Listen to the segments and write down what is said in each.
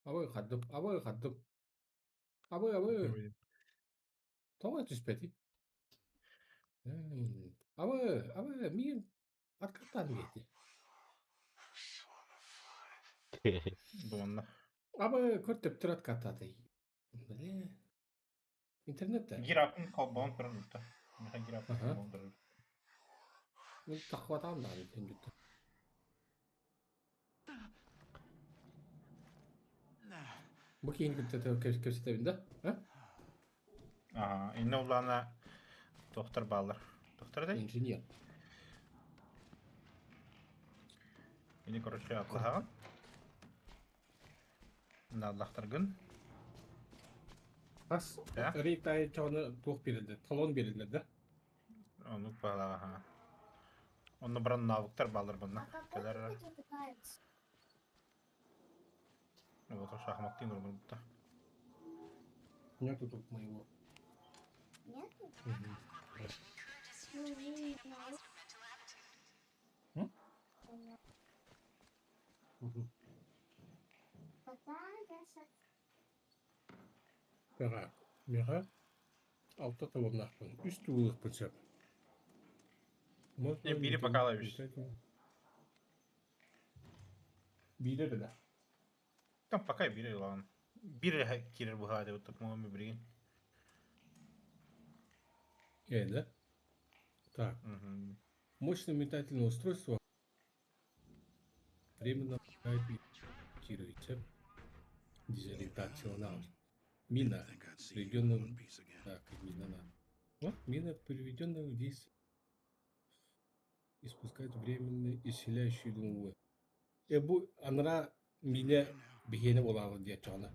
Абы хаддым, абы хаддым. Абы. Тоңа түспети. Абы, мен откаттан бети. Дуонна. Абы, көртөп тұрат каттаты. Бле. Интернетте. Гирапын колбон тұрырды. Меха гирапын Ага. колбон тұрырды. Мен тахватам да бетен жүттü. Bu keyin көрсөтөбүн да? Инне улана доктор баллар. Доктор дай? Инженер. Ini короче атлахаган. Наллахтаргын. Ас Да? рейтай чоны тух берилди, талон берилди да. Onu bağla. Onu buranın навыктар баллар bunlar. Келер. Вот шахмат тим burada. Нету тут моего. Нету? Мгм. Мгм. Бера. Бера. Алты талоннарпын. Үстү улукпун сөп. Бири покалабыз. Бири да. Там пока бири lan. Бири кирер bu hadi вот так мы брин. Да? Так. Мощное метательное устройство временно имитируется дезориентационно. Мина, приведенная... Так, мина надо. Вот, мина, приведенная в действие, испускает временно исцеляющую дымовую. Bu анра мине бигене болалы diye çağına.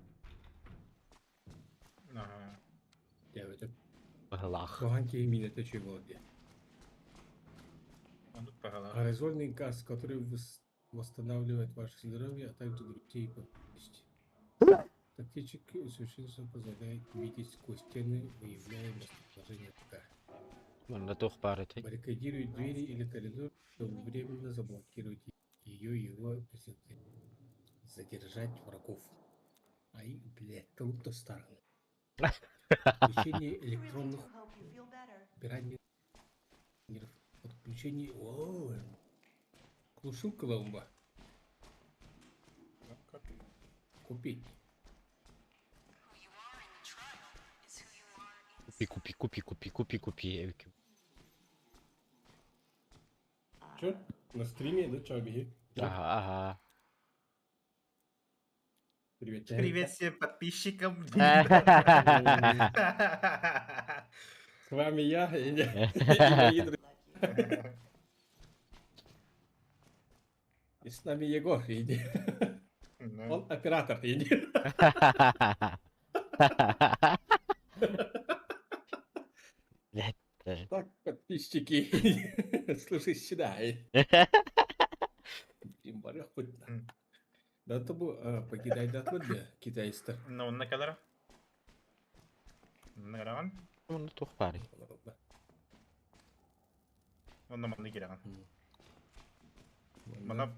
Evet. Лах. Soğan ki mine тече было diye. Он тут погала. Аэрозольный газ, который восстанавливает ваше здоровье, а также другие потребности. Тактически усовершенствование позволяет видеть сквозь стены, выявляя местоположение врага. Мында тох бар эти. Баррикадирует двери или коридор, чтобы временно заблокировать ее и его задержать врагов. Ай, блядь, круто старый. Включение электронных пираний. Подключение... О, глушилка ломба. Купить. Купи. Чё? На стриме, да, чё, беги? Ага. Привет. Привет всем подписчикам. С вами я и мои друзья. И с нами Егор, иди. Он оператор, иди. Так, подписчики, слушай сюда. Имбарях пытна. Да это был покидай дату для китайста. Ну, на кадр. Награван. Мында тох бар. Он на манны кираган. Мана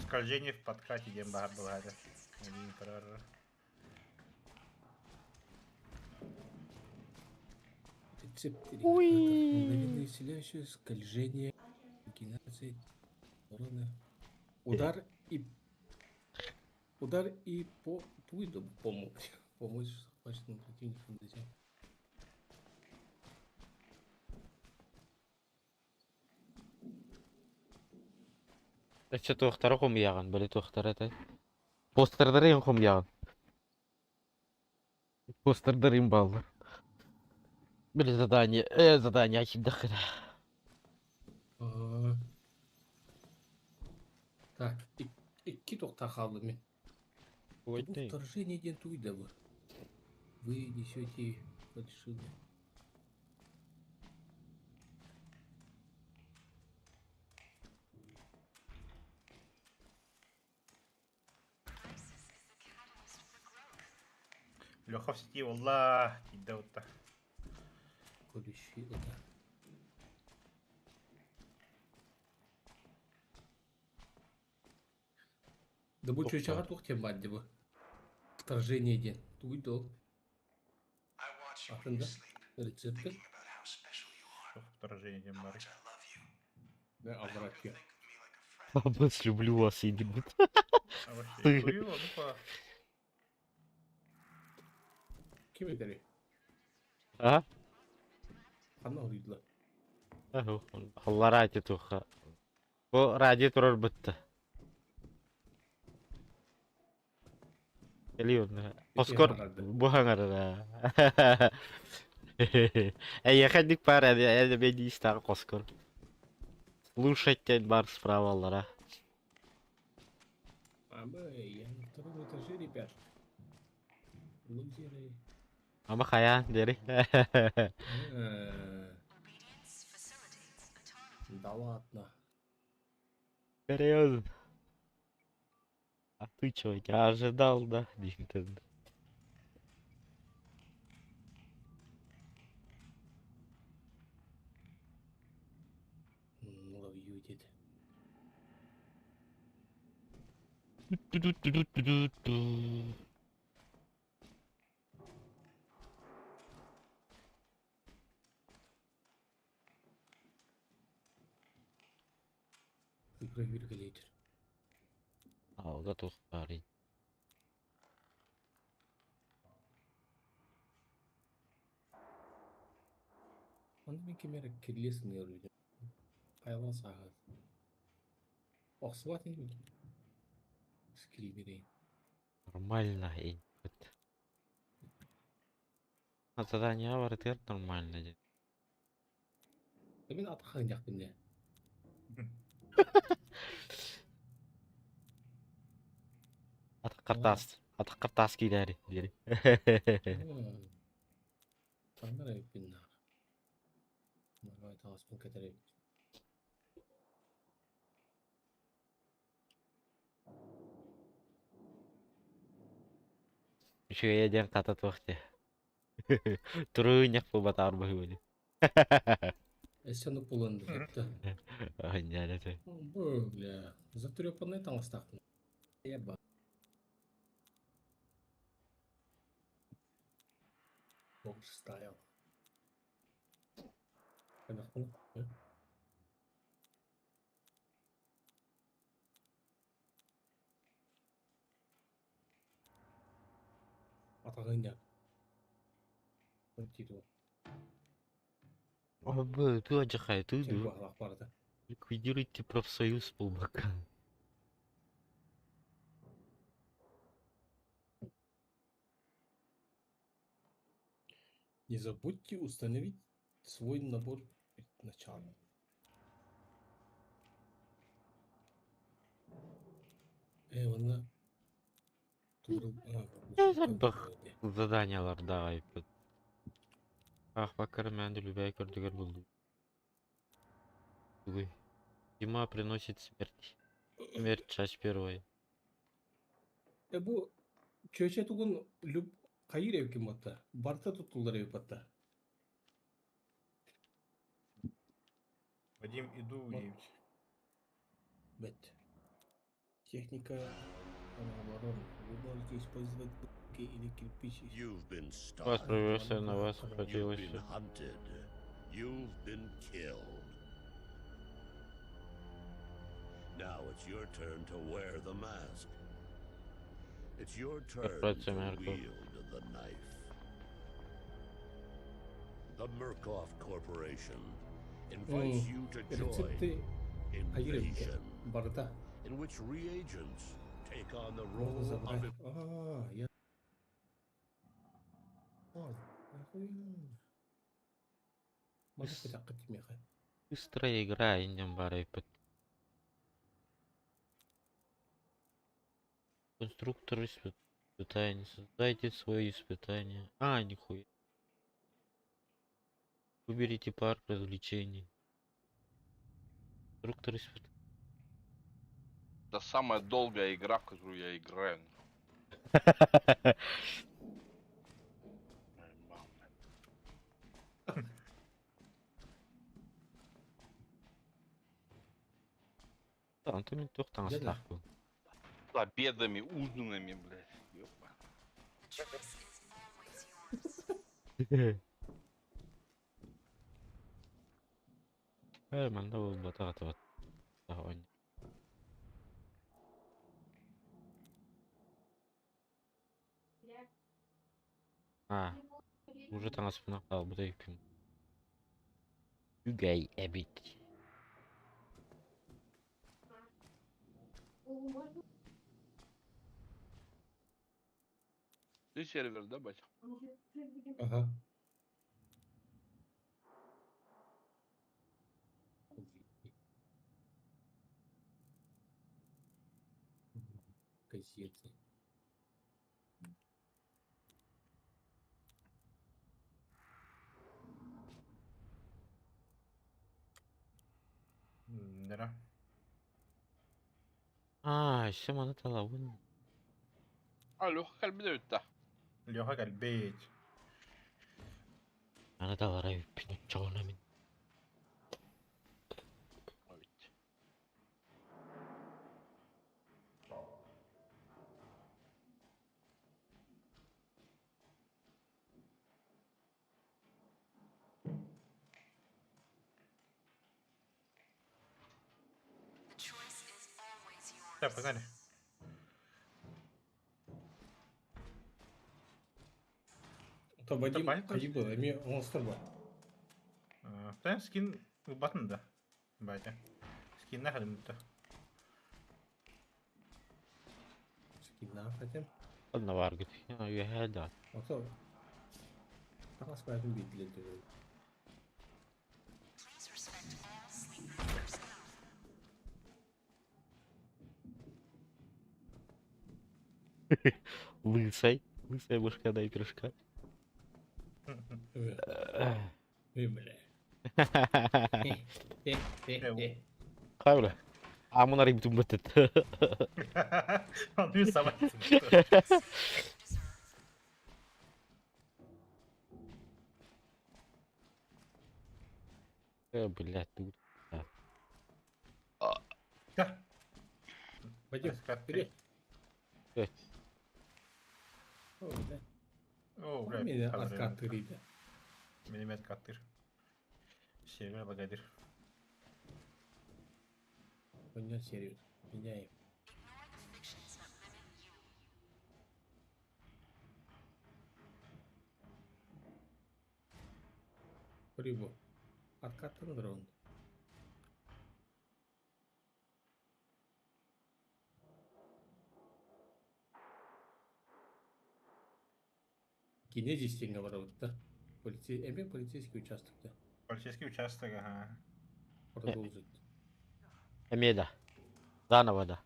скольжение в подкате дем бар бывает. Рецепт. Мгновенно исцеляющее скольжение, генерация урона. Удар и помочь захваченному противнику нельзя. Эче тохтары ком яган, били тохтары эти. Постердары ен ком яган. Постердары ен баллар. Били задание ахиддахы. Так, iki тохта қалды мен. Ой, Бұл вторжениеден туйды вы. Вы несете фальшивые. Леха в сети, wallah, да вот так. Колющий удар. Да бұл чөйчаға тоқ тем бар деп. Вторжение ден. Туйдол. Артында рецепті. Вторжение Марк. Да, обратно. Аббас, люблю вас, ебут. А вообще, Ты. хуёво, ну па. Кем это? А? Хана уйдла. Allah rahat tuha. Bu rahat turur bitti. Geliyor. Oskar bu hangar. Я ходик пара, я тебе не стал Оскар. Слушайте бар справа, Лара. Я на втором этаже, ребят. Лузеры. Ama kaya dari. Да ладно. Серьезно. А ты чё, я ожидал, да? Nintendo. Love you, did. Проверка литер. Al готов парень. Аны мен кемері кирлесін өрілді. Пайла сағыз. Оқсуат не мен? Скри берейін. Нормально, эй. А задание авартер нормально. Дед. Мен атқан жақпын не? Аты қыртас кейдәрі. Тандар өйпін нағыр. Марғай тағыспен кәтер өйпін. Еще еден қата тоқты. Тұрыйнақ бұл батар бұй өді. Эсені пуланды жетті. Нәреті. Бля, затрепанный там остақпын. Еба. Бокс стайл. Қанақпын? Атағын не? Тиді ол. Абы, ты ажықай, ты Сен ду. бағылақ барды. Ликвидируйте профсоюз полбака. Не забудьте установить свой набор перед началом. Оны... Заданияларда айпыт. Бакыр мәнді любай көрдігер болды. Зима приносит смерть. Смерть часть первая. Бұл чөше туғын люб қайыр евкен бата. Барта тұтылар ев бата. Вадим, иду уедь. Бет. Техника... Наоборот, вы можете использовать блоки или кирпичи. You've been Вас starved. приветствую, на вас You've хотелось. been hunted. You've been killed. Now it's your turn to wear the mask. It's your turn Братцы, to Марков. wield the knife. The Murkoff Corporation invites you to join Рецепты қайыр евкен. Invasion, Барта. in which reagents take on the Можно role of забрать. Я... Нахуя? Можно хоть аккать меха. Быстрая игра, индем бар айпыт. Конструктор испытаний. Создайте свои испытания. А, нихуя. Выберите парк развлечений. Конструктор испытаний. Это самая долгая игра, в которую я играю. Антон тоқтан Где да? астақ бұл. С обедами, ужинами, блядь. Ёпа. Manda bu bota atı. Daha oyun. Ha, уже там спина al bu da yüküm. Ügey ebit. Ты сервер, да, бать? Ага. Газеты. Нера. İşte bana talabın. Алло, kalbi de öttü. Леха Гальбейч. Bana da var ayıp. Çoğuna min. Evet. Так, погнали. То Вадим понятно. ayıp oluyor. Emi monster var. Та скин батын да. Батя. Скин нахер мутта. Skin ne yapacağım? Bana var git. Ya yühe da. Oto. Takas verdim bilgileri. Лысай. Лысая башка дай пирожка. Evet. Öyle. Hayır. Amına rib tumbatet. Он ты сама. Блядь, тут. Да. Вадим, вперед. Evet. Öyle. О, Beni бля. atkattırıydı. Минимет каттыр. Сервер лагадир. Ondan seriyoruz. Меняем. Прибыл. Откатываем дрон. Кинезис тенге бар вот полицейский участокта. Полицейский участок, ага. Продолжит. Emeda. Заново да.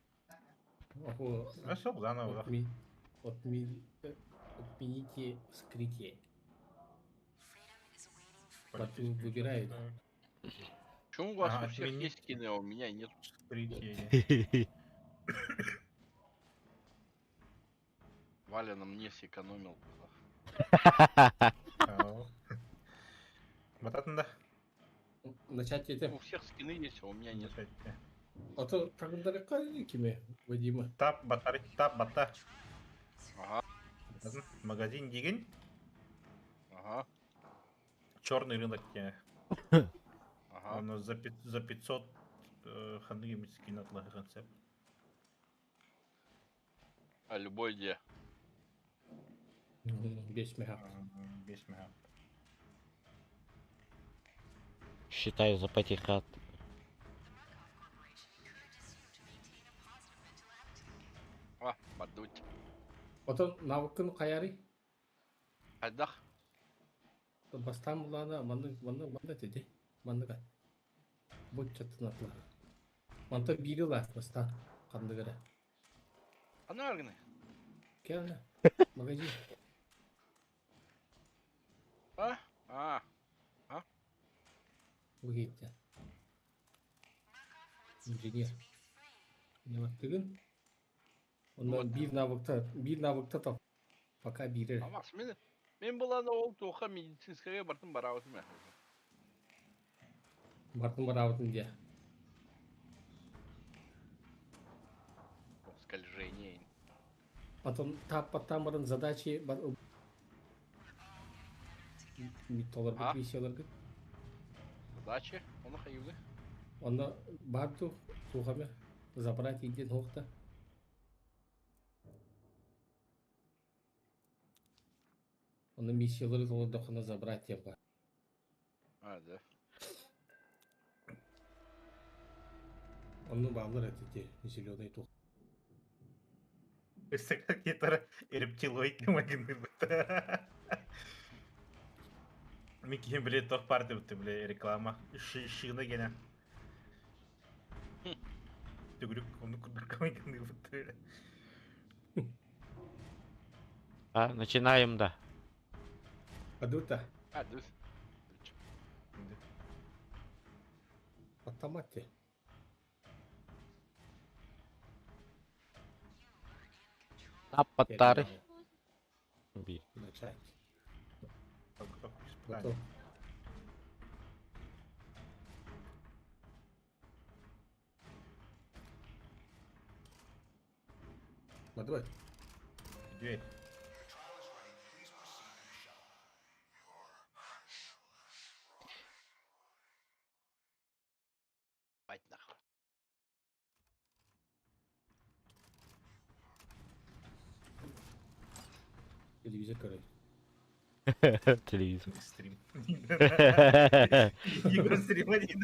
Ого, Все, заново. отмените вскрытие. Полицейский выбирает. участок. Почему у вас Ага, у всех отмени. есть скины, а у меня нет? Вскрытие. Валя на мне сэкономил. Ау. Бататын да. Начать У это. всех скины есть, а у меня нет. Ото тагындары кайы кеме Вадима. Тап, батар, тап, бата. Ага, Магазин деген ага, черный рынок. ага. Он за 500 ханги скин отлаган сеп. А любой где? 5 мега. 5 мега. Считаю за потихат. А, подуть. Ото навыкын каяры. Айдах. Бастан булана манда деди. Мандыга. Будь чатын атла. Манта бири ла бастан кандыгара. А ну аргны. Келна. Магазин. А? А, Выгетте. Инженер. Навыктыгын. Ондан бир навыкта топ. Пока бири. амас мен была на ол тоха медицинская бартын барабытым я. Бартын барабытын де. Скольжение. Потом таптан барын задачи бар. Митолар А? миссияларга. Задачи? Он хайвды. Оны барту тухаме забрать иден хохта. Оны миссиялары толдохына забрать тем бар. А, да. Оны баллар эти зеленый тух. Өсі кетер рептилоид кемегінді бұты. Мен кейін біле тоқ барды бұты біле реклама. Шыны гене. Түгірік оны күрдір кемегінді бұты. А, начинаем, да. Адута, А, да. автомате. Апатары. Би. Начать. Готов. Готов. Давай. Дверь. Бать нахуй. Телевизор, короче. Телевизор. Стрим. Егор стрима не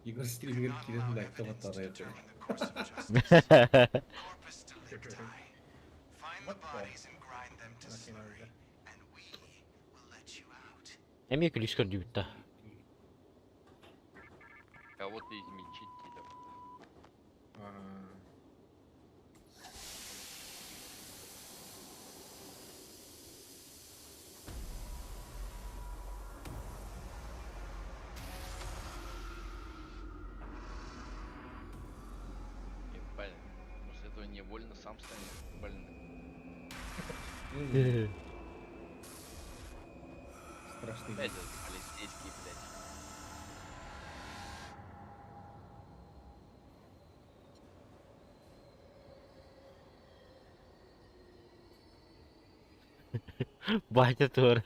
Игорь стример кирен лайктап атары это. Эми клишкан дюбитта. А вот и измельчить тебя. Ебать. После этого невольно сам станет больным. Страшный Опять вид. этот полицейский, блядь. Батя тур.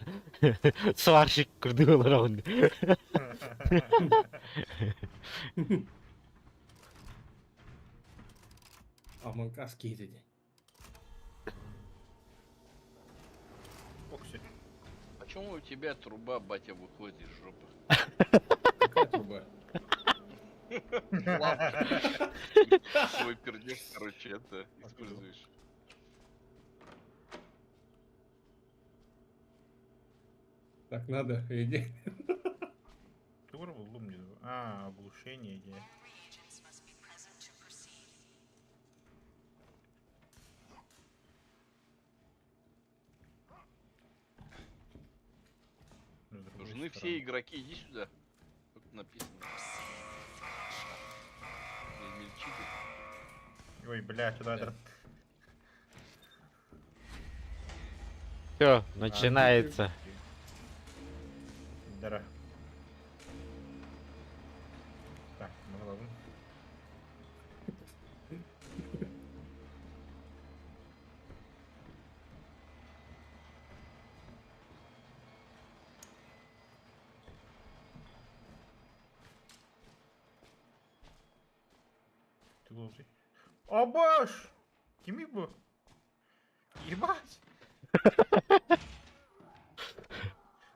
Сварщик курдул раунд. Амонкас кейтеди. Окси. Почему у тебя труба, батя, выходит из жопы? Какая труба? Свой пердеж, короче, это используешь. Так надо, иди. Тур лумни. А, оглушение где. Нужны все игроки, иди сюда. Тут написано. Измельчитель. Ой, бля, сюда это. Все, начинается. Дара. Так, мы ловим. Ты ловишь? О, баш! Кими бы? Ебать!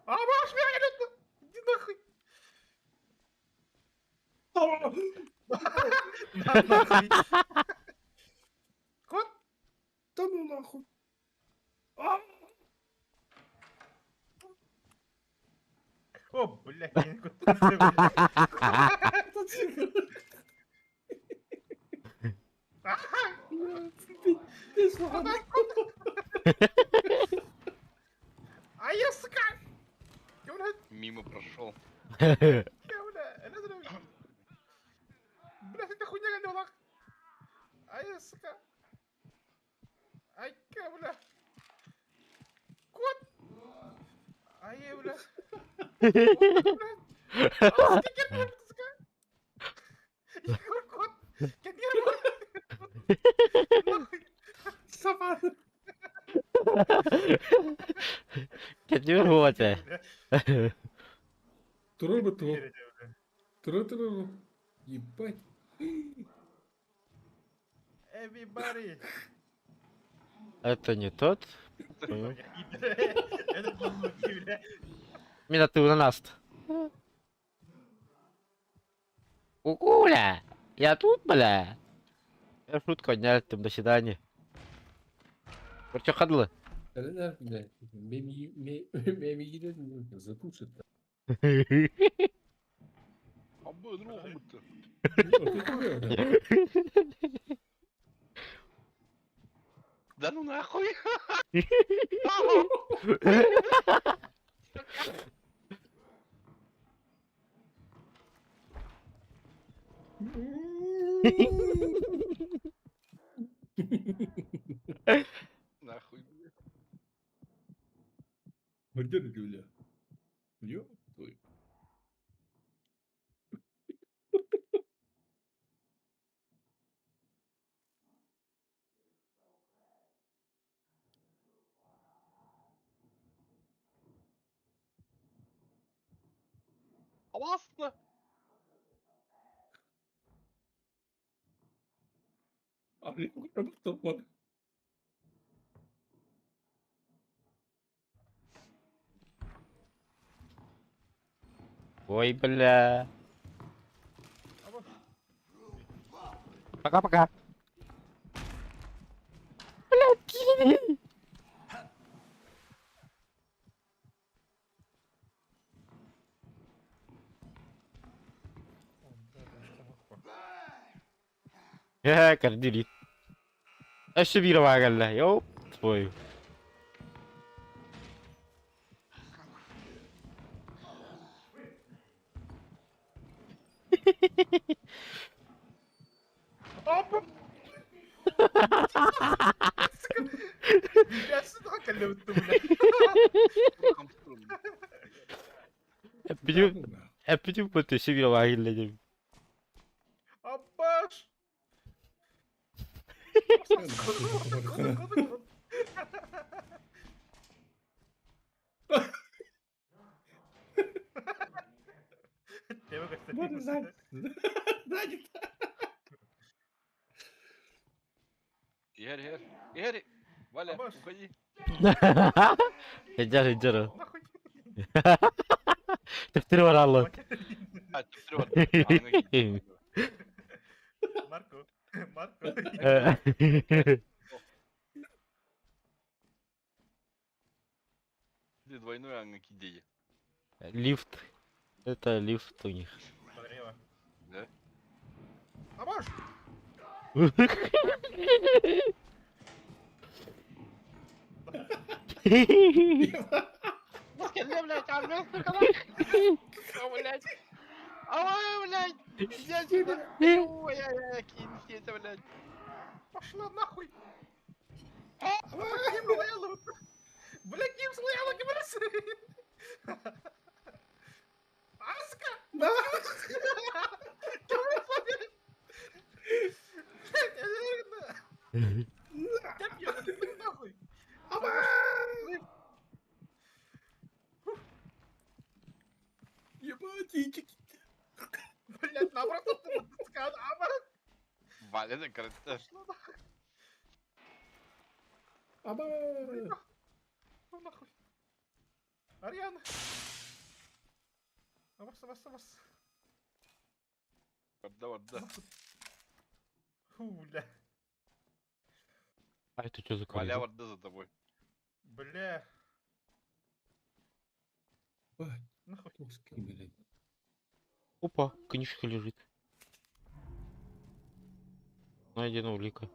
А, баш, меня идет! Иди нахуй! Нахуй! Кот? Да ну нахуй. О, блядь, я не куда. А я, сука! Я, блядь, Мимо прошел. я, блядь, انا ادري. Блядь, это хуйня говно. А я, сука. Ай, бля. Кот. А я, бля. Кот, блядь. А, сука, сука. Егор, Сама. Кет не вернется. Туру-туру. Туру-туру. Ебать. Everybody. Это не тот. Понял. Это глубокий, бля. Меня ты на нас. Кукуля! Я тут, бля. Я шутку отнял, там до свидания. Короче, хадлы. Да, блядь. Меми затушит. Абы другому-то. Да ну нахуй. Нахуй, блядь. Где Люля? Ё, твой. Опасно. А я топор. Ой, бля. Пока-пока. Блядь. Кардили. Эши бир багалла. Йоп, твою. Я сюда колюту, бля. Почему ты эши бир багалла дем? Абаш. Тебе как Можно статистика. занят. Игорь, Игорь, Валя, Абаш. уходи. Иди, иди. Нахуй. Так ты ворала. А, ты всё, Марко. Марко. Ты двойной ангакидея. Лифт. Это лифт у них. Подрева. Да? Абаш. Скажи, блядь, а блядь, сука, блядь. Ой, блядь. Я сюда. Ой, кинь это, блядь. Пошла нахуй. Ким Лейлу. Бля, Ким с Лейлу, Ким Аска. Да. Нахуй. Ебатички. Блять, наоборот, ты натискал, Валя, это короче. Аба. Ну нахуй. Ариана. Авас. Да. Фу, бля. А это что за Валя, коллега? вот за тобой. Бля. Ой, Нахуй. куски, блядь. Опа, книжка лежит. Найдена улика.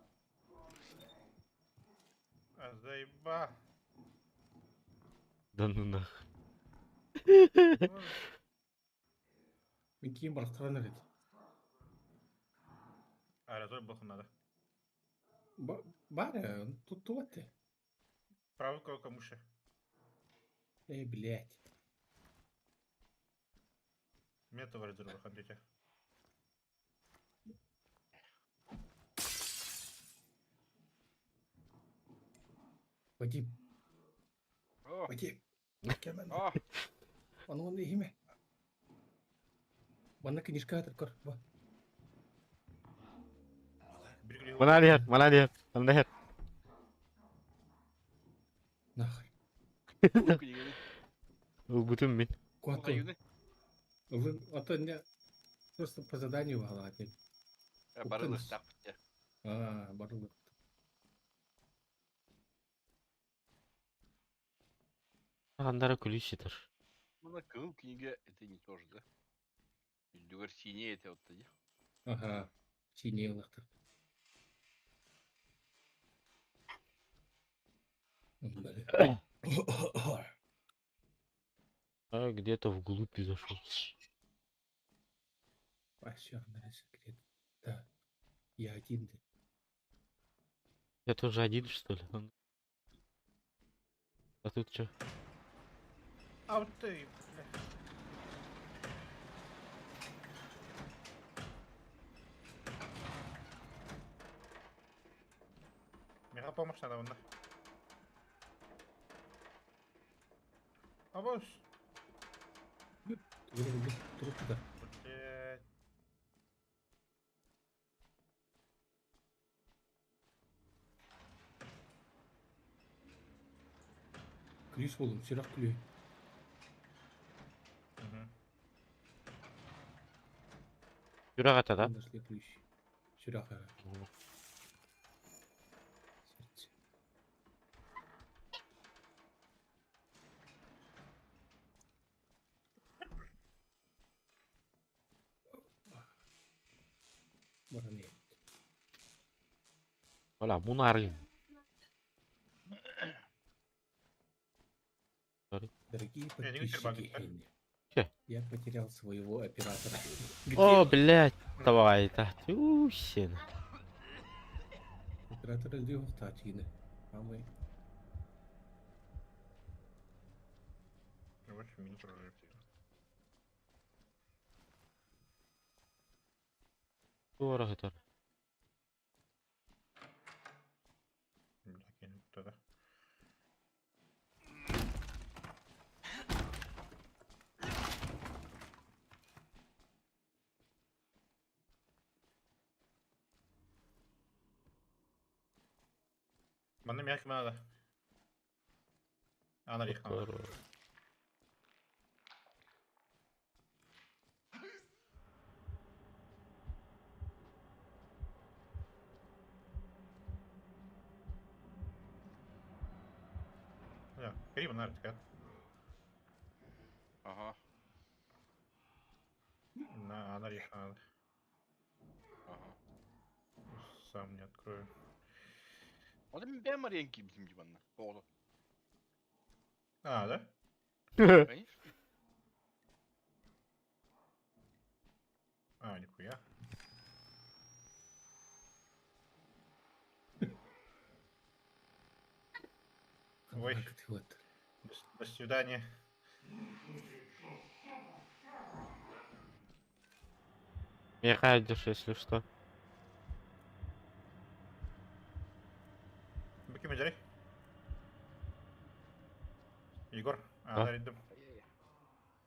А, заеба. Да ну нах. Какие барстраны, блядь. А, разой блоху надо. Баря, тут ты. Правый кого камуши. Эй, блядь. Мне товар разорвал, ходите. Вадим, О, Вадим. Кемен. о, Onun iyi mi? Bana knижка открой. Ба. Белгілеу. Молодец, молодец. Молодец. Нахуй. книга. Ул бүтүн мен. Куату. Каюны. Вы, а то не просто по заданию галатин. Барылы Уктыңыз. так бітті. Барлык. Андары күлүшүтөр. Мына кыл книга это не тоже, да? Дүгөр сине это вот да. Ага. Синелыктыр. А где-то вглубь зашел. Вообще, секрет. Да. Я один. Я тоже один, что ли? А тут что? А вот ты, бля. Мега помощь надо, вон. А вот, Труп туда. блядь. Ключ болдum. Сирак күлүй. Мгм. Юрак ата, да? Нашли ключ. Сирак. Сердце. Бараны. Оля, мунарын. Дорогие Не ветер багает, подписчики, Че? я потерял своего оператора. О, блядь, давай, да. Тюсин. Оператора льдил в Татьины. А мы... Больше минут уже. Дорого это. Бля, кинуть туда. Bana mı yakma da? Ana yakma. Ya, kıyım artık ya. Ага, Она yakma. ага. Сам не открою. Вот ben маленький bizim gibi anla. Oğlum. А, да? Конечно. А, нихуя. Ой. Как ты вот. До свидания. Мне радишь, если что. Bakayım Eceri. Егор. А? Ana random.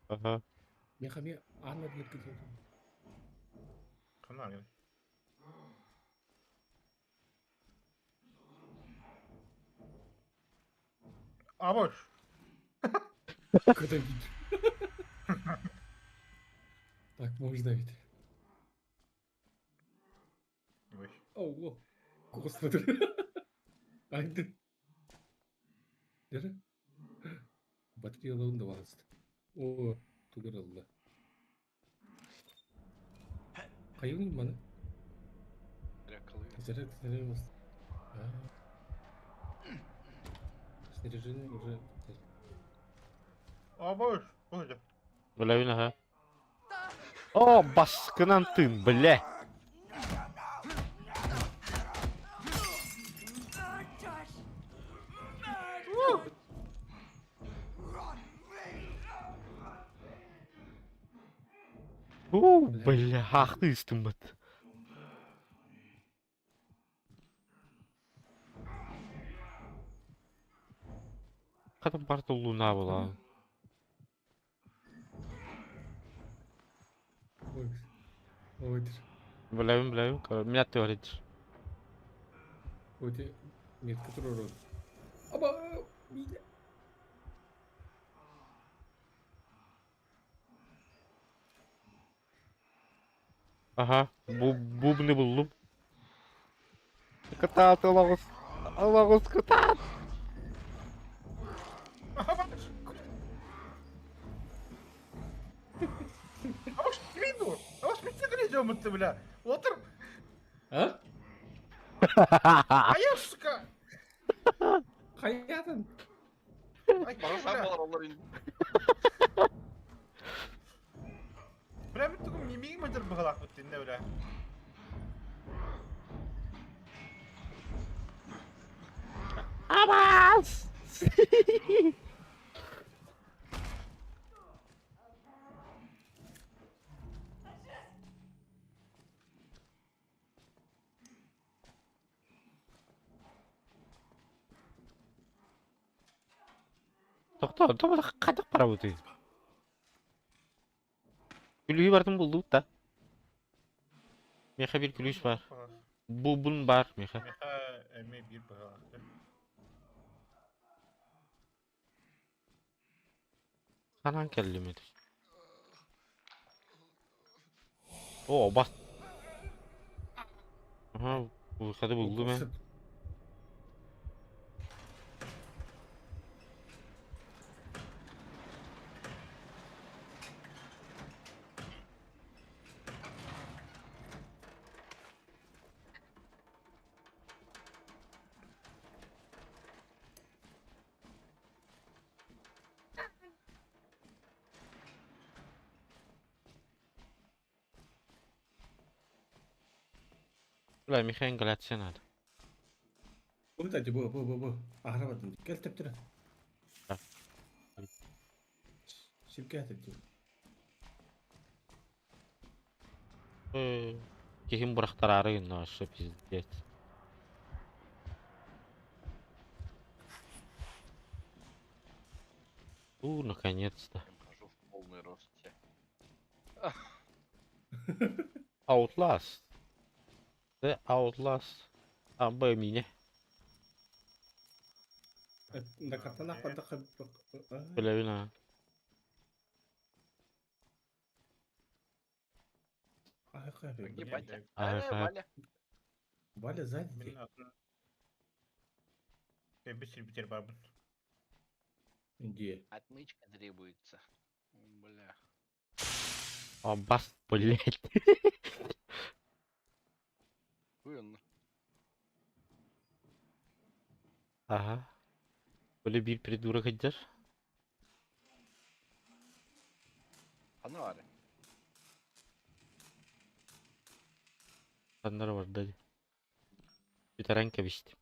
Ага. Мехами Анна для где-то. Kanal gel. А, boş. Когда видишь. Так можно ведь. Ой. О, господи. Айда. Дere. Батареяларын да басты. О, тугырылды. Кайын мана? Direkt kalıyor. Заряд снаряжение. Снаряжение уже. А, boş. Böyle. Блин, ага. О, баскынан тын, бля. Бля, ахтыстым бат. kadar Bartoluna bulan. Oydur. Oydur. Bileyim. Minat teoridir. Oydur. Metkatır orada. Ama mide. Aha, bu ne buldum? Kıtat Allah'ız. Allah'ız kıtat. Hoş mıydı? Hoş bitti gideceğim muhtemelen. Otur. Ha? Hayır sıka. Hayatın. Ay Bana sen var onlar in. Bırak bitti bu mimik midir bu kadar bitti ne öyle? Amas. To'xta, qattiq para bu. Gülüyü vardım bulduk da. Meha bir gülüş var. Bunun var meha. Meha eme bir bakalım. Kanan kelime. Oo bas. Aha bu kadı buldu ben. Ulan meha engalatsan hadi. Bu da bu. Ahramadın. Gel teptire. Ha. Şimdi getirdim. Kesin bıraktar arayın aşağı pizdet. Наконец-то. Хожу в полный рост. Outlast. The Outlast. Amba mine. Nakatana pada Böyle bir ne? Ебать. Ага. Валя. Валя сзади. Benim aklım. Bir sürü biter var bunun. Где? Отмычка требуется. Бля. Abbas блять. Хуй он. Aha. Böyle bir придурок eder. Фонарь. Sanlar var hadi. Bir tane kebişti.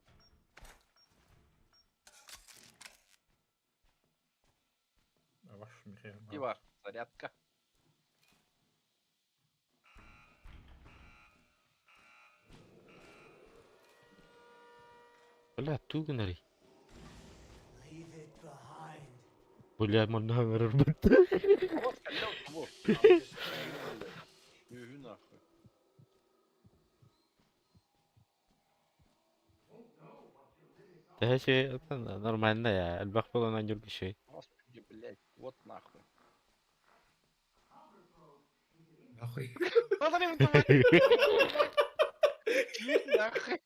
Yavaş Mikael. Пиво. Зарядка. Böyle tu günleri. Böyle manna verir mi? Вот, колёк, вот. Юю нахуй. Her şey normalde ya. Elbak falan ancak bir şey. Господи, блядь. Вот нахуй. Нахуй. Смотри, давай. Иди нахуй.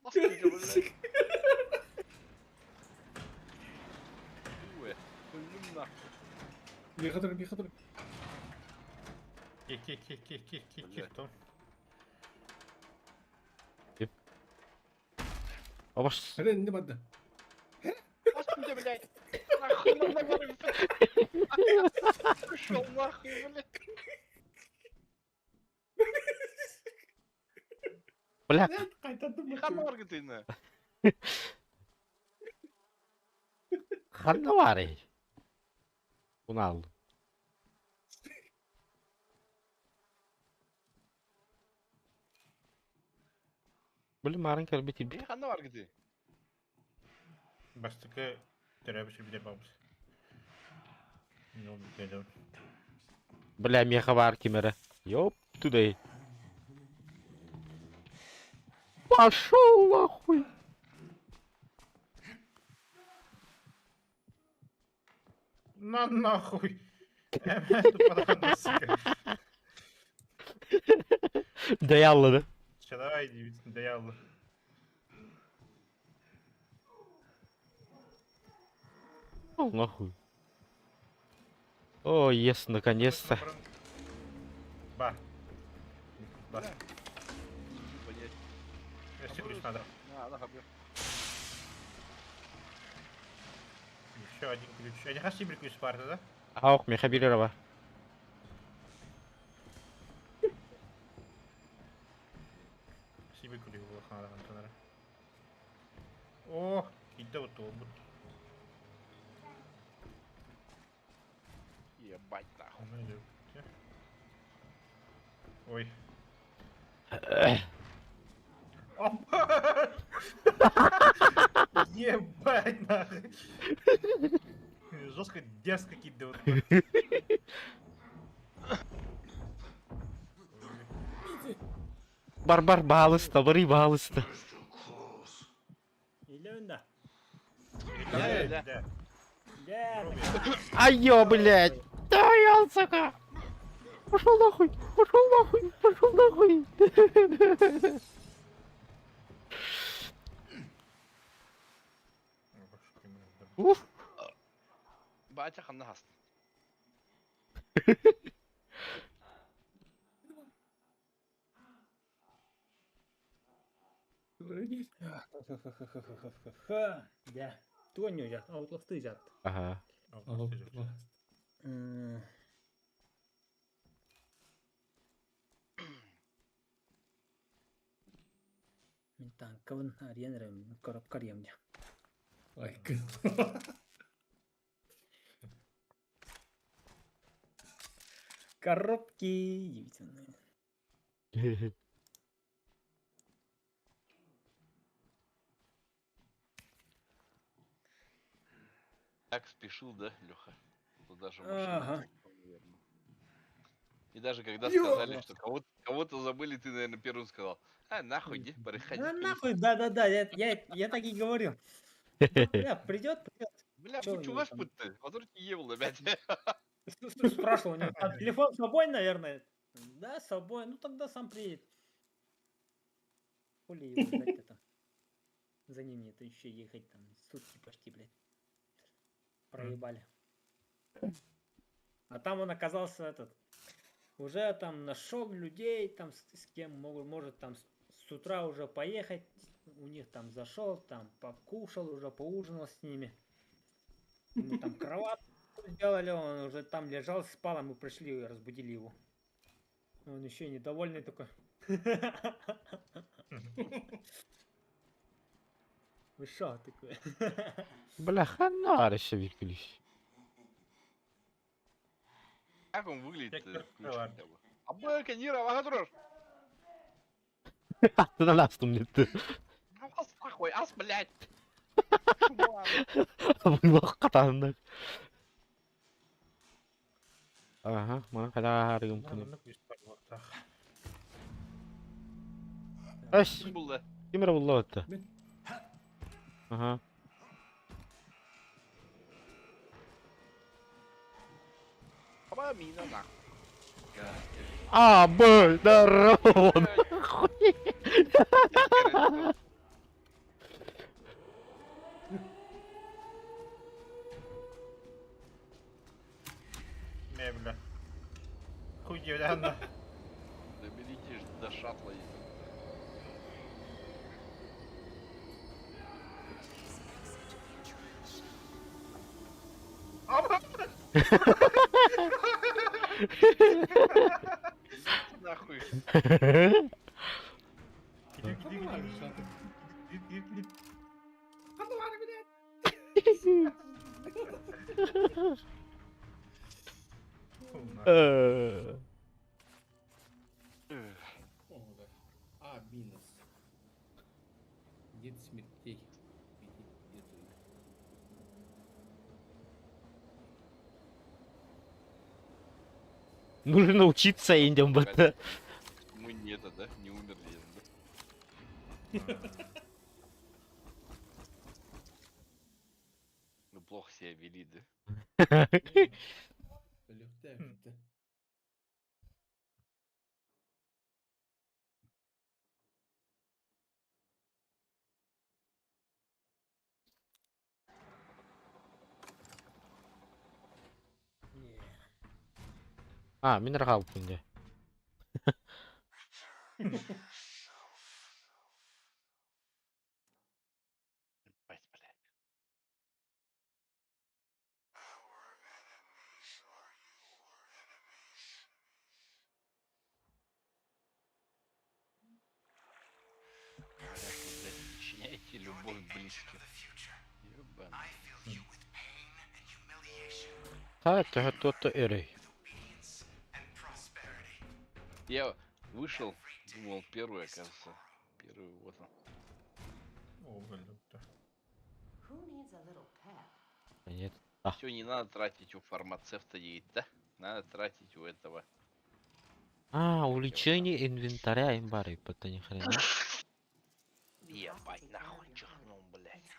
Господи, блядь. Хуй. Хуй нахуй. Bir kadar. Kir Tom. Abaş. Hadi indi madde. Господи, блядь. Нахуй надо вырваться. Пошел нахуй, блядь. Bırak. Kaytattım Механ Маргатина. Kanlı var ya. Bunu aldım. Bilmem arın kör bitir Bir bit. kanı var gidi. Baştaki terör bir şey bilir babamız. Ne oldu geliyor. Bilem yaka var kimere. Yok today. Пошёл нахуй. На нахуй. Hemen tupadan sıkı. Dayalladı. Çalay diyorsun deyallı. Пошёл нахуй. О, ес, наконец-то. Бар. Бар. Понять. Еще ключ надо. На, хабер. Еще один ключ. Я не хочу ключ Спарта, да? Аух, Мехабилерова. Себе ключ было надо, Антонара. О, иди вот то. Ебать нахуй. Ой. Ебать нахуй. Жестко дерзко кидывают. Барбар балыста, бары балыста. Или önde. Да. Да. Gel. Айо, блядь. Стоял, сука. Пошел нахуй, пошел нахуй, пошел нахуй. Уф. Батя ханна хаст. Ya. Tuo on ya. Outlast'ı yaptı. Ага. Мен танкавын аренерім көріп қариям я. Ай, кыз. Коробки. Так спешил, да, Леха? Тут даже Ага. машина. Наверное. И даже когда сказали, что кого-то забыли, ты, наверное, первым сказал. А, нахуй, иди, переходи. А нахуй, да-да-да, я так и говорил. Бля, придет. Бля, Чё у будь у него вас там? путь-то? Который не ел, опять. Спрашивал, у него там телефон с собой, наверное. Да, с собой. Ну тогда сам приедет. Хули его ждать-то там. За ним нет, еще ехать там сутки почти, блядь. Проебали. А там он оказался этот. Уже там нашел людей, там с кем может там с утра уже поехать. У них там зашел, там покушал, уже поужинал с ними. Ему там кровать сделали, он уже там лежал, спал, а мы пришли и разбудили его. Он еще недовольный такой. Вы шо такое? Бля, хана ще відключ. Как он выглядит? Как Включи ладно. хотя бы. Абайка, Нира, вагатрош! Ти на нас там не ти. Ас нахуй, ас, блядь! Булах катанdık. Ага, mana kadar hargım Ладно, kını. ну ключ Спарта. Аш, Kim buldu? kimere buldu hatta? Ben. Ага. Aba mina nахуй. А, б, здорово! Не, бля. Хуй деревянно. Доберитесь до шаттла. Нахуй. Gidiyor, gidiyor, gidiyor. Gidiyor, gidiyor. Eee. О, да. А, минус. Видит смертей. Видит беду. Нужно научиться Индиам, Погоди, мы не это, да? Не умерли, да? Мы плохо себя вели, да? Полюхтавит, да. Не. А, минерал пунде. Ебать, блядь. Говорят, вы, блядь, причиняете любовь близким. Ёбаный. А, это кто-то эрей. Я вышел, думал, первый, оказывается. Первый, вот он. Ублюдок. Нет. Все, не надо тратить у фармацевта есть, да? Надо тратить у этого. А, увеличение инвентаря имбары, это ни хрена. Ебать, нахуй чихнул, блядь.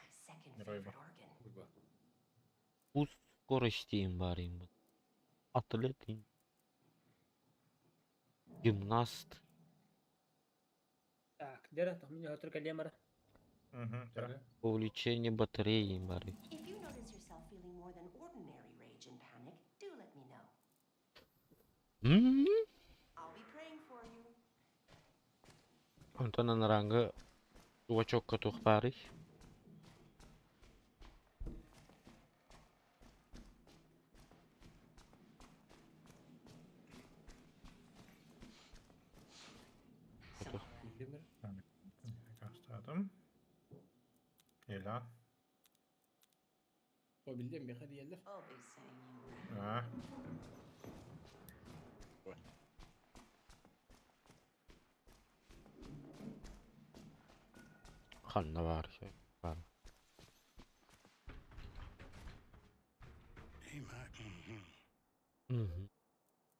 Рыба. Курва. Пусть скорости имбары. Атлет. Гимнаст. Так, где у меня только лемер. Угу, да. Ага. Увеличение батареи имбары. If you notice yourself feeling more than ordinary rage and panic, do let me know. I'll be praying for you. Антона Наранга. Чувачок, который парень. Лемер. Gösterdim. Hela. O bildiğin bir hadi yerler. I'll be saying you. Ja. Hanna var. Var. Hey, Mac. Угу.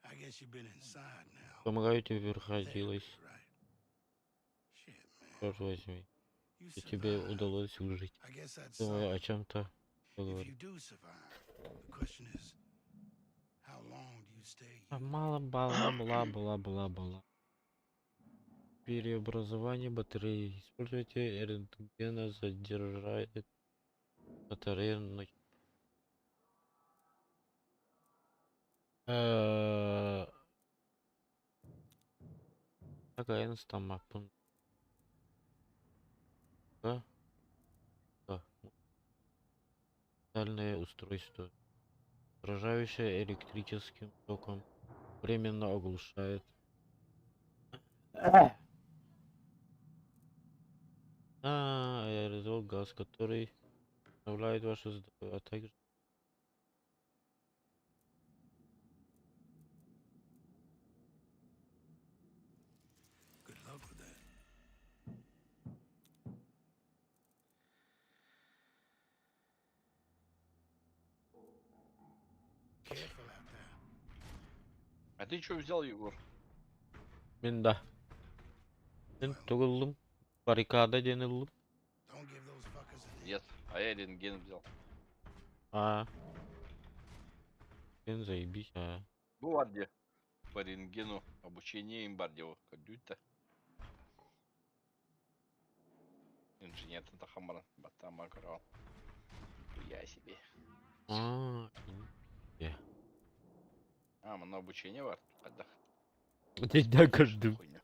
I guess you've been inside now. Помогаю тебе There, выходилось. right. Shit, man. Черт возьми. You И тебе survived. удалось выжить. I guess that's Думаю, о something. чем-то If you поговорим. do survive, the question is, how long do you stay? А мало бла-бла-бла-бла-бла. Переобразование батареи. Используйте рентгена, задержает батарею на... Такая инстамап. Да? Да. Специальное устройство. Поражающее электрическим током. Временно оглушает. Аэрозол газ, который оставляет ваше здоровье, а также Good luck with that. Careful out there. А ты что взял, Егор? мен да. Мен тугылдым. Баррикада денилдим. Don't give those fuckers an Нет, а я рентген взял. А. Мен заебись, а. Гвардия. По рентгену обучение имбардио. Кадюта. Инженер Татахамара. Батама крал. Я себе. А. А, мы на обучение варт. Отдох. Да, каждый. Хуйня.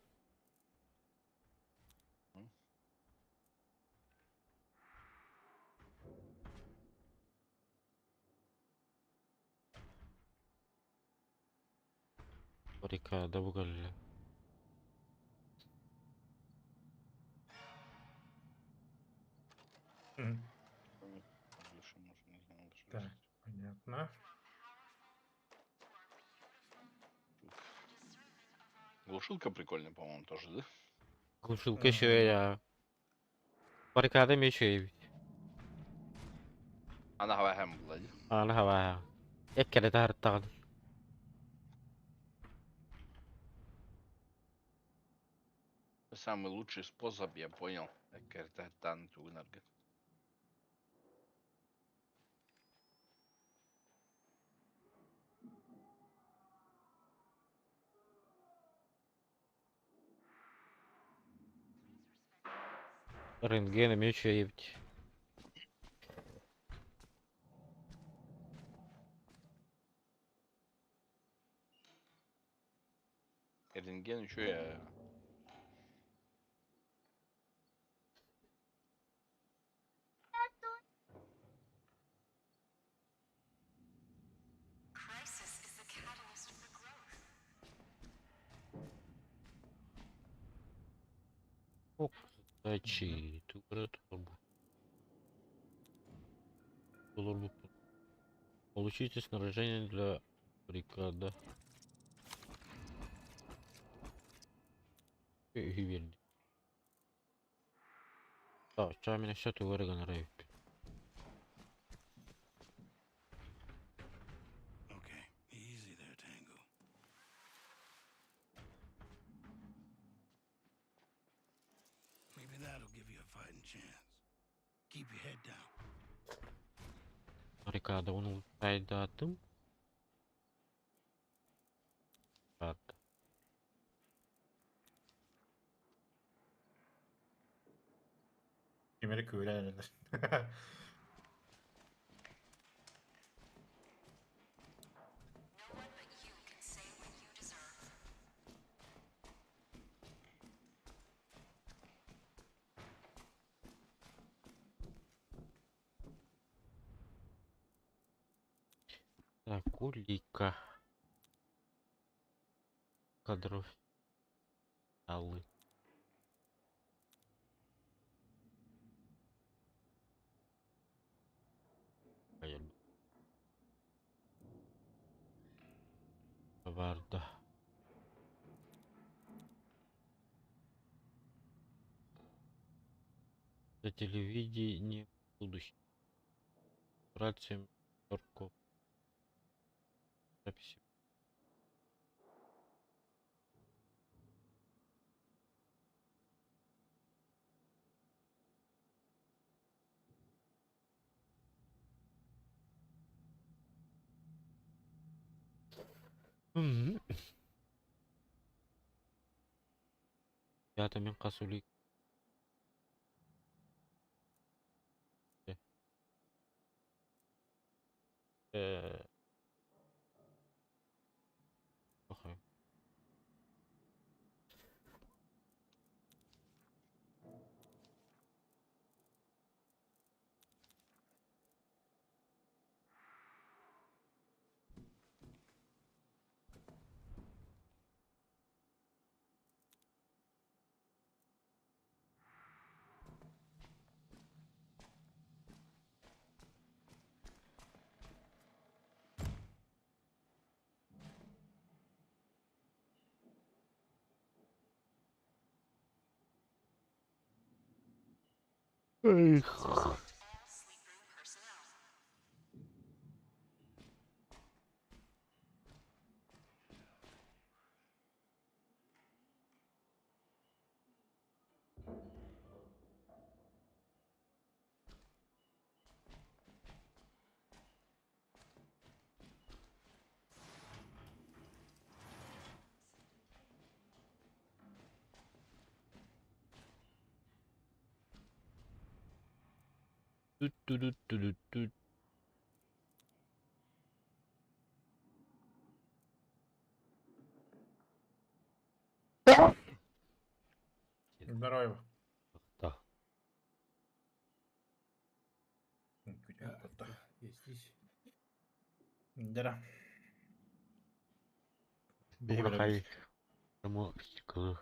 Баррикада бугали. Мгм. Больше можно не знаю. даже Так, есть. понятно. Глушилка прикольная, по-моему, тоже, да? Глушилка еще я. Barricada мечей. Она говорит, блядь. Ana hava. Ekkele tarttaan. Самый лучший способ, я понял. Это танцу энергия. Рентген мечей. Рентген еще я... Кстати, получите снаряжение для бригада. Гибель. Так, что меня счет и вырган рейв. Okay, easy there, Tango. Maybe that'll give you a fighting chance. Keep your head down. Бригада, он улучшает дату. Дата. Kemeri köylerler. Так, улика. Кадров. Аллы. Варда. За телевидение будущее. Рация Торков. Записи. Я там касулик. Охай. Эх. Тут. Здорово. Да. Я здесь. Да. Бухай. Кому стекло.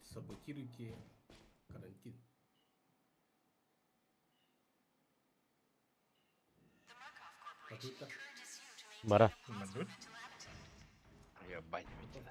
Саботируйте карантин. Какой-то Бара. Мадуть? Ебать ведь.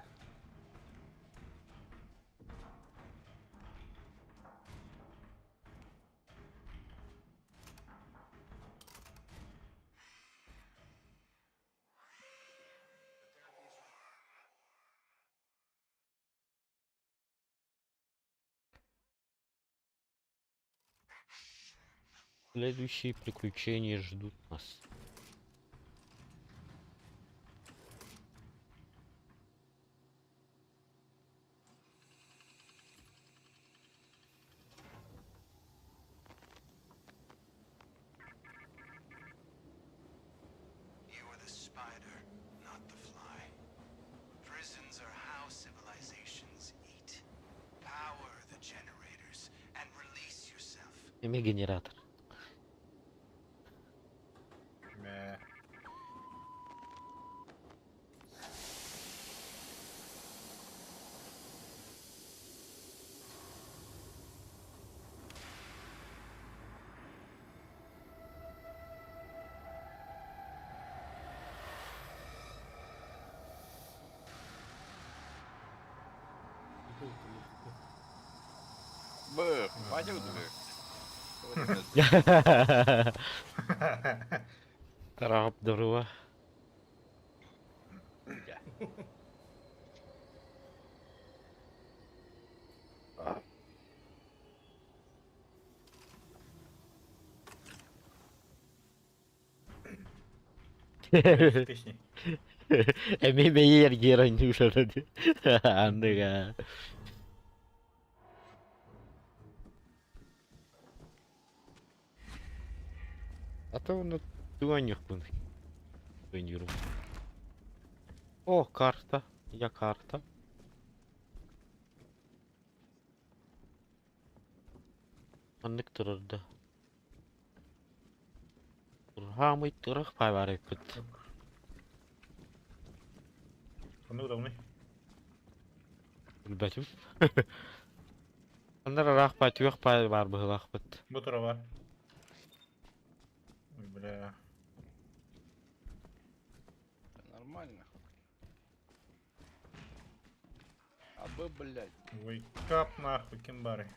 Следующие приключения ждут нас. You are the spider, not the fly. Prisons are how civilizations eat. Power the generators and release yourself. Генератор. Мя. Бэх, пойдем, бэх. Тарап дурова. Песни. Эми yer герой не ушарады. Андыга. А то на туанях был. Туаниру. О, карта. Я карта. Аннык турда. Турхамый турах пайварып бит. Кunu удобный. Билбетим. Андар рахпат юк пайвар быхлах бит. Bu tarafa. Ой, бля. Нормально. А бы, блядь. Wake up нахуй, кимбары.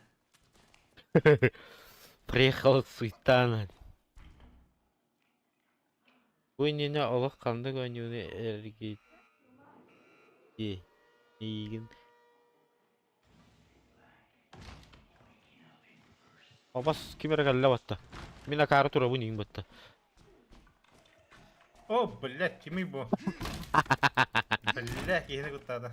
Приехал от Суйтана. Ойнене олық қанды гонюны әрге егін. Обас кемері қалла батта. Мен акары тұра бұн ең батта. О, блядь, кими bu? Блядь, yeni kutladı.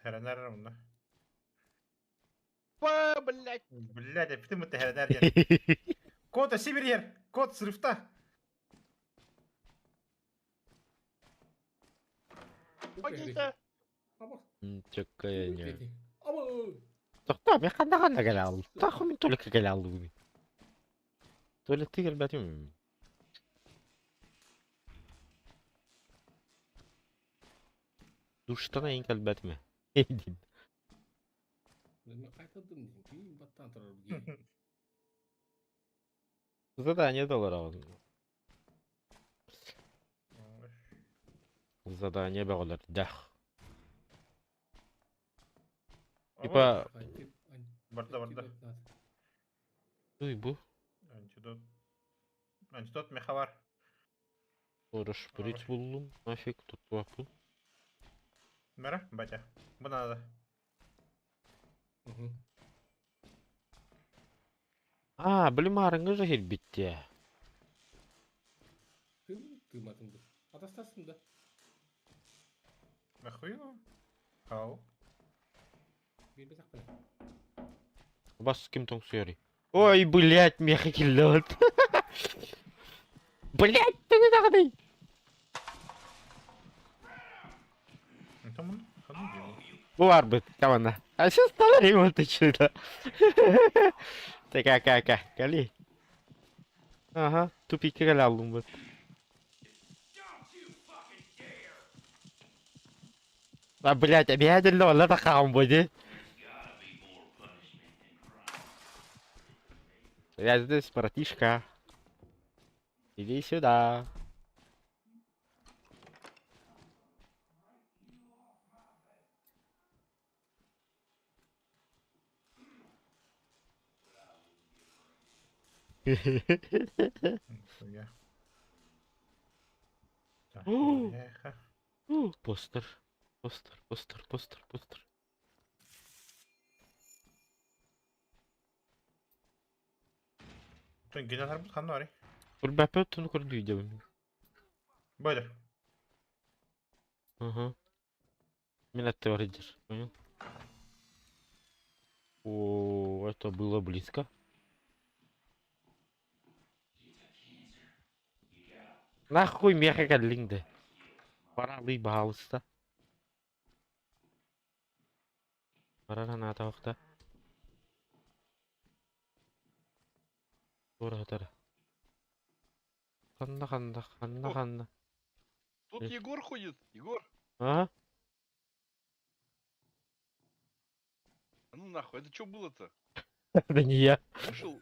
Herener bunda. Ба, блядь. Блядь, я питаю, ты herener yer. Кот, Сибирь yer. Кот, срывта. Пойдите. Чакая не. Ама! Тоқта, мен қанда келе алды. Тақы мен төлікке келе алды бұны. Төлікті келбәтім. Душтана ең келбәтіме. Дейін. Мен қайтадым дейін, кейін баттан тұрар бұге. Задание доллар алдым. Задание bağlar. Дах. Типа, Barda. ой, bu. Антидот. Антидот меха var. Sonra şprit buldum. Нафиг тут вапыл. Мера, батя. Bu надо. А, білімарыңыз же битте. Тыймадыңды. Адастасың да. Нахуя? Хау. Бербес ақ білем. Бас кем тоң сүйері. Ой, блядь, меха келлет. Блядь, ты дағыдай. Tamam. Hadi diyor. Bu var bit, команда. А сейчас стало ремонт что-то. Так, кали. Ага, тупикке келе алдым бит. А, блядь, обязательно вала тақағым бойды. Я здесь, братишка. Иди сюда. Нихуя. Так, бляха. Постер. Постер, постер, постер, постер. Toen gенератор бұл қандай ары? Күрбәпе түн күрді видео. Бойдыр. Ага. Минуты варидер. Понял? О, это было близко. Нахуй меха кәдліңді. Паралый бағалыста. Параран атауықта. Ора-тара. Қанда. Тут Егор ходит. Егор. А? А ну нахуй, это что было-то? Да не я. Вышел.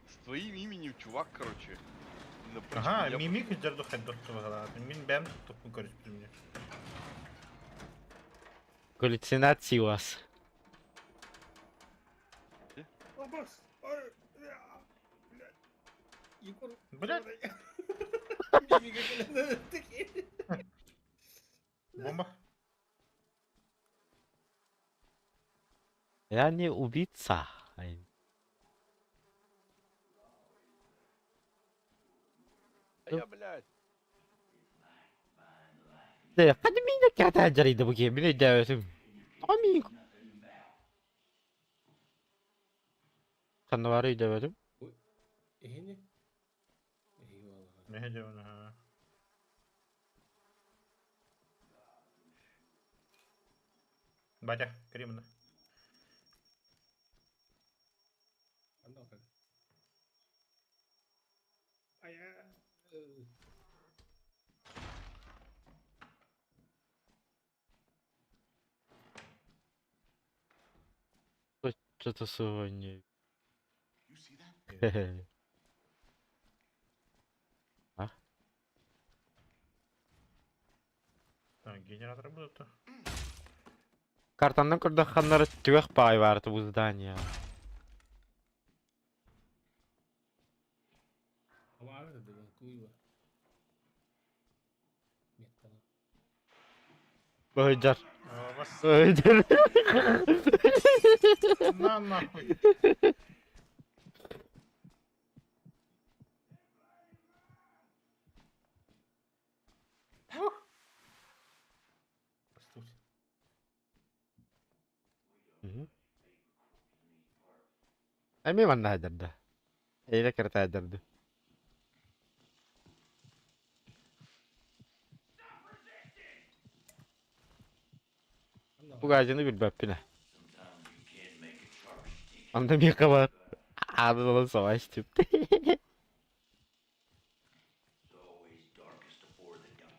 С твоим именем, чувак, короче. На прочь Ага, меня мимик үздерді қайт доқты бағалады. Мен бәрін тұқтықпын көрсетті мне. Галлюцинации у вас. Абас! Ой, блядь. Егор, Блядь. мимика коленные такие. Бомба. Я не убийца. А я, блядь. Да, hadi minnet kata jarida bu game ne diyorsun? Amigo. Kanvarı demedim. Ehine. Eyvallah. Ne hece onu ha. Батя, Кремна. Anda Aya. Что-то сегодня. А? Так, генератор будут. Картандан көрді ханнары түгек бай барды бұл здания. Awal ada dengan kuiwa. Metala. Öydür. Бас. Öydür. На нахуй. Ами ванна хадырды. Эйле кірті хадырды. Bu gacını bilmem. Anda bir kabar. Adı olan savaş tip.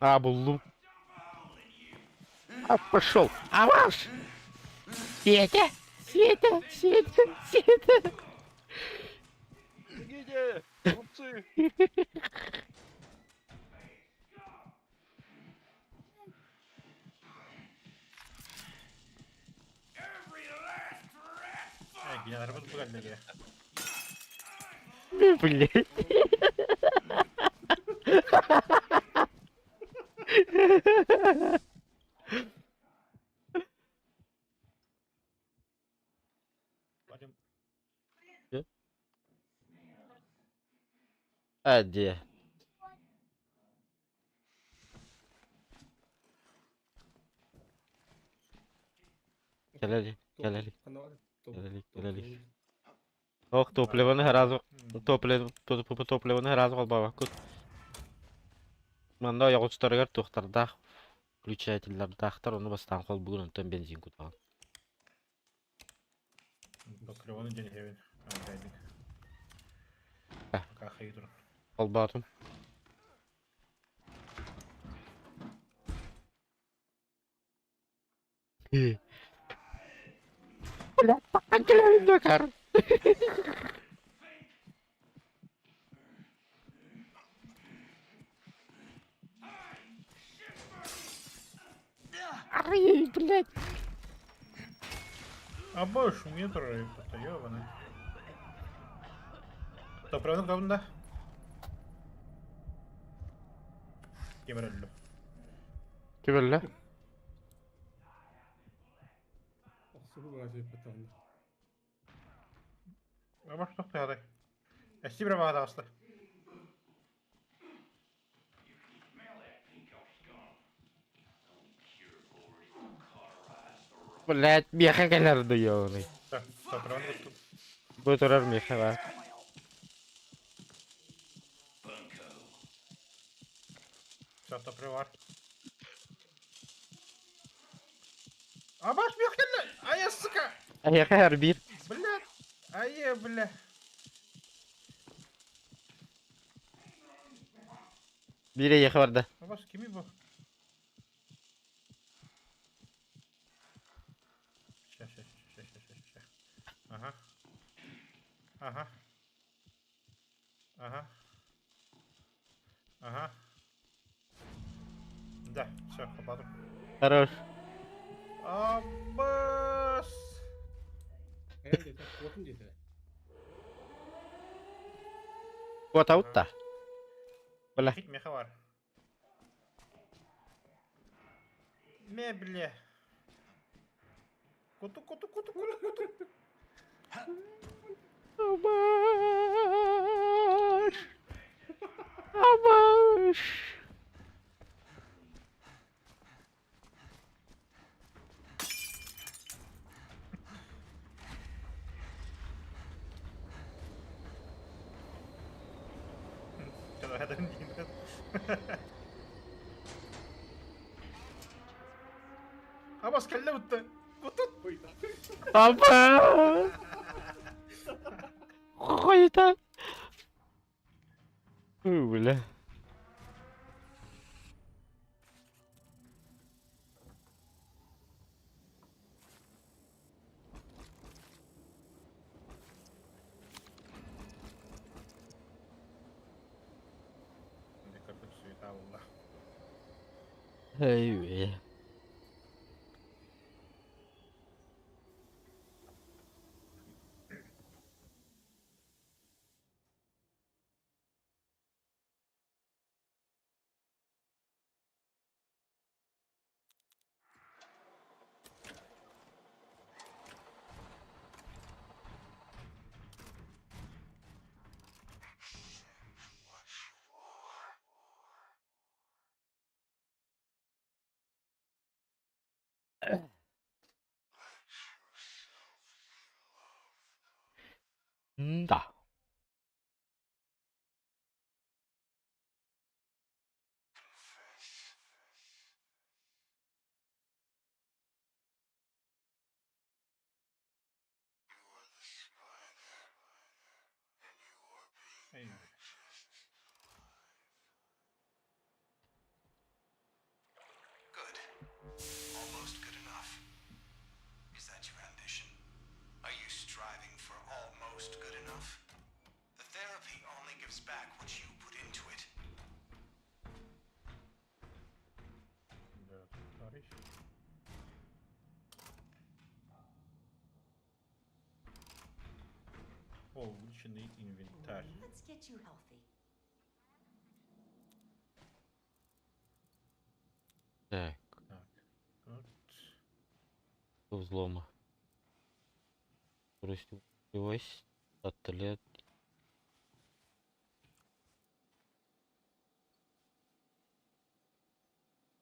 А, buldum. А, пошел. Аваш! Светя! Света! Света! Света! Помогите! Глупцы! Генератор будут пугать. Блять. Hadi. Gelelim, gelelim. Gelelim. Ох, топливо разу. Топливо разу албаба. Кут. Манда ягучтаргар тохтарда. Включателлерді ақтар, оны бастан қол бүгін онтан бензин күтаған. Покрываны день гривен. Гайдик. А. Пока хейдер. Ал батым. Блядь, пакан келерін дөкер. Ай, блядь. А больше метра, это ёбаный. Топырağını kabında. Kemer öldü. Kim öyle? Asıl vaziyet batandı. Ama çok da hadi. Eski bir bağda aslı. Блядь, меха келерді ёбаный. Topırağını tuttum. Bu turar mеха var. Все, топырı var. А баш мех geldi. Aya sıka. Аяққа her bir. Блядь. Aya бля. Bir аяқы vardı. А баш kimi bu? Ща. Ага. Ага. Ага. Ага. Да, все, kapadım. Хорош. Abbas. Herhalde tak korkun dedi. Вот аут та. Бля. Hit meha var. Мебля. Kutu. Абаш. Абаш. Kadang-kadang gitu. Abbas kelle bitti. Kutu. Абаш. Хуйта. Бля. Ne kadar suyu da valla. Ай, бля. Да. Ey. Good. Almost good enough. Is that your ambition? Are you striving for almost good enough? The therapy only gives back what you put into it. Да, tarih. Улучшенный инвентарь. Let's get you healthy. Так, Так. Вот. взлома. Скорость, атлет.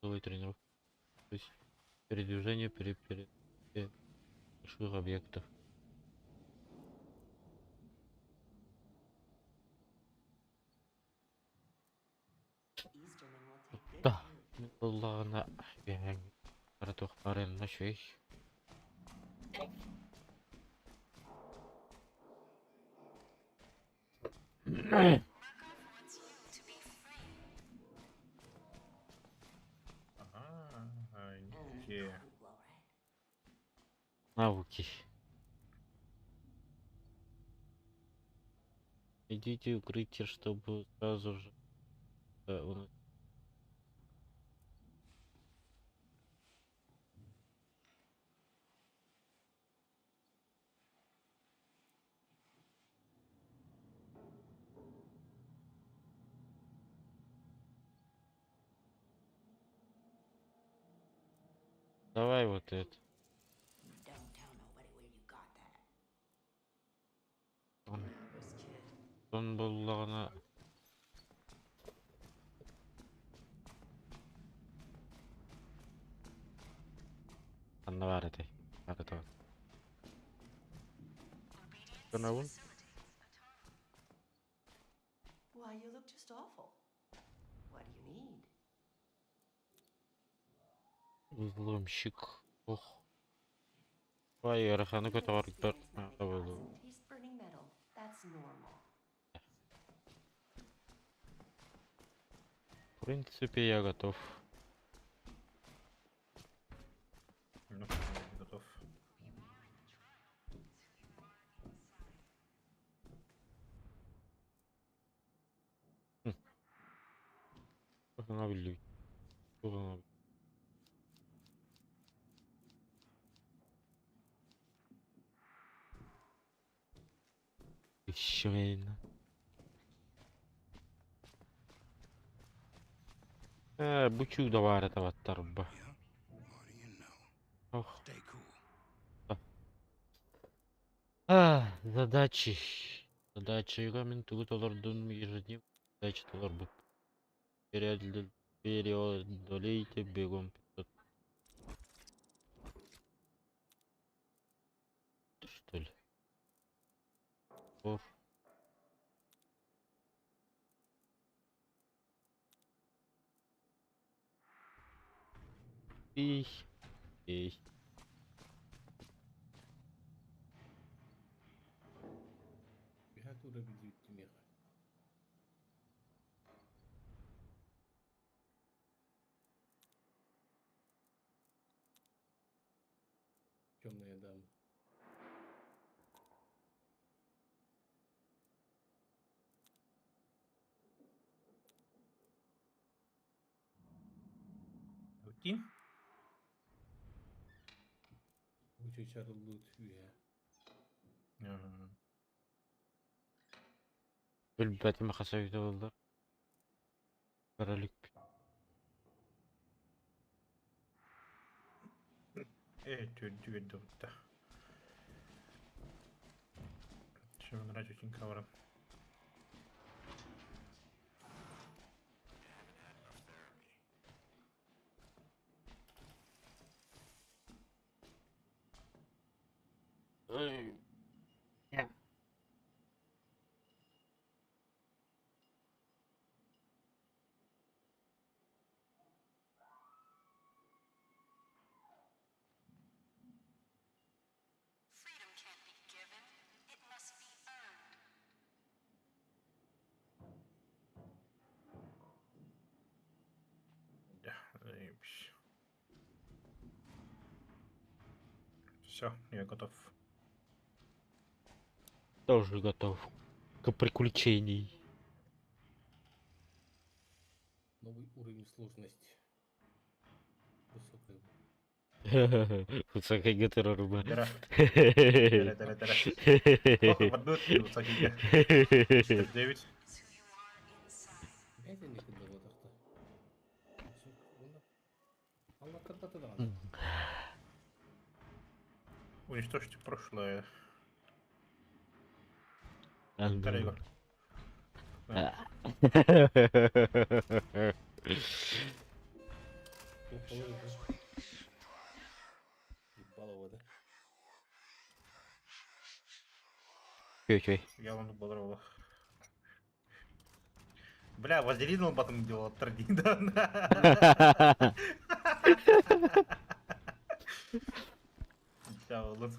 Новые тренировки. То есть передвижение больших объектов. Easterman will take good Да. view. Была Ратух парен на шесть. Ага, And ники. cool blow, right? Навыки. Идите в укрытие, чтобы сразу же у нас Давай вот это. Don't tell nobody where you got that. Он, Nervous kid. он боллағына. Анна бар этой. Бар это. Канавун? Why, you look just awful. What do you need? Взломщик. Ох. Vay yarıkanı kötü var. Experience might be pleasant. Taste burning metal. That's normal. В принципе, я готов. Ну, я готов. Устанавливай. Устанавливай. Ищейно. Бучу давар этого торба. What do you know? Ох. Stay cool. Задачи. Задачи регламентуют олардың ежедневно. Задачи толар бұл. Преодолейте бегом 500. Что ли? Ор. Эй. Эй. Температура видит мира. Темная дама. Уйти? Учу Чарлут Виа. Ага. Bilbetime hasaydı oldu. Karalık. Тюдю. Чем нравится очень ковром. Freedom can't be given. It must be earned. Да, заебись. Все, я готов. Тоже готов. К приключений. Новый уровень сложности. Высокая. Высокая гетероруба. Дыра. Ох, в одну высокий. 9. Опять они когда вот это. Allah когда-то да. Уничтожьте прошлое. Ага. Второй Егор. Ебало вода. Чё? Я вон ободрал. Бля, вазелин он потом делал от Традида. Да, вот.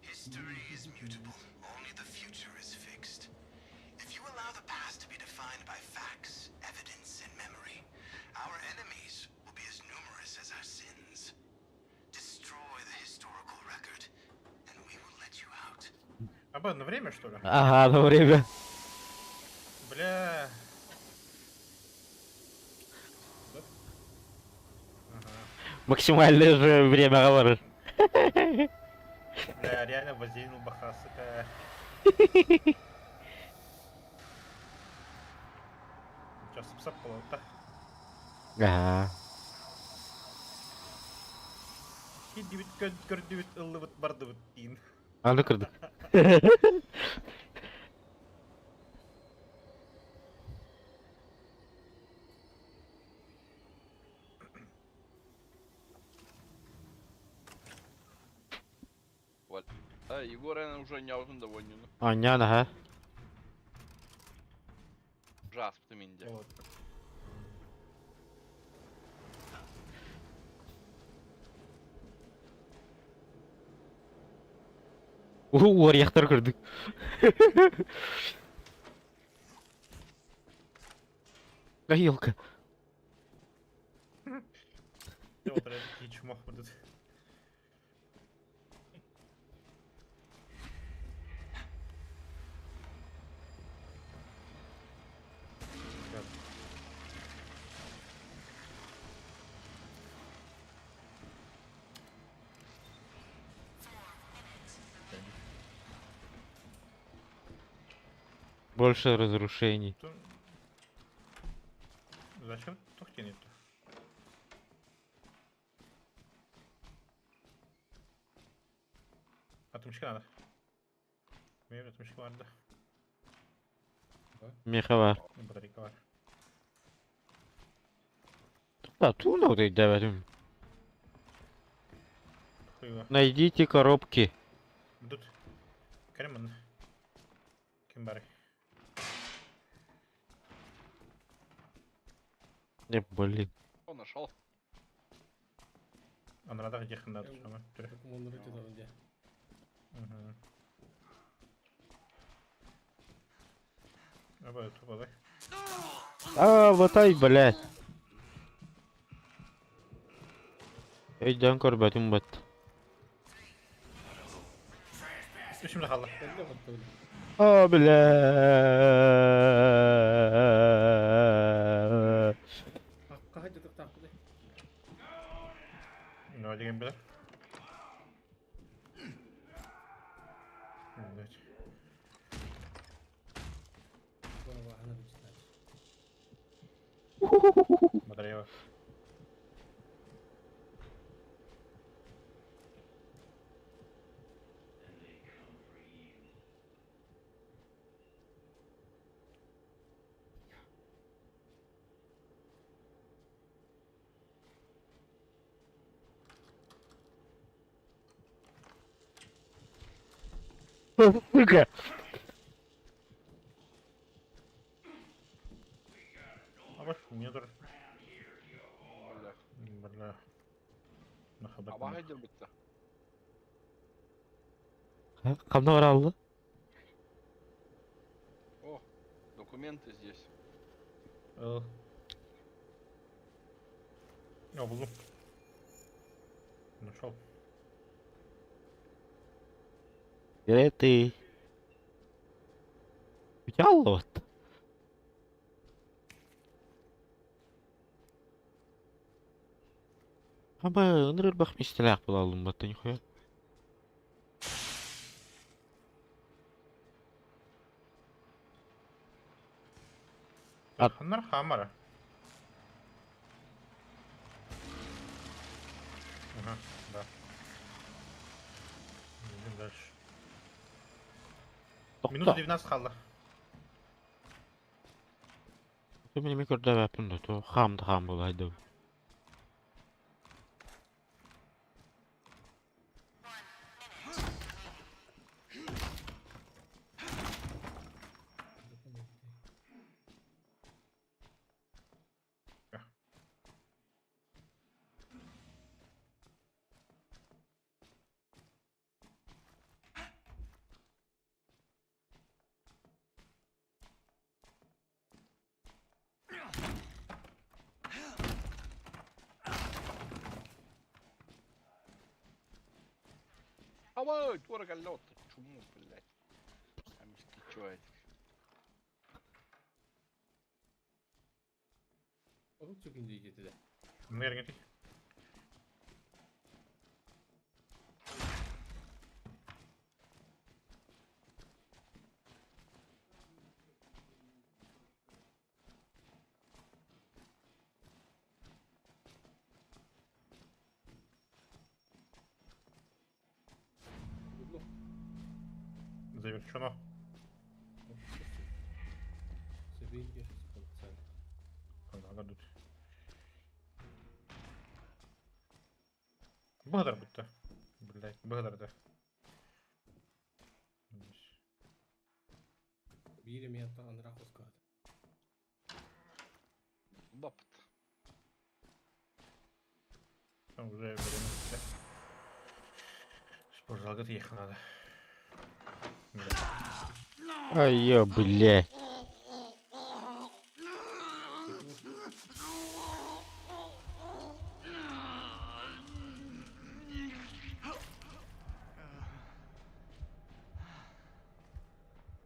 History is mutable. Only the future is fixed. If you allow the past to be defined by facts, evidence, and memory, our enemies will be as numerous as our sins. Destroy the historical record, and we will let you out. Обо время, что ли? Ага, одно время. Бля. Максимальное же время говоришь. Бля, реально вазелин баха, сука. Жасып сап болады да. Кидибит, көрдүбүт, ыллыбыт, бардыбыт дейін. Аны кырдык. Вот. А, Егор, наверное, уже не аузын довольно. Anya ha. Жаспты менде. Вот. Орияқтар кырдык. Елка. Вот, такие чумах будут. Больше разрушений. Зачем тут тянет-то? Атомчика надо. Benim atmışlık vardı. Меха var. Батарейка var. Да, туда вот эти давай. Хуево. Найдите коробки. Тут. Кремон. Кембарь. Не, блин. О, нашел. Анрада где ханда тут ama. Onları önce. А вот тупо, да? А, вот ай, блядь. Eyden korbetim bat. Şimdi kaldı. Ben de baktım öyle. А, блядь. Hakka hacıdık taktı. Ne oldu gibi bilir? Evet. Bana bahane bir şey. Батарея var. Сука. А вот у меня тоже. Бля. Бля. Нахабат. Абага дер бітті. Kamda var aldı. О, документы здесь. Я буду. Нашел. Где ты? Взял вот. Ama ınır bakmış silah bulalım battı nихуя. Ханнар хамара. Ага, да. Идем дальше. Минута 19 kaldı. Ты мне микро yapın da to ham bulaydı. Ава, дорого лед. Чуму, блядь. Амиски, чё это? Oğlum çok ince gitti de. Nereye gittik? Завершено. Событие с конца. Когда тут. Быстро будь-то. Блять, быстро-то. Бiri меня там анраху скажет. Бапт. Там уже время. Спортзал ехать надо. Ай, ё, блядь.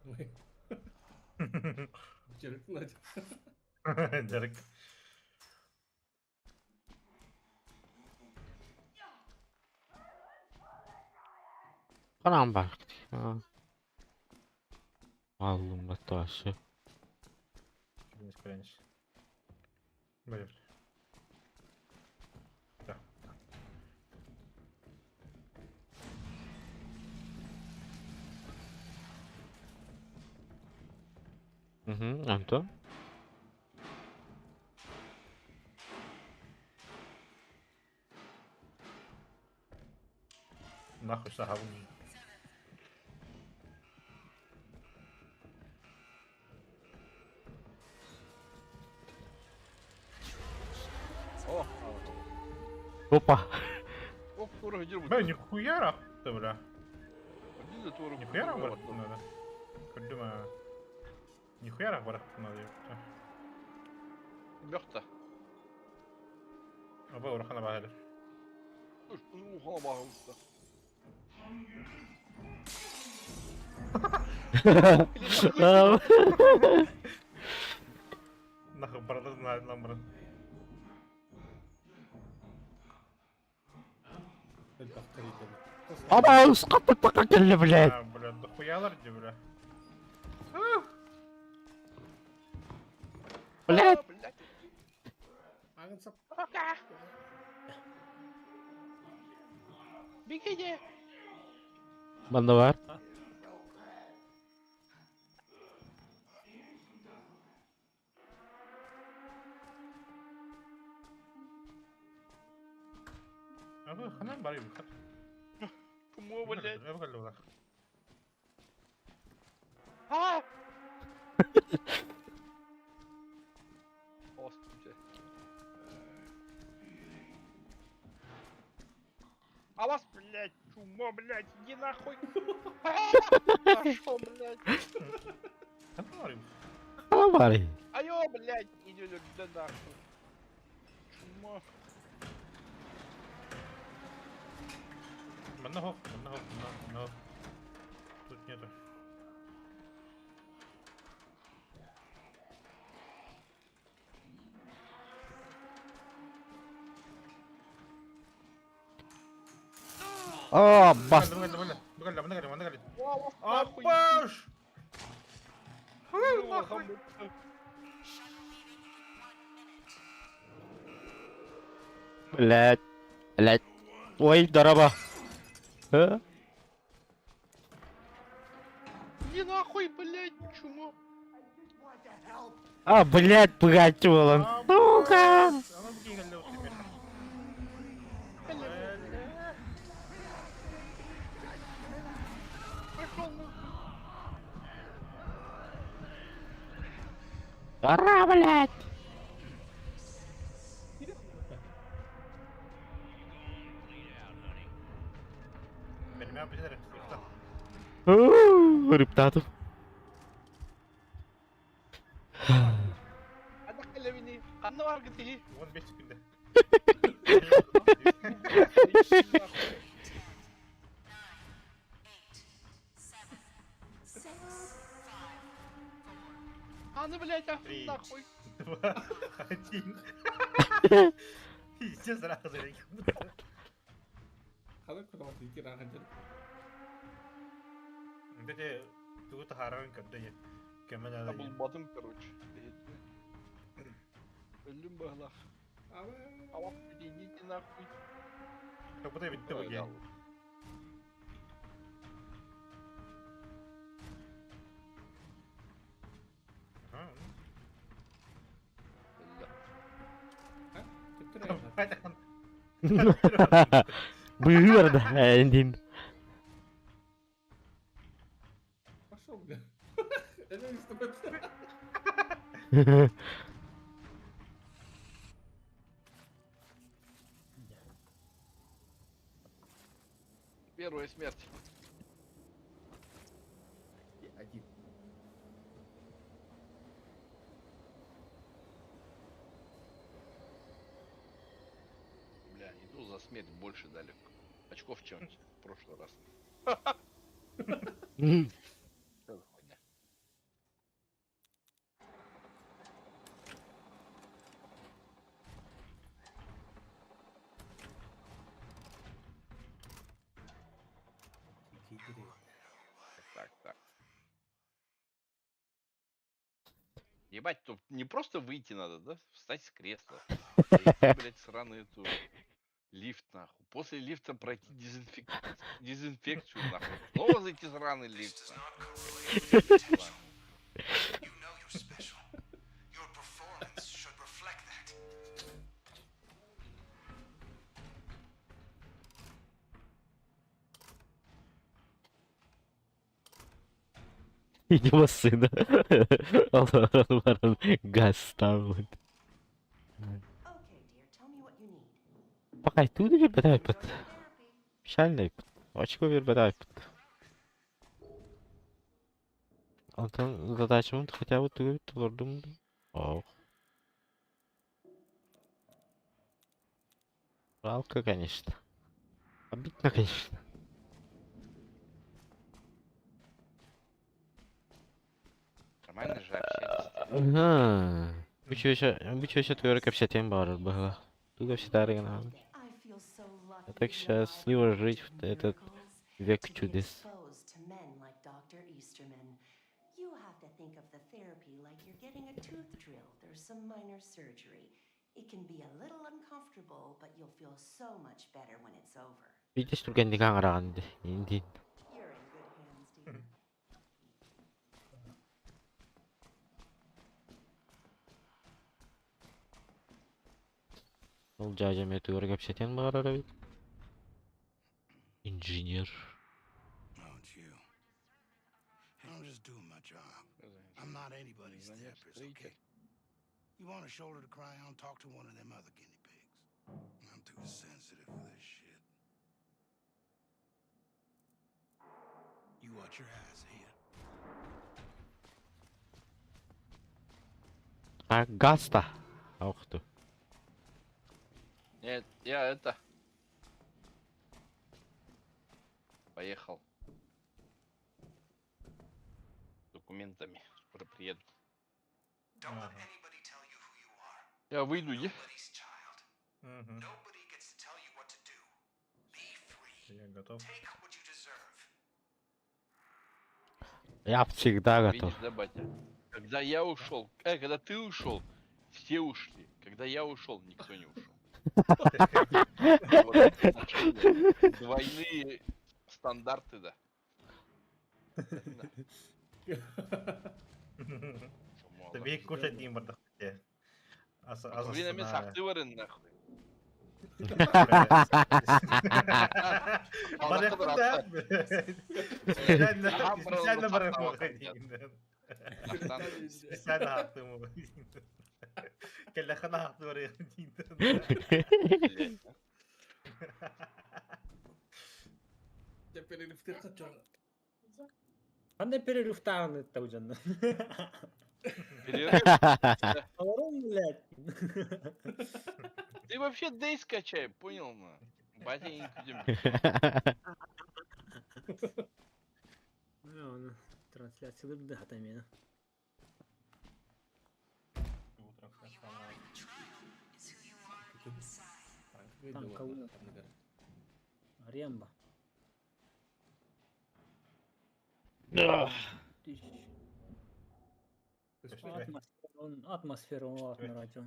Ой, черкнуть. Дерек. Карamba. Аллum taşı. Не скоренись. Блин. Да. Антон? Нахуй сагаву. О, Опа. о, творог дерьмо. Бля, нихуя рах ты, бля. Один за творог. Нихуя рах барах надо. Кальдума. Нихуя рах барах надо. Мёхта. Оба урахана багали. Ну, халабагался. Нахуй борода знает нам, брат. Это повторить. Ama ıskapı pakakelle, блядь. А, бля, дохуялар где, бля. Блядь. Блядь. Агнца. Пока. Бегите. Bende var. Abi ханам бари бухар. Кому, блядь? Я бухар лула. А! Господи. А вас, блядь, чумо, блядь, иди нахуй. Пошел, блядь. Ханам бари. Kalamari. Алло, блядь, иди да нахуй. Чумо. Маннахов. Тут нету. Aa bas. Довольно. О, вас А, нахуй. паш! Нахуй. Блядь. Блядь. Ой, дорога. Иди нахуй, блядь, чумо. А, блядь, погатёлан. Сука. Она бегала вот теперь. Пошел нахуй. Гора, блядь. Меня потеряли. Рептатов. Отдохни меня. Анна Варгати. Вон без секунды. Анна, блядь, Три. нахуй. 2, 1. Пиздец, сразу зарегал. Хала куда-то идти раханчик. Кстати, тут харан когда я кемеля. Я был батым, короче. Ölüm bağlar. Ama идите нахуй. Как будто ведь ты выгнал. Бывер, да, один. Пошел, бля. Это не стоит. Первая смерть. Один. Бля, иду за смерть больше дали. Очков, чем в прошлый раз. Что за хуйня? Так. Ебать, тут не просто выйти надо, да? Встать с кресла. Зайти, блядь, сраный эту лифт, нахуй. После лифта пройти дезинфекцию, нахуй. Снова зайти в сраный лифт, Does нахуй. not correlate with potential. You know you're special. Your performance should reflect that. Видимо, сына. Аларан газ ставит. Okay, dear, tell me what you need. Пока тут вербетает Enjoy път. your therapy. Печальный път. Очко вербетает път. Антон, задача му хотя бы тут твърдум. О. Жалко, конечно. Обидно, конечно. Нормально же общались. Ага. Обычно еще твой общатем бар было. Тут всегда регионал. I feel so lucky Я так to know счастливо all жить the в этот miracles век to be чудес. exposed to men like Dr. Easterman. You have to think of the therapy like you're getting a tooth drill. There's some minor surgery. It can be a little uncomfortable, but you'll feel so much better when it's over. Видишь, только не канранде. Инди. You're in good hands, dear. Ол жажа метуэр общатем бар арабит. Инженер. Oh, it's you. I'm just doing my job. I'm not anybody's therapist, okay? You want a shoulder to cry on? Talk to one of them other guinea pigs. I'm too sensitive for this shit. You watch your ass here. А Гаста. Ох ты. Нет, я это... Поехал. С документами. Скоро приеду. Don't let anybody tell you who you are. Я выйду, не? Nobody's child. Nobody gets to tell you what to do. Be free. Я готов. Take what you deserve. Я всегда готов. Видишь, да, батя? Когда я ушел, когда ты ушел, все ушли. Когда я ушел, никто не ушел. Вот отношения. Двойные стандарты, да. Тебе кушать не буду. Блин, мен сақты барın нахуй. Специально барım. Специально hakkımı. Kellekana hakkı var ya. Перерывты хочу. Қандай перерывтағын это уже. Перерыв. Аларан, блядь. Ты вообще Дэй скачай, понял, на? Батя не будем. Оны трансляцияларды да хата мені. Там кого? Рембо. Атмосфера атын радио.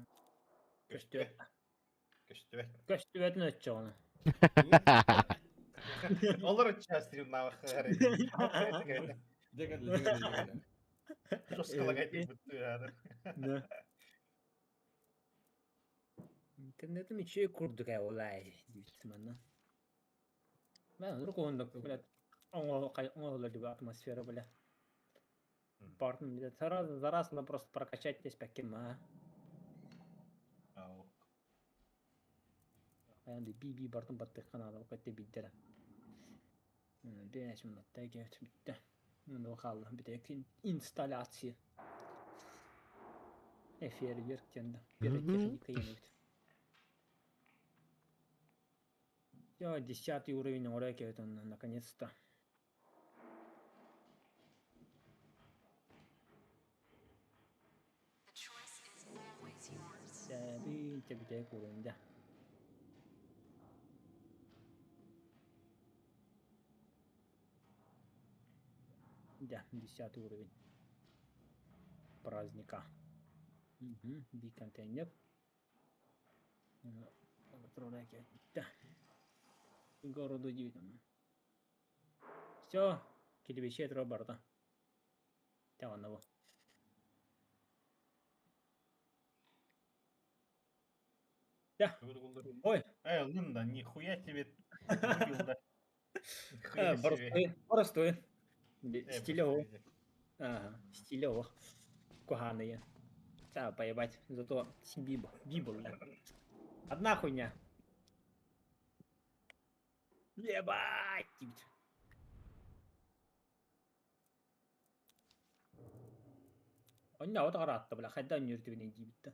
Көстүбетін өтчі оны. Olur частью на хары. Жестко лагать не буду, Да. интернетім içe kurduk ya olay. Deyip Ben onu konuduk böyle оңолор gibi атмосфера böyle. Партнер bir de зарасла просто прокачать здесь пакем, а. Ау. Yani bir bartın battık kanalı o kadar bitti. Bir şimdi da geç bitti. Bunu kaldı bir tek instalasyon. Eferi yerken bir техника yenildi. Ya 10 уровень oraya geldi наконец-то. Bir tek uğrayınca. Да, 10 уровень праздника. Би контейнер. Отправляйте. Да. Городу 9. Все. Келебещей Роберта. Там одного. Да. Ой. Лун да, нихуя себе. Выбил, да. Нихуя себе. Простой. Простой, Стилево. да. Ага, стилево. Куханные. Да, поебать. Зато Библ, бля. Одна хуйня. Ебать! Onna o da arattı bile. Haydan yürüdü beni gibitti.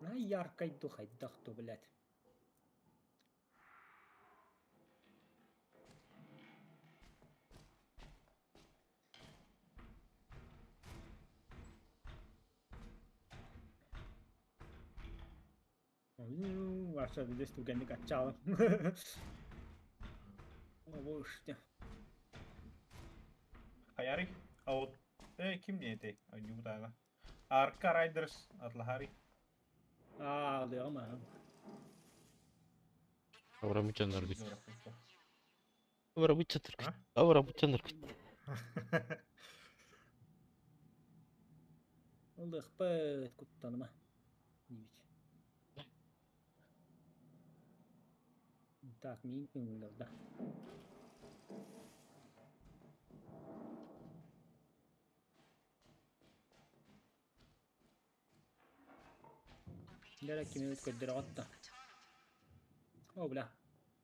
Ай, яркайду хайдахту, блядь. Ваша здесь туга не качала. О, işte. Hayari. Out. Kim niyeti? Anju tala. Arca Riders adlı hari. Alıyor ama. Ahora mucho nervio. Zor akıllı. Ahora mucho nervio. Ha? Ahora mucho nervio. Oldu ıhbet kutlanıma. Так, митинг, да. لا كيما تقدر غطا. او بلا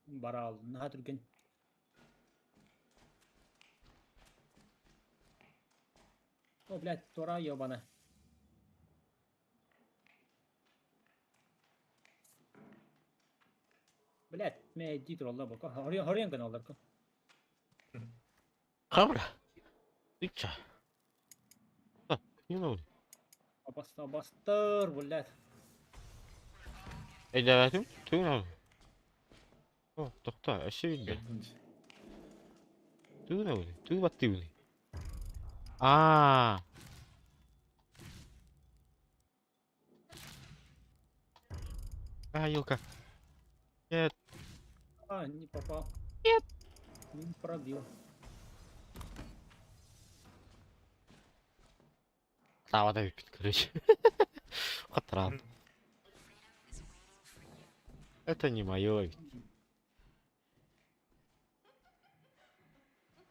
برال نهار الجن. او بلا ترى يابانا. بلاد ما جيت والله بقى هوريان كان والله بقى Ahora. Dicha. Ah, you know. باستر ولاد Ecevit'im. Tüyün Oh, doktor. Aşağı indi. Tüyün abi. Tüy battı yuni. Aaa. Юлка. Нет. А, не попал. Нет. Не пробил. Трава давит, короче. Вот трава. Это не мое.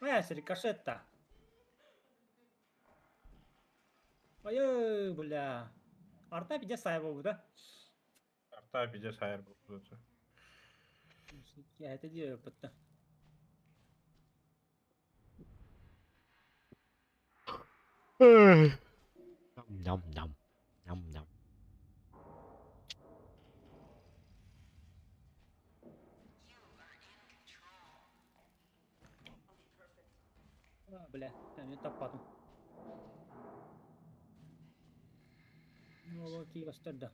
Рикошет-то. Ой, бля. Арта пиде сайбу, да? Arta bir sayar bu zaten. Я это делаю, потому Ням-ням. Ням-ням. бля, там не топату. Ну вот и восторда.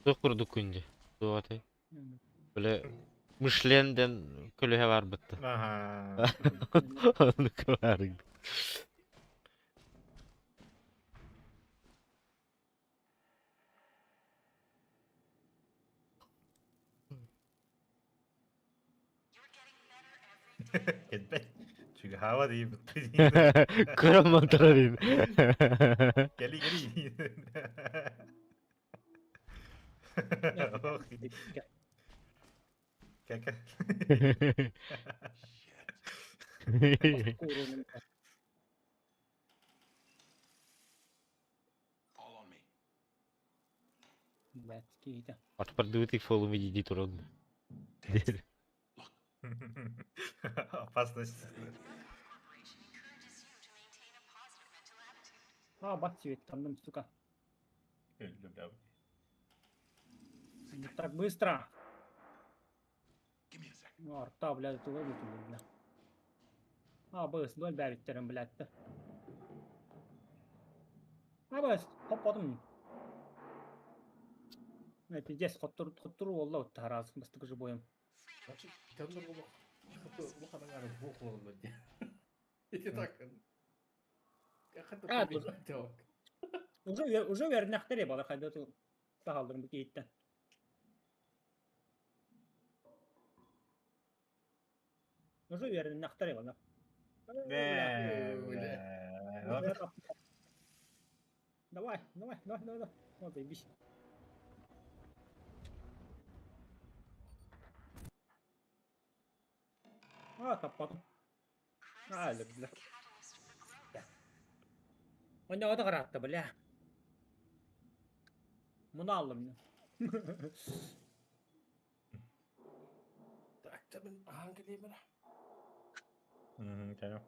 Çok kurduk şimdi. Doğatay. Böyle Michelин'den kölühe var bitti. Aha. Onu kıvarım. Кетпей. Çünkü hava değil. Kırım motoru. Geli geli. Oh, Kaka. Kuyruğunun Fall on me. Бәткейді. От продуты фол увидеть трудно. Опасность. А, бак тебе там, сука. Люблю. Не так быстро. Give me a sec. Ну, арта, блядь, туда вытянул, бля. А, быс, ноль бәріттерім, блядь. А, быс, хоппадым. Пиздец, хоттуру олла өтті аразы, мыстық жыбойым. Значит, тендер было. Bu kadar yani bu olmadı diye. İki dakika. А, уже вернақтар ебалар, қайда тұл тағалдырым бұл кейттен. Уже вернақтар ебалар. Давай. Вот, заебись. А, таппадым. А, бля. Оны ода қаратты, бля. Мұны алдым. Так, tabii hangi değil mi? Tamam.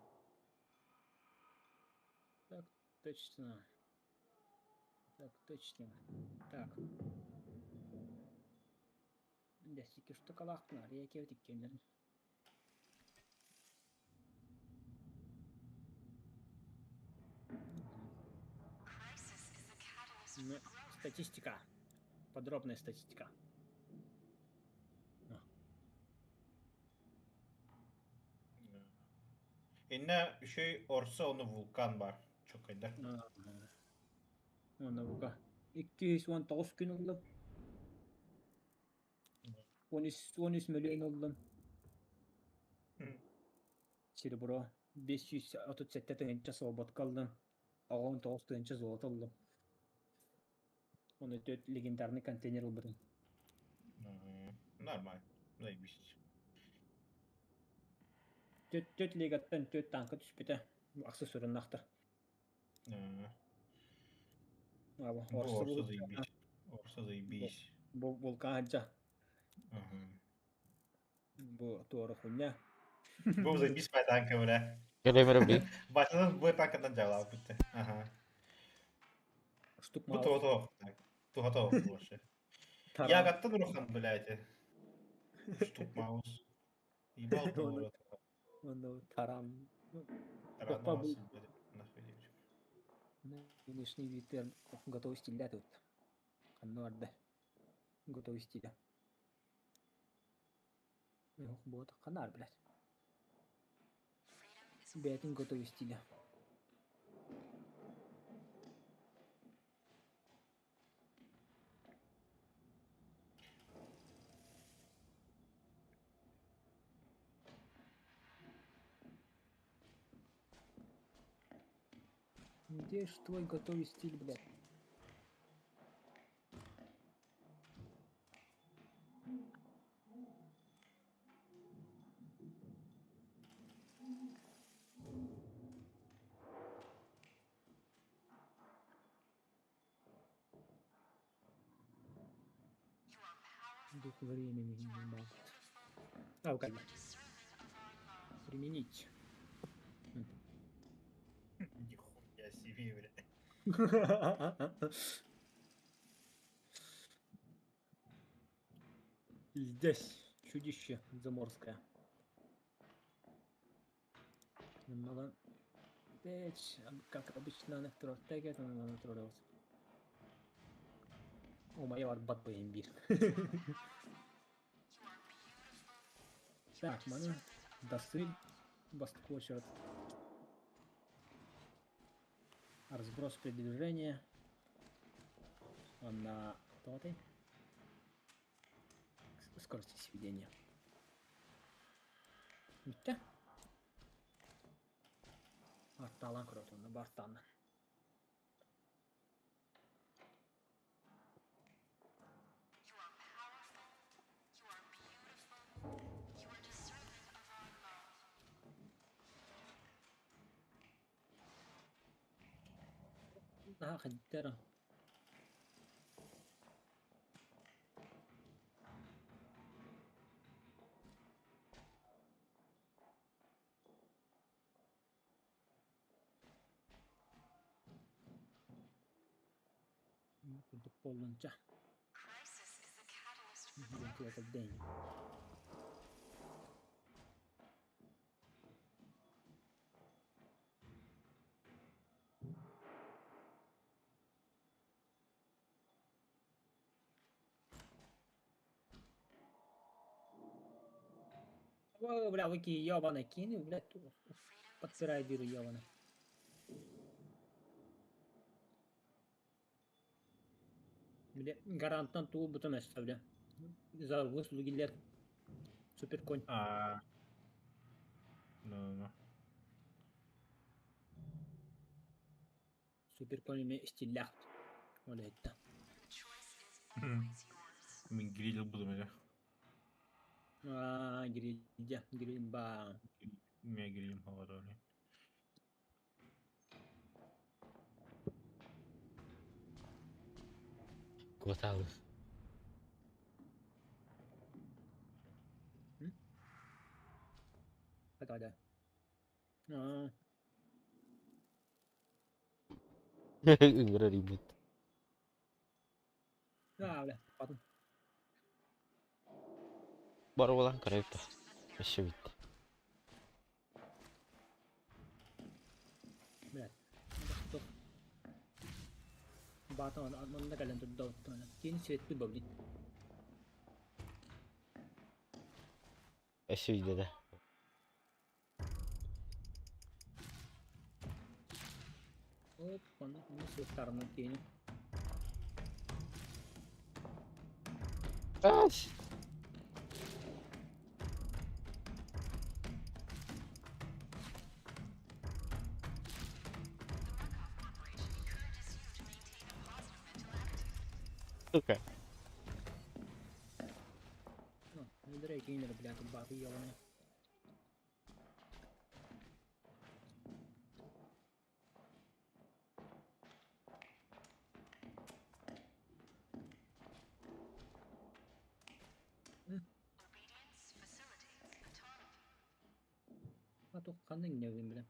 Так, точно. Так. Дәстеке что калақтың, реке өтіккендерін. Статистика. Подробная статистика. Yine şey orsa onu vulkan var. Çok ayda. Оны бұға. 219 күн олым. 13 миллион олым. Серебро. 537 тыгынча соғбат қалдым. 19 тыгынча золот олым. Оны 4 легендарный контейнер олбырым. Normal. Neymiş? 4 легаттан 4 танка түспеті. Аксессуарын нақтыр. Orsa zayibiş. Orsa zayibiş. Вулкан аджа. Bu doğru хуйня. Bu zayibiş ben tanka böyle. Километр бли. Başladım bu tankadan cevap bitti. Ага. Штук Bu мало. то. Tu готов больше. Я готов рухан, блядь. Штук маус. Ебал то рот. Оны тарам. Таранос. Нахуй. Внешний вид готовый стиля тут. Оно орда. Готовый стиля. Вот, ханар, блядь. Бятин готовый стиля. Где ж твой готовый стиль, блядь? Дух времени не могут. А, как бы. Применить. Нихуя себе, блядь. Здесь чудище заморское. Надо печь, как обычно на стратегии, то надо троллировать. О, моя арбат по имбирь. Так, mana дострель басткочерт. Разброс при движении. Он на тотой. Скорости сведения. Видите? Artta alan kurotuğunda baştan. You are powerful, you are beautiful, you are deserving of our love. Daha خدتها. كنت بقول نجح. Crisis is the catalyst for قلت له growth. صدقني. بلا ويكي يابانا كيني ولا подпирай диру يابانا. Бля, гарантан туу бутон бля. За выслуги лет. Супер конь. No. Супер конь мне стиляхт. Оля это. The choice is always yours. Min grill bulamaca. Гриль ба. Niye grillim havada öyle. Gonçalves. Это да. Игра ребят. Бля, потом. Bora ulan karayipta. Еще bitti. Блядь. Надо что? Батон, он на колену тут дал. Кинь свет ты бабли. Еще видно, да? Оп, он не свет сторону кинь. Ась! Сука. Ну, не дрей кинь, блядь, тут бабы ебаные. Obedience facilitates autonomy. А то ханның не bileyim bile.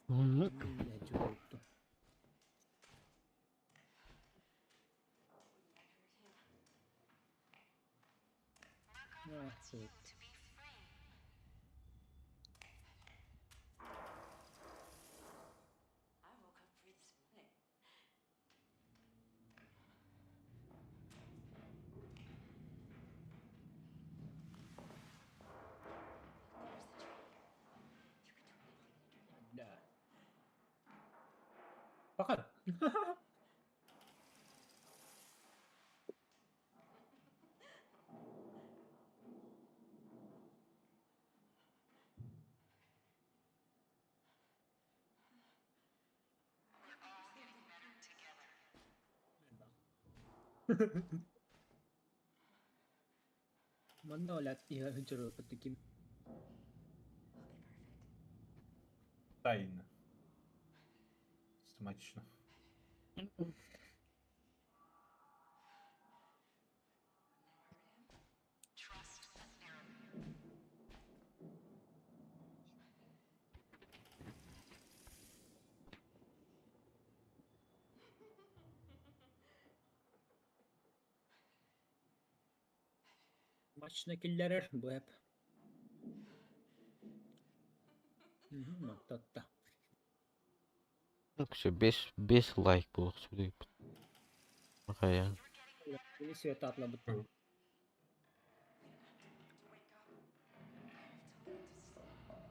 Блядь, что это? Wants you Вот. to be free. I woke up free this morning. There's the tree. You can do anything in a dream. Да. Пока. We're all getting better together. Можно олять я хочу под таким. We'll be perfect. Тайна. Смачно. Trust the therapy. Maçına killerer bu hep. Tatta. Все, без лайк было сюда. Макаян. Ini свет atla бутон. Wake up.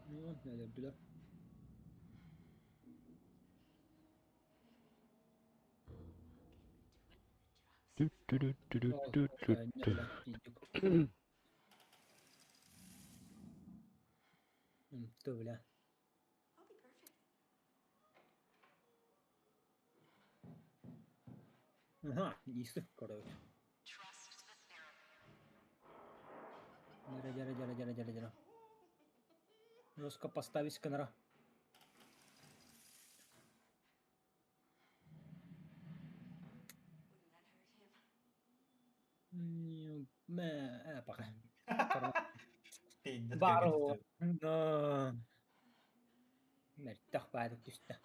I have to let it to sleep. Ну, ne dediler? Ту-ту-ту-ту-ту-ту-ту. Ne Төвле. I'll be perfect. Ага, iyisi, короче. Trust the therapy. Жара. Жестко поставить канара. Wouldn't that hurt him? Пока. Пиздец, как Бару. это Да. Мертах пайдык түсті.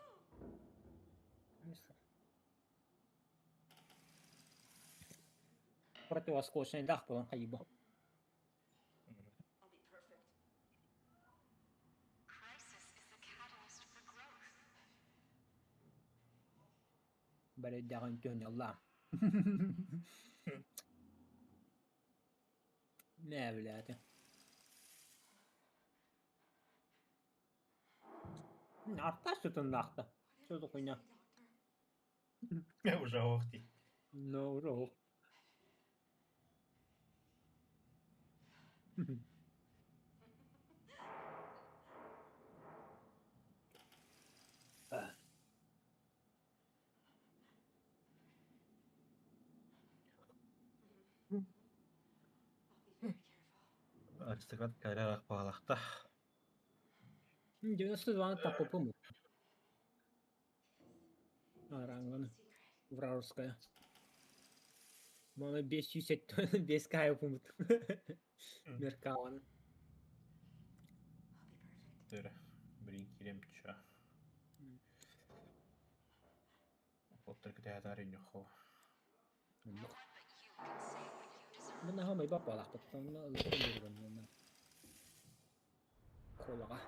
Противоскочный дах болан қайыбы. I'll be perfect. Crisis is the catalyst for growth. Бәрі дағын төн алла. Не, блядь. Арта что-то нахта. Что за хуйня? Я уже охти. Ну, уже. I'll be very careful. Артистикат кайрак палахта. 92 тапы помыл. Аранган. Вражеская. Мана без чусет, без кайфа помыл. Меркаван. I'll be perfect. Тыры. Брин кирем ча. Поттер китая тарин нюхо. Бына хамай бапалах тоттан алып. Колага.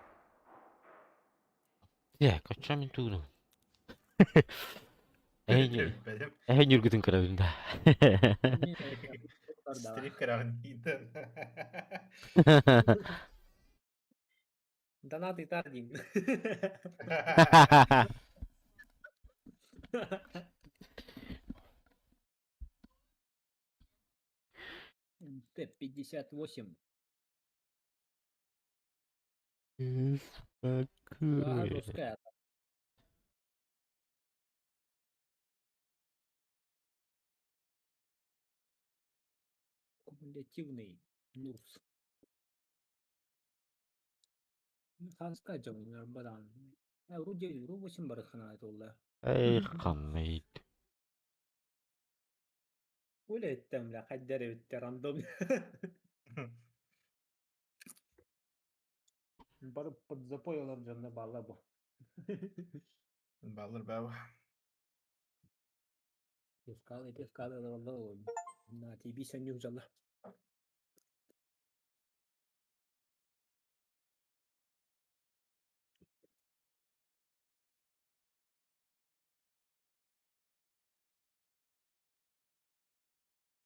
Kaçacağım inturu. Benim En yürgütün kararında. стрик карантин. Донаты тардин. Т-58. Жесткая. Кумулятивный нурс. Ханска жамын баран. Ру 8 барыхана айтылды. Ey kanmaydı. Улеттем ля хаддары битте рандом. Барып подзапойлар жанна бала бу. Балыр бәу. Пескалы роллы. На тебе сёння ужала.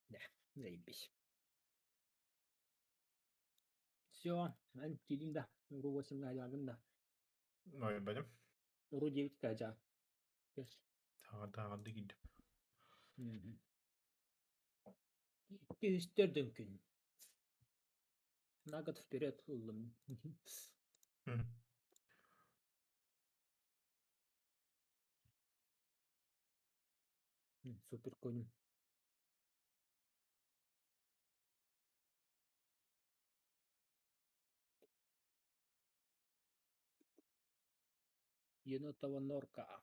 Да, заебись. Все, антилин да. Ру 8 гадягын да. Ой, benim. Ру 9 гадя. Yes. Тағады гидіп. Перестерден күн. На год вперед улым. Супер конь. Енотова норка.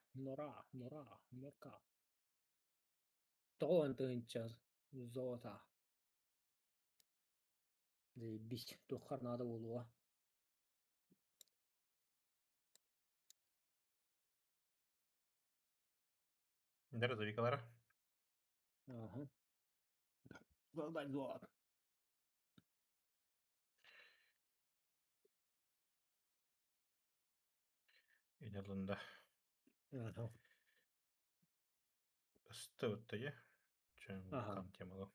Тоғантынча золота. Заебись, тухар надо болуға. Дәрі завикалары. Ага. Золот. Идалында. Ага.Ысты өтті е. Чөң Ага. қан темалы.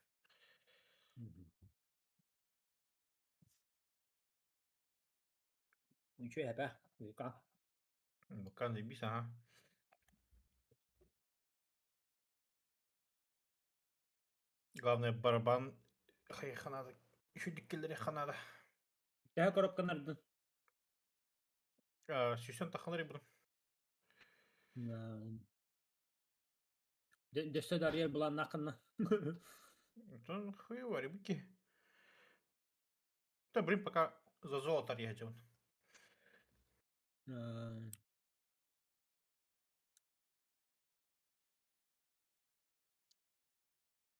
Ничего, я ба. Вика. Қан дейбіс, аға. Главное, барабан хайханады. Үші диккелері ханады. Я коробка нарды. Süsen takılır bunu. Дөсө дарьер була нақынна. Там хуй вари буки. Да, блин, пока за золото режем.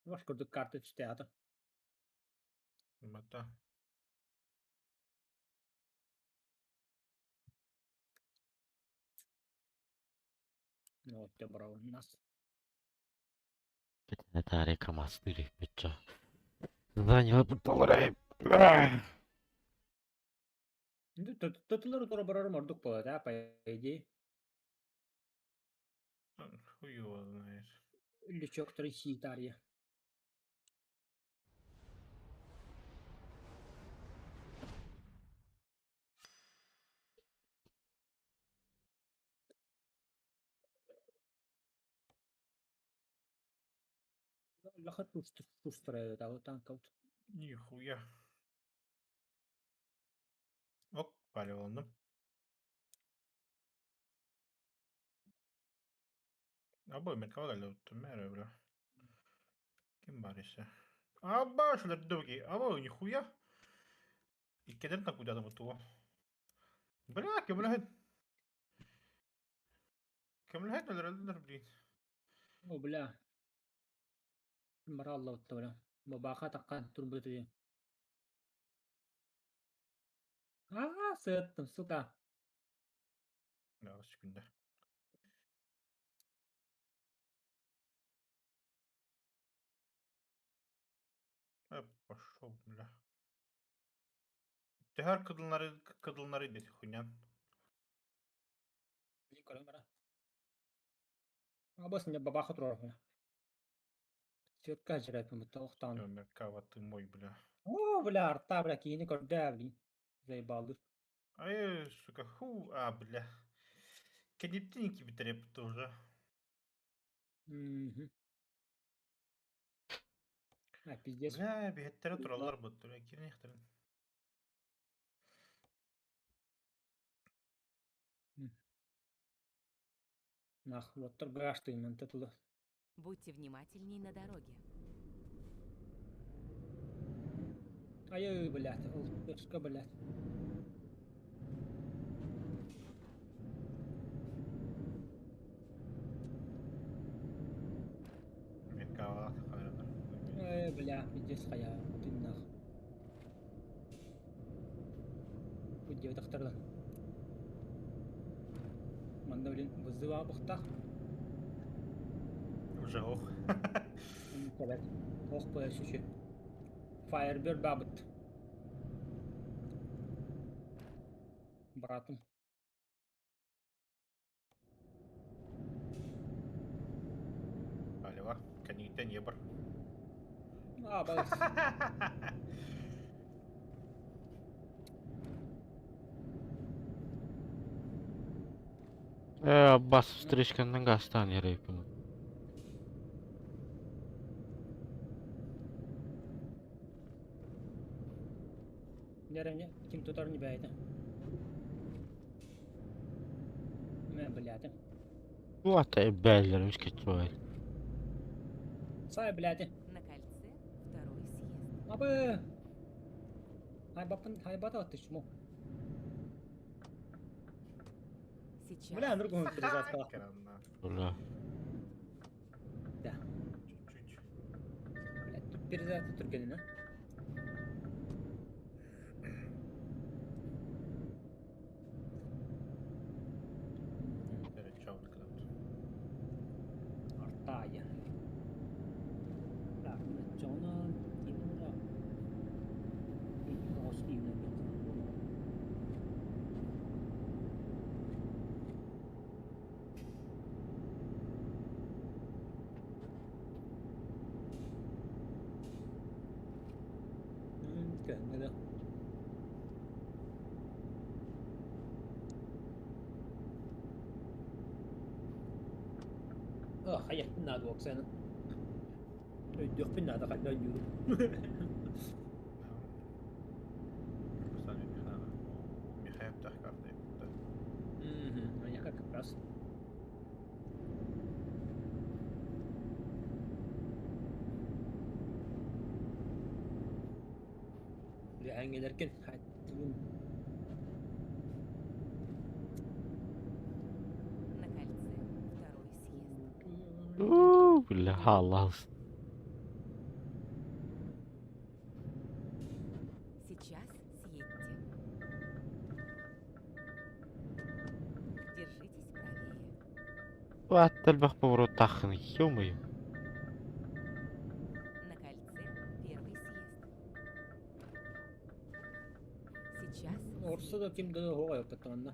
Ваш көрдік карты театр. Мата. Вот те брал у нас. Это река Мастырь, печа. Занял $5. Тотылар тура барарым ордук болады, а, по идее. Хуй его знает. Лючок тряси Дарья. Лаха шустрая, да, вот танка вот. Нихуя. Ок, палеванdım. Abo Mercado tuttum ya öyle. Kim var işte? Aba şöyle дороги. Abo нихуя. И кедер так куда-то вот его. Бля, كم لهت ولا ردر блин. О, бля. Маралла вот бля. Бабаха таккан турбуты дей. Сеттім, сука. Да, секунда. Пошел, бля. Tehar kadınları dedi хуйня. Не көрем бара. Абас мне бабаха турар. Сетка жрать, мы толктан. Меркава ты мой, бля. О, бля, арта, бля, кини корда, блин. Заебал. Ай, сука, бля. Кредитники битереп тоже. Пиздец. Бля, бегеттері туралар бұд, бля, кернехтерін. Нах, вот торгаш ты, мен тетулы. Будьте внимательней на дороге. Ай, блядь, ултышка, блядь. Меркава хайрандар. Ай, бля, пиздец, хая, ты нах. Будь девы тахтарда. Манда, блин, вызыва бухтах. Уже ох. Evet. Oh be şişi. Firebird Babbit. Братом. Алева, канита не бар. Балас. Бас встречканнан гастан ярайпын. Неревне, ким тутар не бәйді. Мен біләді. Вот и бәйлер, үш кетчуай. Сай біләді. На кольце второй съезд. Абы. Хайбата отышму. Сейчас. Бля, другому перезад калах. Бля. Да. Чуть-чуть. Блядь, тут перезад тургенина. Артая. Так, Джона, именно. Именно. Känner det. Hayır, nada yok senin. Yok bir nada kadar yürü. Кстати, Михаил так карты. gelirken hattım На кольце второй съезд. Бля, Allah. Сейчас съедьте. Держитесь правее. Хватит поворот тахны, ё-моё. На кольце первый съезд. Сейчас orası da kimde de hava yok katmanında.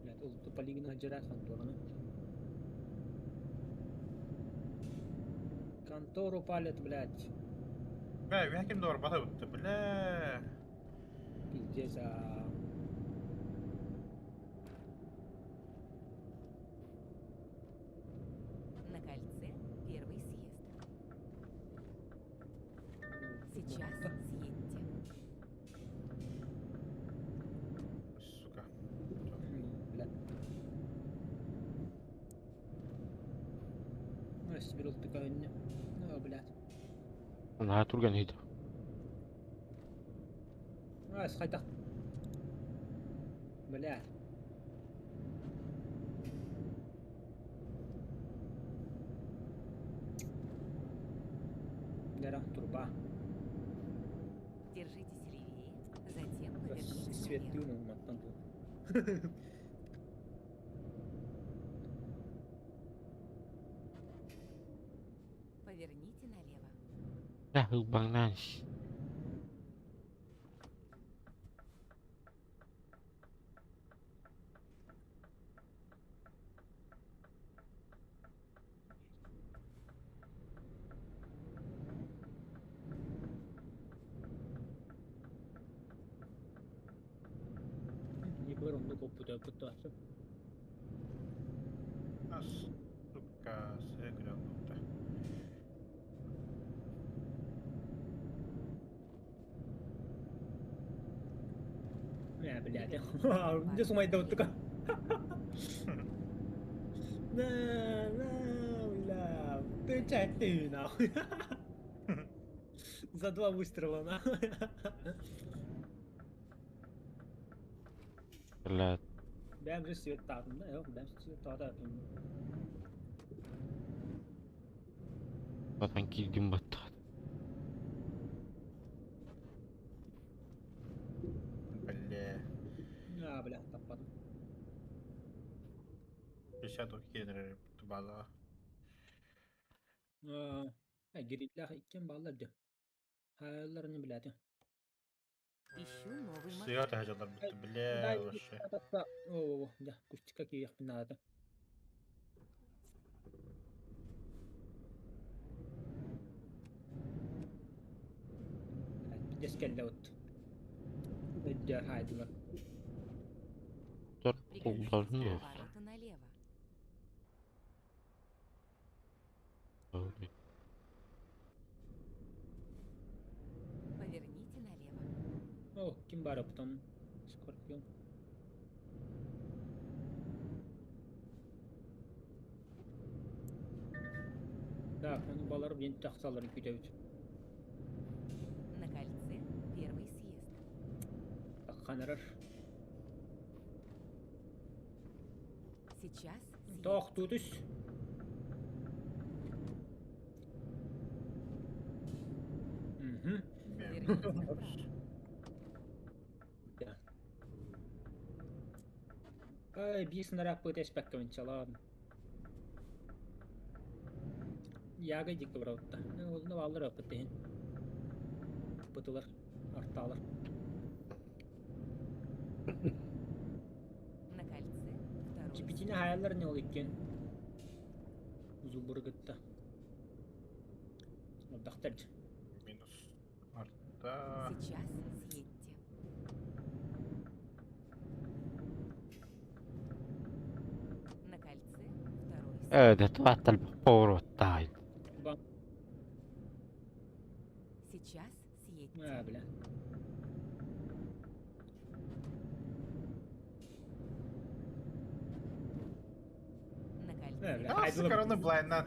Блядь, улты полигона жират контораны. Контору палят, блядь. Бля, вяким doğru bana bitti. Bля. Пиздец, на кольце первый съезд. Сейчас съедьте. Сука. Блядь. Ну, если берут такая... Ну, блядь. Она турган иди. Схайда. Блядь. Нера, труба. Держитесь левее, затем повернитесь Свет налево. плюнул маттан. Поверните налево. Dah, lubang nas. Не беру, купую, пытаться. А, сука, сыграл-то. Блядь. Где сумай-то вот такая? На, бля. Ты чай ты, нахуй. За 2 выстрела, нахуй. Блядь. Бям же свет так, да, бям же свет так. Vatan girdim battı. Бля. Бля, таппадым. 50 келер базаға. Гиритлах иккен баллар жа. Хаялар не блядь. Ищу новый Сыйға маршрут. тәжалар бітті. Бля, вообще. О, да, кустика киях надо. Пиздец келді вот. Эддер хайдылар. Dur Приготовьтесь kullarını к da. повороту налево. Поверните налево. О, ким бар потом? Скорпион. Так, ну балар бен тахсаларын күтөбүт. На кольце первый съезд. Такканырар. Сейчас съедьте. Тох тутус. Мгм. Поверните направо. Да. Ай, бисинарак пытаясь пакковать ладно. Яга дик браутта. Ну, аллар апытын. Пытылар, арталар. На кольце второй Чипитине хаялар не ол иккен. Зубургытта. Отдахтар. Минус. Артта. Сейчас съедьте. На кольце второй съезд. Evet, vatal pоворот тай. Сейчас съедьте. Бля. На кольце бля, А, хайдулар сука, ровно бит. блайнднан.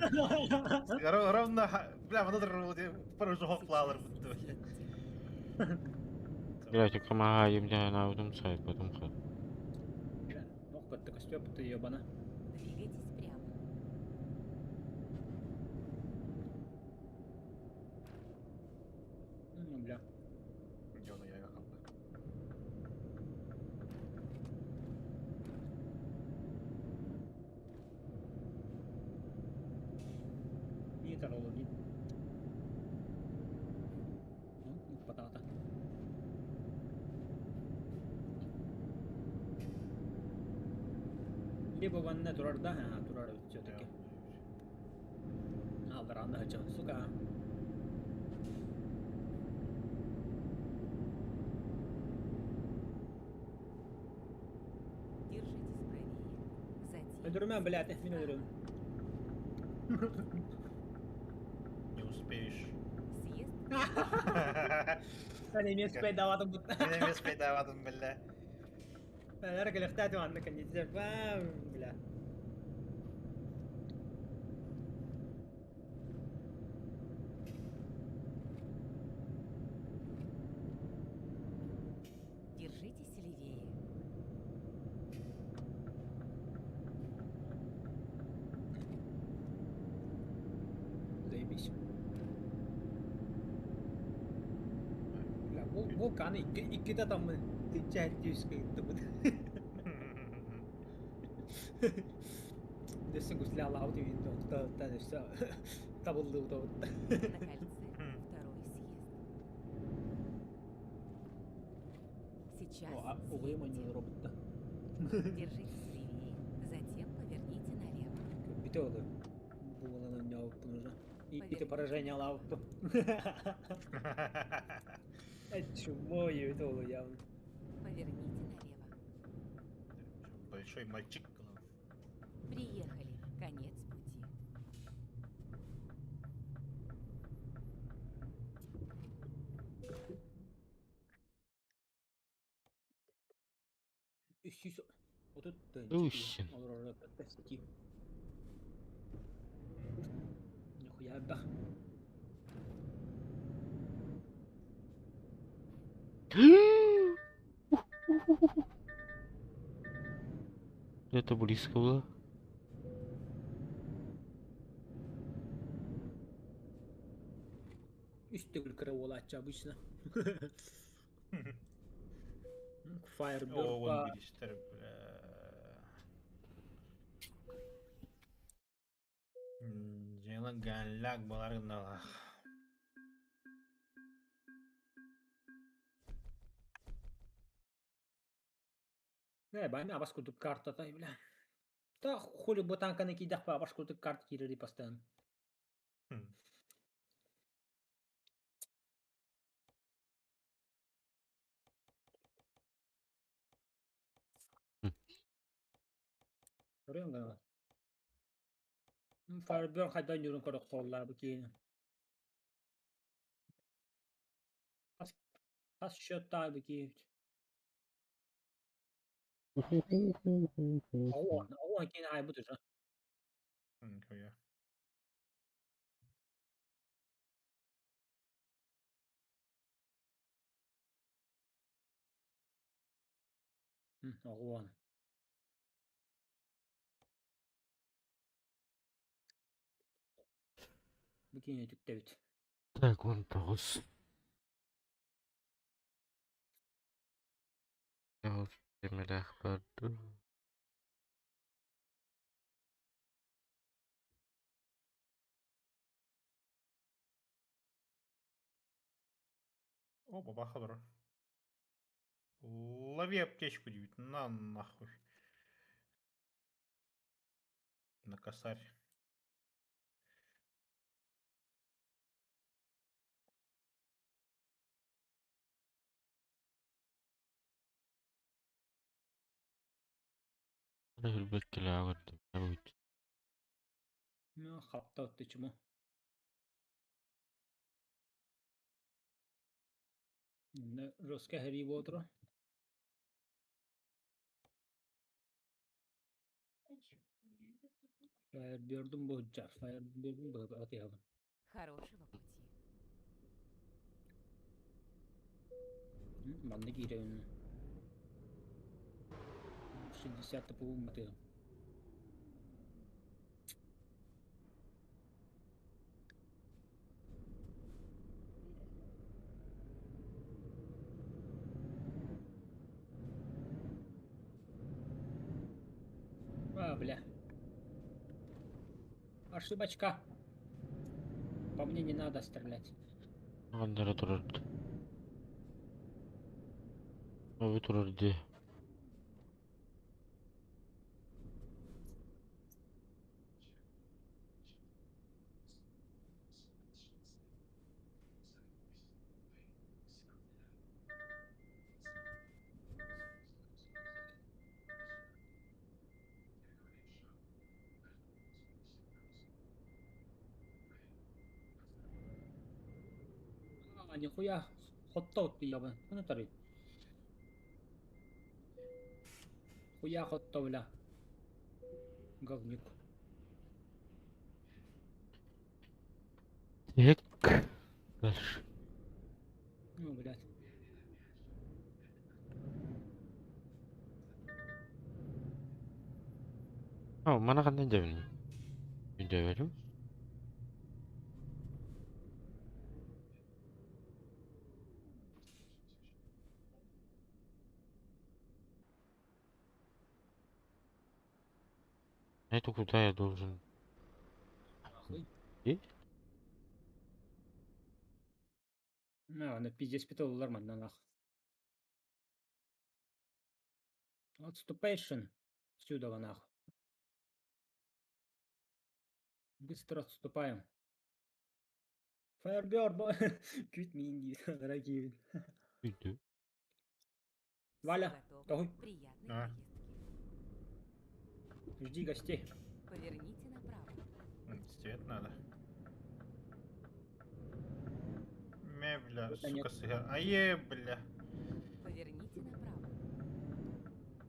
Ровно, бля, bunu da пару хоплалар будто, бля. Блять, я помогаю, я на этом сайт, потом ход. Бля, ох, ты костёп, ты ёбана. Двигайтесь прямо. Бля. Говно яйга kaldı. Не таролу, не. Патата. Либо ванне турар да, ha turar всё-таки. Aldır anda açan suka. Держитесь правее. Затем... Öldürmem блядь, мен öldürürüm. Не успеешь. Съезд Sen emin spey davadım bu. Yine bir spey davadım bella. Ben her gün ihtiyacım var anlık annesi. Bla. держитесь левее. Zajebiście. Bu kanı iki de tam ticaret yüz kayıttı bu. Desin gusli Allah'u divin da nefse tabuldu bu da. На кольце второй съезд. Сейчас Olayım съедете. oynuyor robotta. Держитесь левее. Затем поверните налево. Bir oldu. Bu olanın ne yaptın уже? И ты поражение лауту. Чмо это было явно. Поверните налево. Большой мальчик. Приехали. Конец пути. Üstüs. O da Üstün. Olur orada testi. Нихуя да. Это близко было. Üstte кроволача обычно. Firebird О, вон по... Билистер, бля. Жаңа ганлак баларынала. Не, бай, а баску тут карта тай, бля. Та хули ботанка на кидах по баску тут карта кири постоянно. Görüyor musun? Firebird haydan yürün kadar kollar bu ki. Has shot tay bu ki. Oğlan ki ay budur. Нихуя. Oğlan. Bu ki ne tük David. Так, он пауз. Я вот в землях паду. О, бабаха дура. Лови аптечку, девять. На нахуй. На косарь. أنا في البيت كلا عود عود. Ya hatta tıçımı. Ne Ruska Harry Potter. Firebird bu jar. Firebird bu atayalım. Хорошего пути. Банда киреуну. 60 по умтыгам. Бля. Ошибочка. По мне не надо стрелять. Андары турарды. Ой турарды. Нихуя. Хоттаут ябы. Ну тарит. Хуя хоттауля. Говнюк. Так. Дальше. Ну, блядь. О, mana qanday devni? Video berim. Это куда я должен? И? На пиздец питал нормально нах. Отступейшн. Сюда нах. Быстро отступаем. Firebird. Квит минди. Дорогие. Иди. Валя. Готов. Давай. Приятной А. поездки. Жди гостей. Поверните направо. Цвет надо. Бля, Это сука, нет. сыграл. Бля. Поверните направо.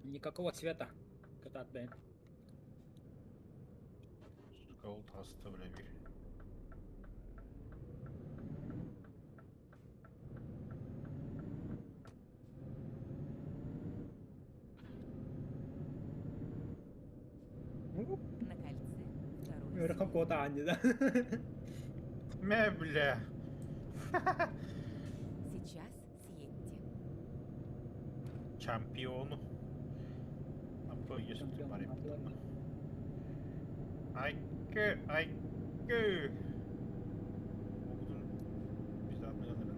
Никакого цвета. Катат, блин. Сука, улта оставляй. На кольце. Второй. Верхом кота Анди, да? Бля. Сейчас съедьте. Чемпиону. Поесть Чемпион, парень. ладно. Айке. Пиздатный наверное.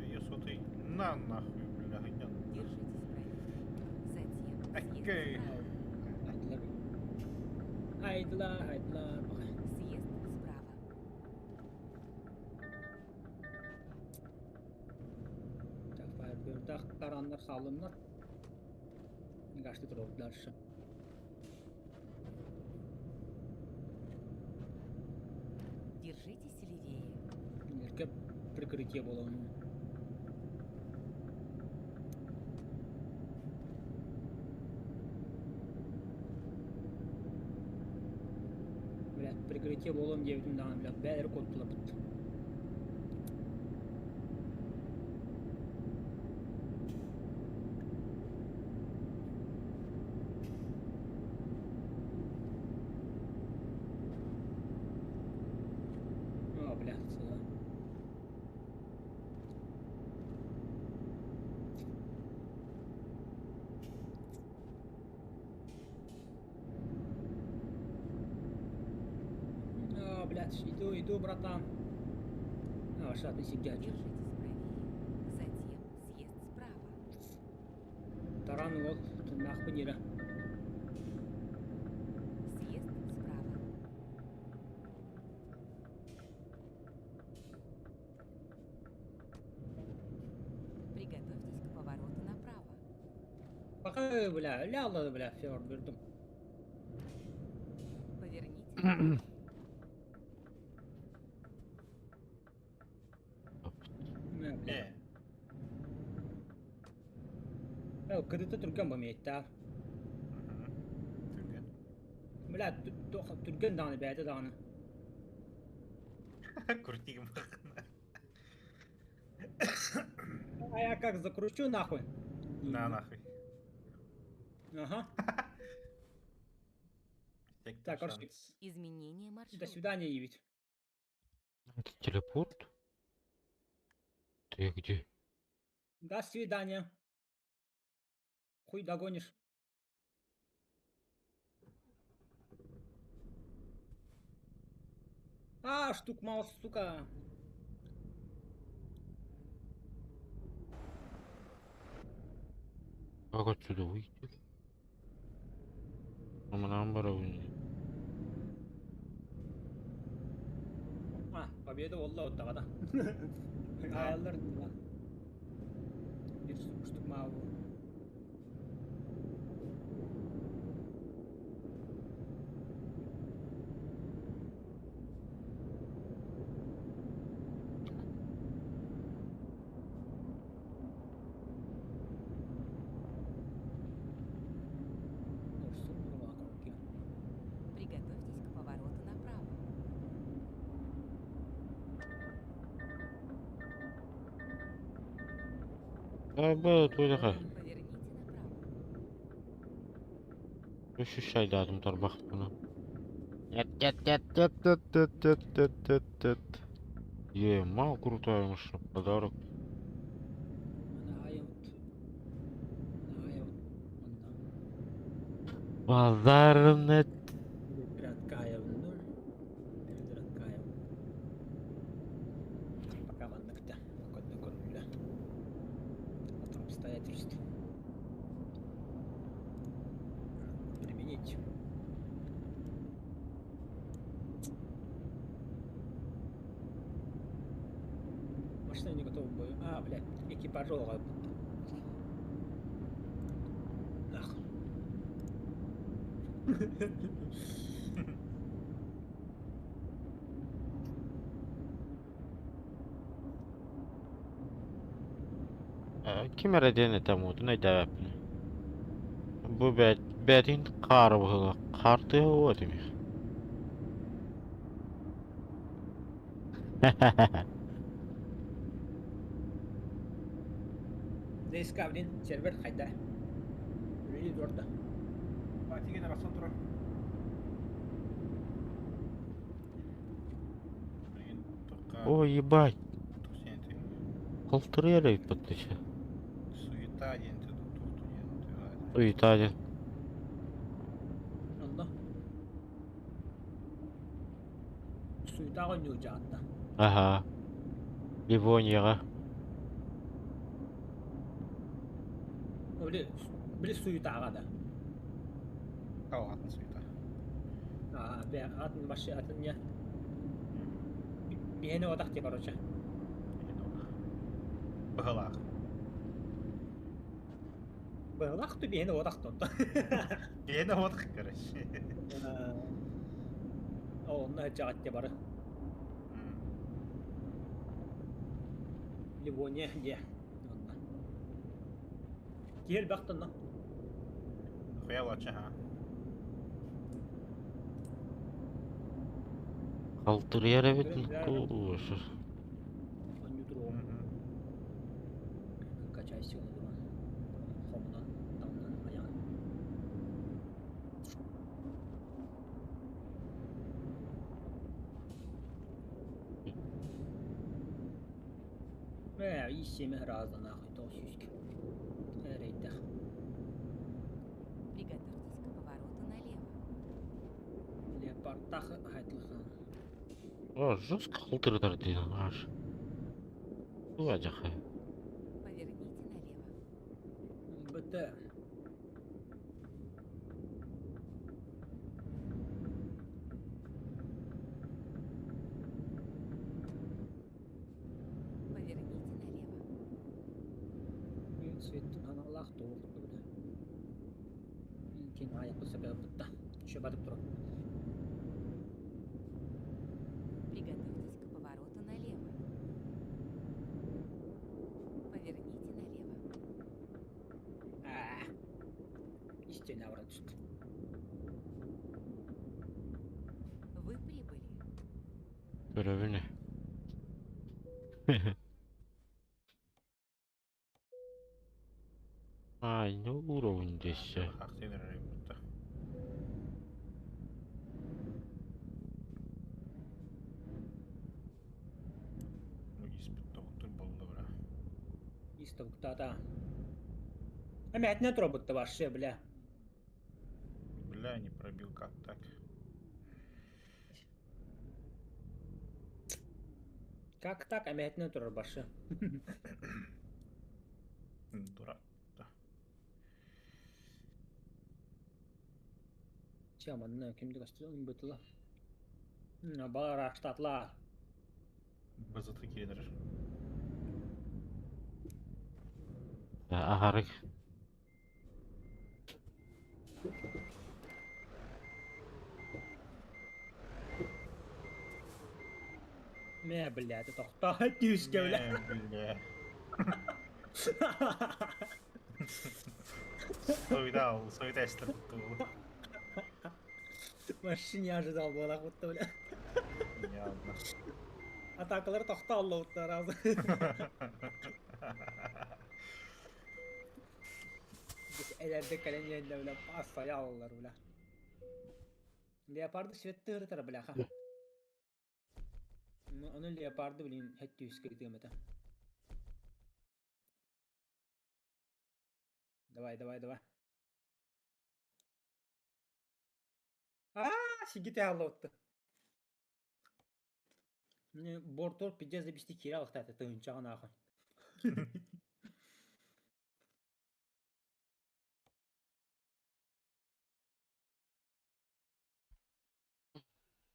Ее сотый на нахуй, бля, гнет. Держитесь правее. Затем Окей. съезд справа. Айдла. Съезд справа. Так, Firebird'da karanlar sağlamlar. Kaçtı duralım dальше. Держитесь левее. Erkek прикрытие было. Блядь, прикрытие было 9 дана, блядь, бәлер коттылар бітті. О, блядь, сюда. О, блядь, иду, братан. А, шатный сидят. Держитесь правее. Затем съезд справа. Таран вот, нахуй не. Съезд справа. Приготовьтесь к повороту направо. Пока, бля, ляла, бля, Firebird. Поверните направо. Бля. Kırıtı Türkan bu miydi? Türkiye. Bля, Бля, түрген даны бәді даны. Крутим. А я как закручу нахуй? На нахуй. Ага. Сектор Так, короче, шанс. Изменение маршрута. до свидания, Ивить. Это телепорт? Ты где? До свидания. Хуй догонишь. А, штук маус, сука. Как отсюда выйти? А, победа oldu o tağada. Ayarlar lan. Bir штук mavi. Приготовьтесь к повороту направо. Evet öyle ha. Поверните направо. Ощущай да adımlar bak buna. Нет. Мало крутая машина, подарок. Базарный. Пока манныкта. Какой-то көрүлө. От обстоятельств. Применить. Машина не готова к бою. А, блядь, экипаж олгой. Ах. Kim eredeni tamudu ne devapli? Bu bedin karı kartı o demiş. Здесь кавлин сервер хайда. Really дорда. Тиги на расотро. Блин, только... О, ебать. Студенты. Калтырыялайт подтыша. Суета ден тут студенты. Ой, Италия. Онда. Суйтага нюжатта. Ага. Ливонияга. Били суйтага да. Ладно, суета. А, бе атын башы атын не. Бени одак те короче. Быгалах. Быйлак ту бени одак тонда. Yeni olduk короче. Онна жагат те бары. Ливония де. Онна. Кел бактын. Хуя лача, ha. Калтырыяла бетін кулушы. Он ютро. Качай силу. Хомна. Тамна аян. Ищем раза нахуй толщички. Рейда. Приготовьтесь к повороту налево. Леопардах хайтлыхан. О, жестко калтырдар дейін аш. Туа жақай. Поверните налево. БТ. Поверните налево. Светтин аналах тоғыз böyle. Кен аяқы сәбәбі бұтта. Шөбадып тұрады. Приготовьтесь к повороту налево. Поверните налево. İşte ne var düştü. Görevi ne? Aynı уровень здесь. Активный будто. Ну, испит доктор был, добра. Исток-та-та. Опять нет робота вообще, бля. Бля, не пробил как так. Как так? Опять нет робота. Дурак. Да. Чем одна кемдик астырын бытыла. Балар штатлар. Базаты кедер. Агарык. Не, бля, ты тохта тюшке, бля. Бля. Сойда если тут. Вообще не ожидал было будто, бля. Явно. Атакалар тохта алла будто разы. Элерде каленьенде, бля, пасса алалар, бля. Леопарды светті ырытар, бляха. Onu leopardı bileyim, hep yüz kırıtıyor meta. Давай. Сигите аллотты. Мне бортор пиздец забести кирал, кстати, ты ничего нахуй.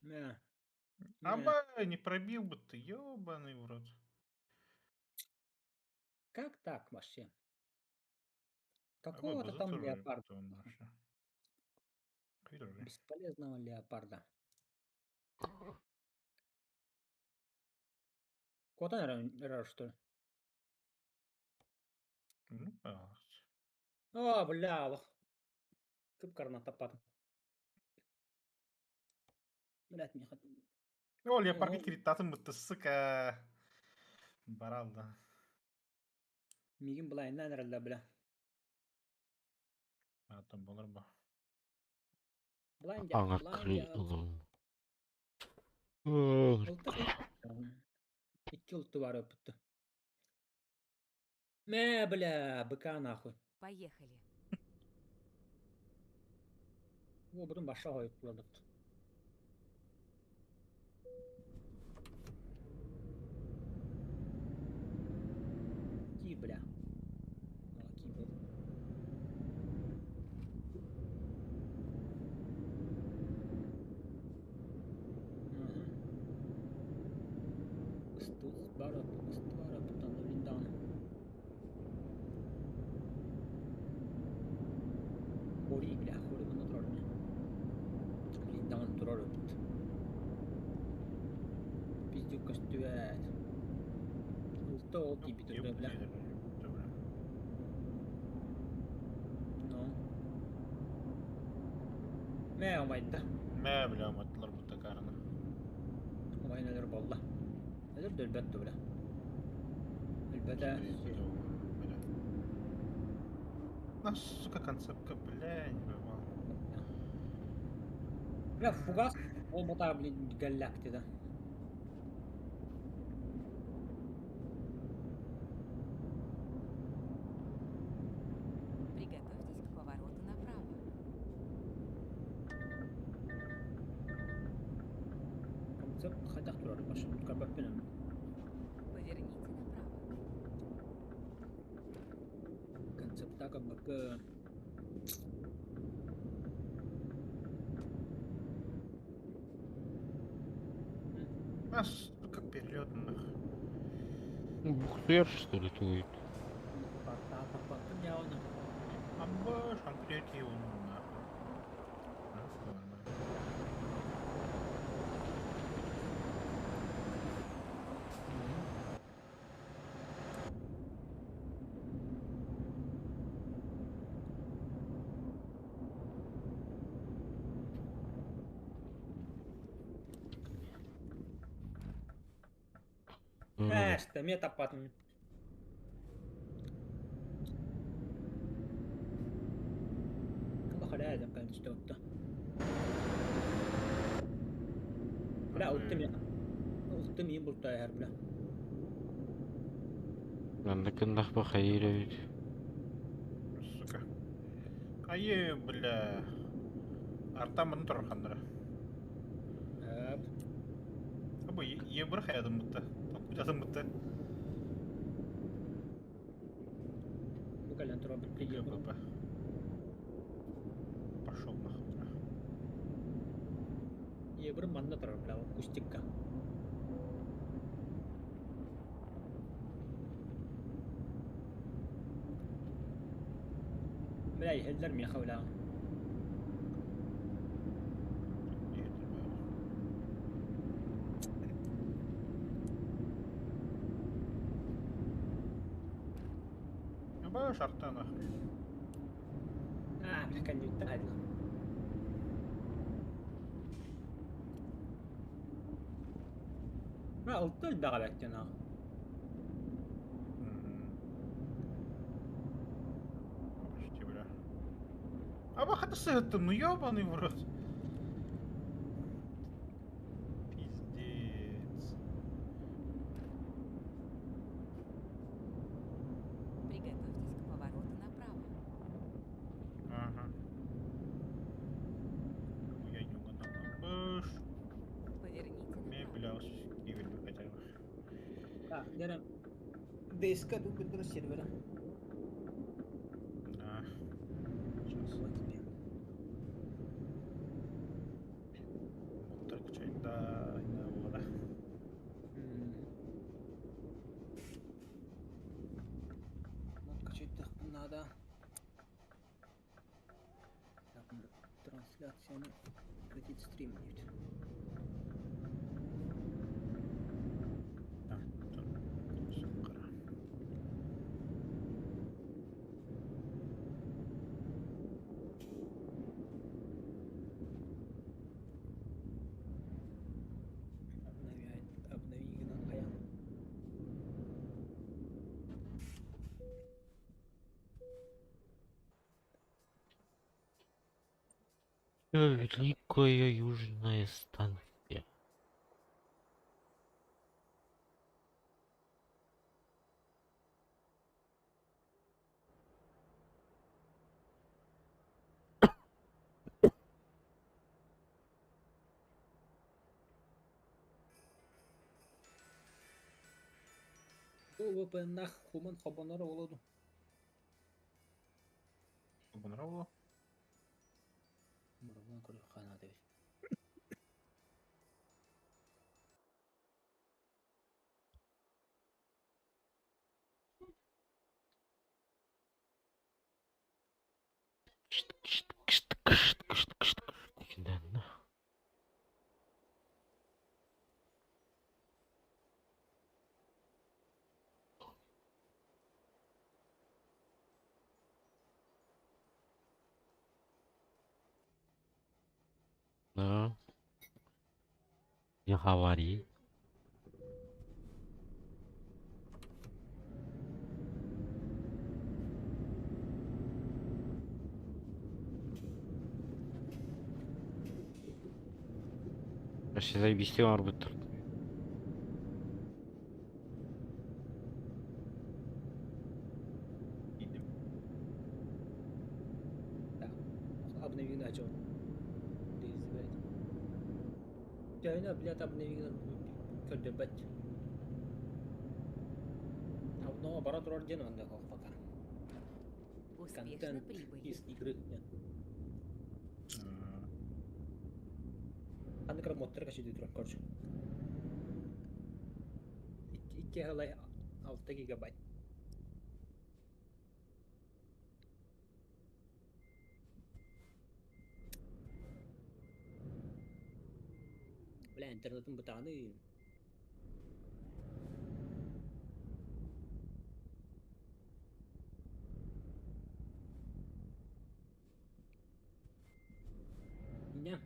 Не. Аба, не пробил бы ты, ёбаный в рот. Как так вообще? Аба, Какого-то там базаты леопарда. он вообще. Кидер. Бесполезного леопарда. Кота, наверное, что ли? Ну, пожалуйста. О, бля, кыпкарна тапатым. Блять, мне хоть... О, леопард Ну, киритатын бытты, сука. Баралда. Мигин былай, нәнәрәлдә, бля. Атам болар ба. Блайнд Аңакрый улым. Икки улты бар өпітті. Мә, бля, быка нахуй. Поехали. О, бұдың баша қойып бұладық. Ки, бля. Ки бұл. Ыстыз бар өпіттен өліндағын. Хори, бля, хори бұны тұрар мен. Өліндағын тұрар өпіт. Пиздюк көстуәт. Улты ол типі түрді, бля. Ну. Мә, омайды. Мә, бля, омайдылар бұтта қарына. Омайын әлір болла. Әлір дөлбәтті, бля. Әлбәті. На, сука, концепка, бля, не поймал. Бля, фугас. Ол бұта, блин, галляк деді. Приготовьтесь к повороту направо. Концепт қайдақ тұрар, башын қарбап пенем. Поверните направо. Концепттағы бақы... На, сука, перелетных. Бухтер, что ли, твой? Паттым яуны. Аба, шампрете его нахуй. Нормально. işte me tapatın. Bakar ya kan işte otta. Bla uttum iyi bulta her bla. Ben de кындах ба хайыр. Сука. Айы, бля. Артан bunu тұрыр қандыра. Абы, бір қаядым бұтты. Кудасым бұтты. Bu kalian tuh robot player bro. Пошел нахуй. Iya bro mana tuh bla akustika. Bla يهلر مي خولها. Абы, шартта нахуй. Bla kan juta hadi. Bla uttul daga bekten ha. Почти, бля. Абы, хаты сыгыттым, ну ёбаный в рот. Пиздец. Приготовьтесь к повороту направо. Ага. Я не угадал. Быш. Поверните Мне, направо. бля, кивер бы хотя бы. Ha, derim. Deska du bildir servera. Да. Mutter kıçayda yine burada. Качать надо. Так, трансляцияны прекратить стрим будет. Так, сука. Обнови гынан қаян. Великая южная станция. Бұл нах хуман хабанары олады. Понравилось? Мұрынан көрі қана değil. Дегенде. Да. Не говори. Вообще заебись арбитр. Обнови начал. Жайна, блядь, обнови көлдөбөт. Обнова бара турар ден анда пока. Успешно Контент прибыли. из игры. Аны кырым моттор кашыды турар көрчү. 2 алай 6 гигабайт. Бля, интернетим бутаны. Не,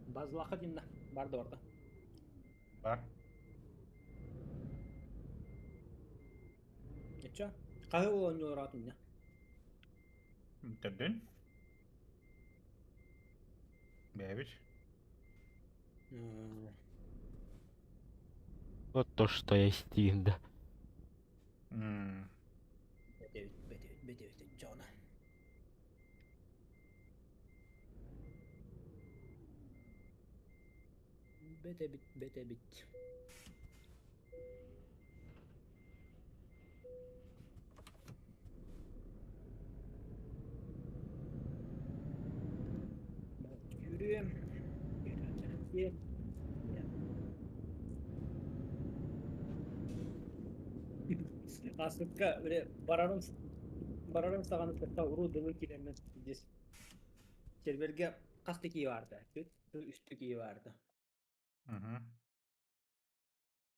базлаха динна. Барды барда. Бар. Кетча. Қағы ол ойнатын не? Бітірдің? Бәбіш. Вот то, что я стиг, да. Бетевит, Джона. Бетевит. Yürüyeyim. Асыққа біле барарым саған тақта ұру дылы келемін дес. Серверге қасты кей барды, үсті кей барды.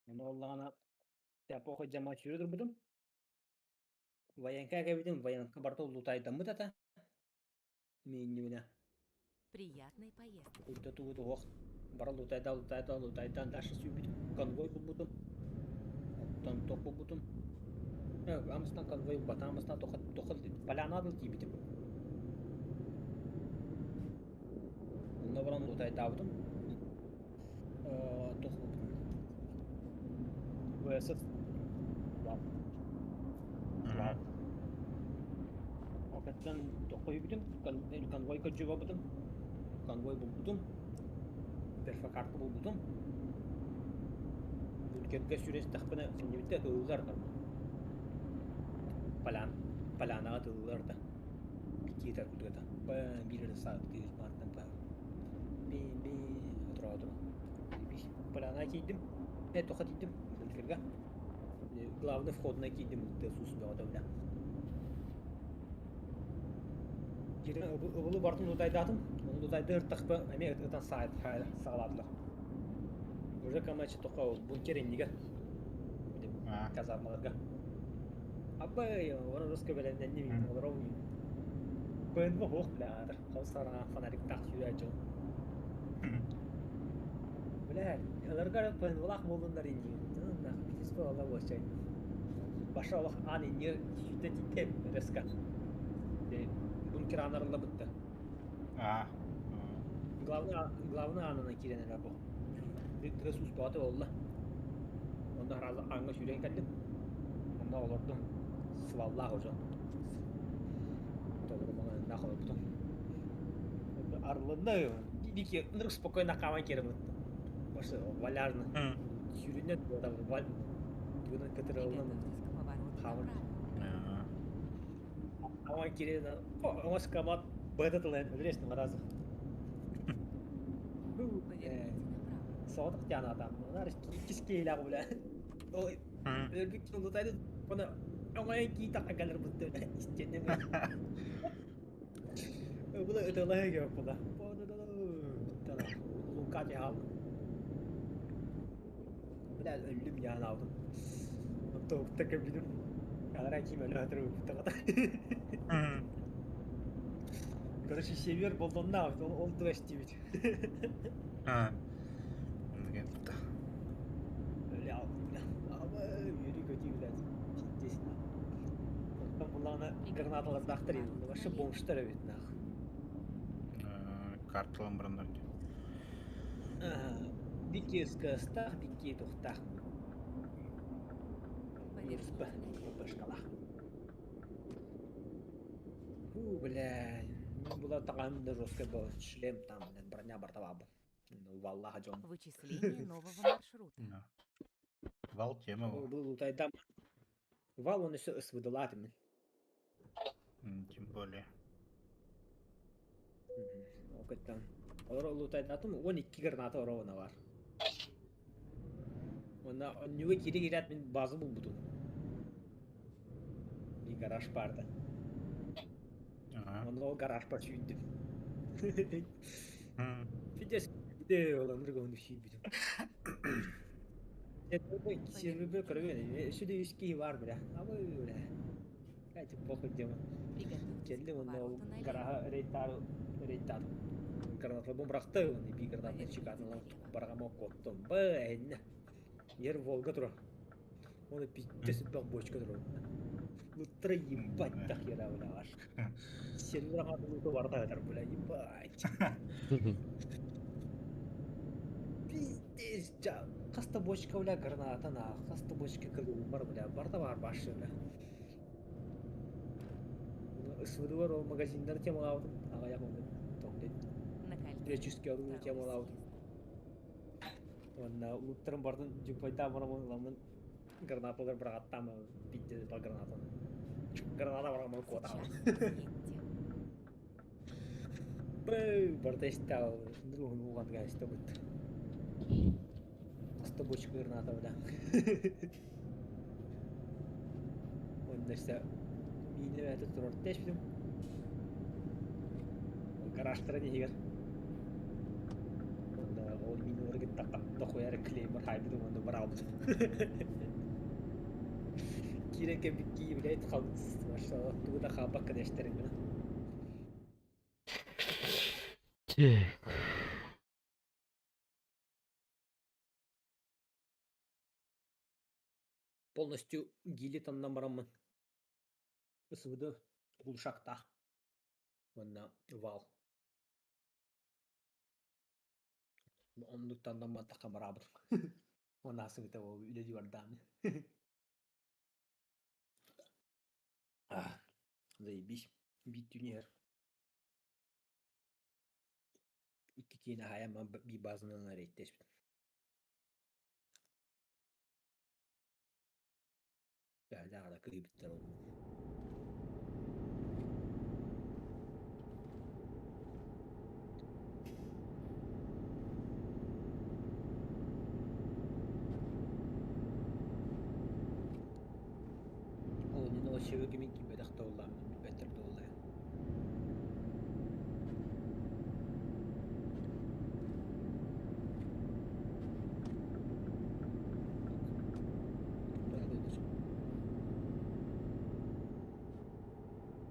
Оны олағана тәпоқы жама жүрдір бұдым. Ваянка кәбедім, ваянка барты ұлытайдым бұд ата. Мен неуіне. Приятной поездки. Ұлты туыды оқ. Бара ұлытайдан дашы сүйбедім. Конвой бұл бұдым. Оттан тоқ бұл бұдым. Амыстан конвой бата, амыстан тоқыл палянадыл кейбедім. Онда баран ұлытайда бұдым. Тоқ бұдым. Өсіп. Окаттан тоқой бұдым. Конвой көджіва бұдым. Конвой бұл бұдым. Перфакарты бұл бұдым. Үлкерге сүрес тақпына сенемітті ұлылар нормал. Палянаға тылылар да. Кетер күлгеді. Билері сағыт кейіз мартын бар. Отыра. Паляна кейдім. Тоқа дейдім. Үлкерге. Главный входына кейдім. Сус бәғада бля. Жерін ұбылы бартын ұтайдадым. Оны ұтайды ұртақпы әме ұтан сағаладылық. Уже камачы тоқа бункер ендігі. Казармаларға. Абай, оны русқа бәлемден немейін, олар оңын. Бөйінгі оқ біләдір. Қаусарыңа фонарик тақ сүйі әжіл. Біләд, оларға бөйін олақ болдыңдар ендігі. Бітіс бұл олар өшчай. Баша олақ ан ендігі сүйті титтем ресқа. Бункер анарында бұтты. Главный анына керенелер бұл. Ресурс баты олды. Онда разы аңға сүйрен кәдім. Онда олардың сваллағы жон. Толыры маңа нақылы бұтын. Арлында деке нұрық спокойно қамай керім өтті. Башы валярны. Сүйренет бұдан бұдан кітірі олынан қамыр. Қамай керені. Оңас қамат бәдетілен өдіресінің аразы. Соғыдық жаны адам. Олар кескейлі бұлі. Ой, өрбіктің ұлытайды. Бұны оңайын кей таққа кәлір бұтты. Истеннен. Бұны өтілігі көп бұда. Бұны ұлқа жағы. Бұда өлім жаны алдым. Тоқты көбілім. Қалар әкем өлі өтірі өпті қата. Короче, север болдымна, ол дуэш дейбет. Öyle aldım. Ama yürü kötü biraz. Ciddisin. Ondan bunlarına granatalar daktır edildi. Başı bomşlar evet. Kartılım bırınlar. Dikki ıskıstaq, dikki tuhtaq. Ерспі, көпішқала. Блядь. Была тағамында жесткая была. Шлем там, броня бортова был. Валлаха Джон. Вычисление нового маршрута. Вал тема был. Был утайдам. Вал он еще с выдалатами. Тем более. Океттан. Олар утайдатым 12 граната орована бар. Онда оннуга керек мен базы бұл бұтым. И гараж барды. Онда ол гараж бар сүйіндім. Фидес де оламыр көңді сүйіндім. Сервер көрген, үшіде үшкей бар бля. Абы бля. Қайтып боқып демі. Келді онда ол гараға рейттадым. Гранаталы бомбырақты, би гранатын шикатынлау барғама қоттым. Бәйінне. Ер Волга тұра. Оны питтесіп бақ бочка тұра. Лутра ебать так хера, бля, аж. Сервер луту вартагатар, бля, ебать. Пиздец, жа. Каста бочка, бля, граната на. Каста бочка кыргылым бар, бля. Барта бар башы, бля. Ысвыды бар, ол магазиндар темалаудым. Ага якын тоқтет. На кольце. Греческий оружие Второй темалаудым. съезд. Онна луттарым бардын жупайта барамын ламын гранаталар брагаттамы пиздец ба граната. Граната барамын кота. Сейчас съедьте. Бэй, бартестал, другу уган гайста бут. Каста бочка граната, бля. Онда ise минлевәте турар тәшбидим. Гаражтара нигер. Онда ол минлерге тақта қояр клеймер хайбидим онда барабыз. Киренке бикки блядь халдыз. Машаллах, туда хаба кадештерин менен. Полностью гили тандан барамын. Ысвыды бул шакта. Онна вал. Ондук тандан мантака барабыз. Онна сыгыта ол үледи бардам. Заебись. Бит тюнер. Икки кейна хаяма би базынан арейттеш. Да, кыйбыттар ол. Ол не ол шебеге мен кибедак толлам, беттер толлам.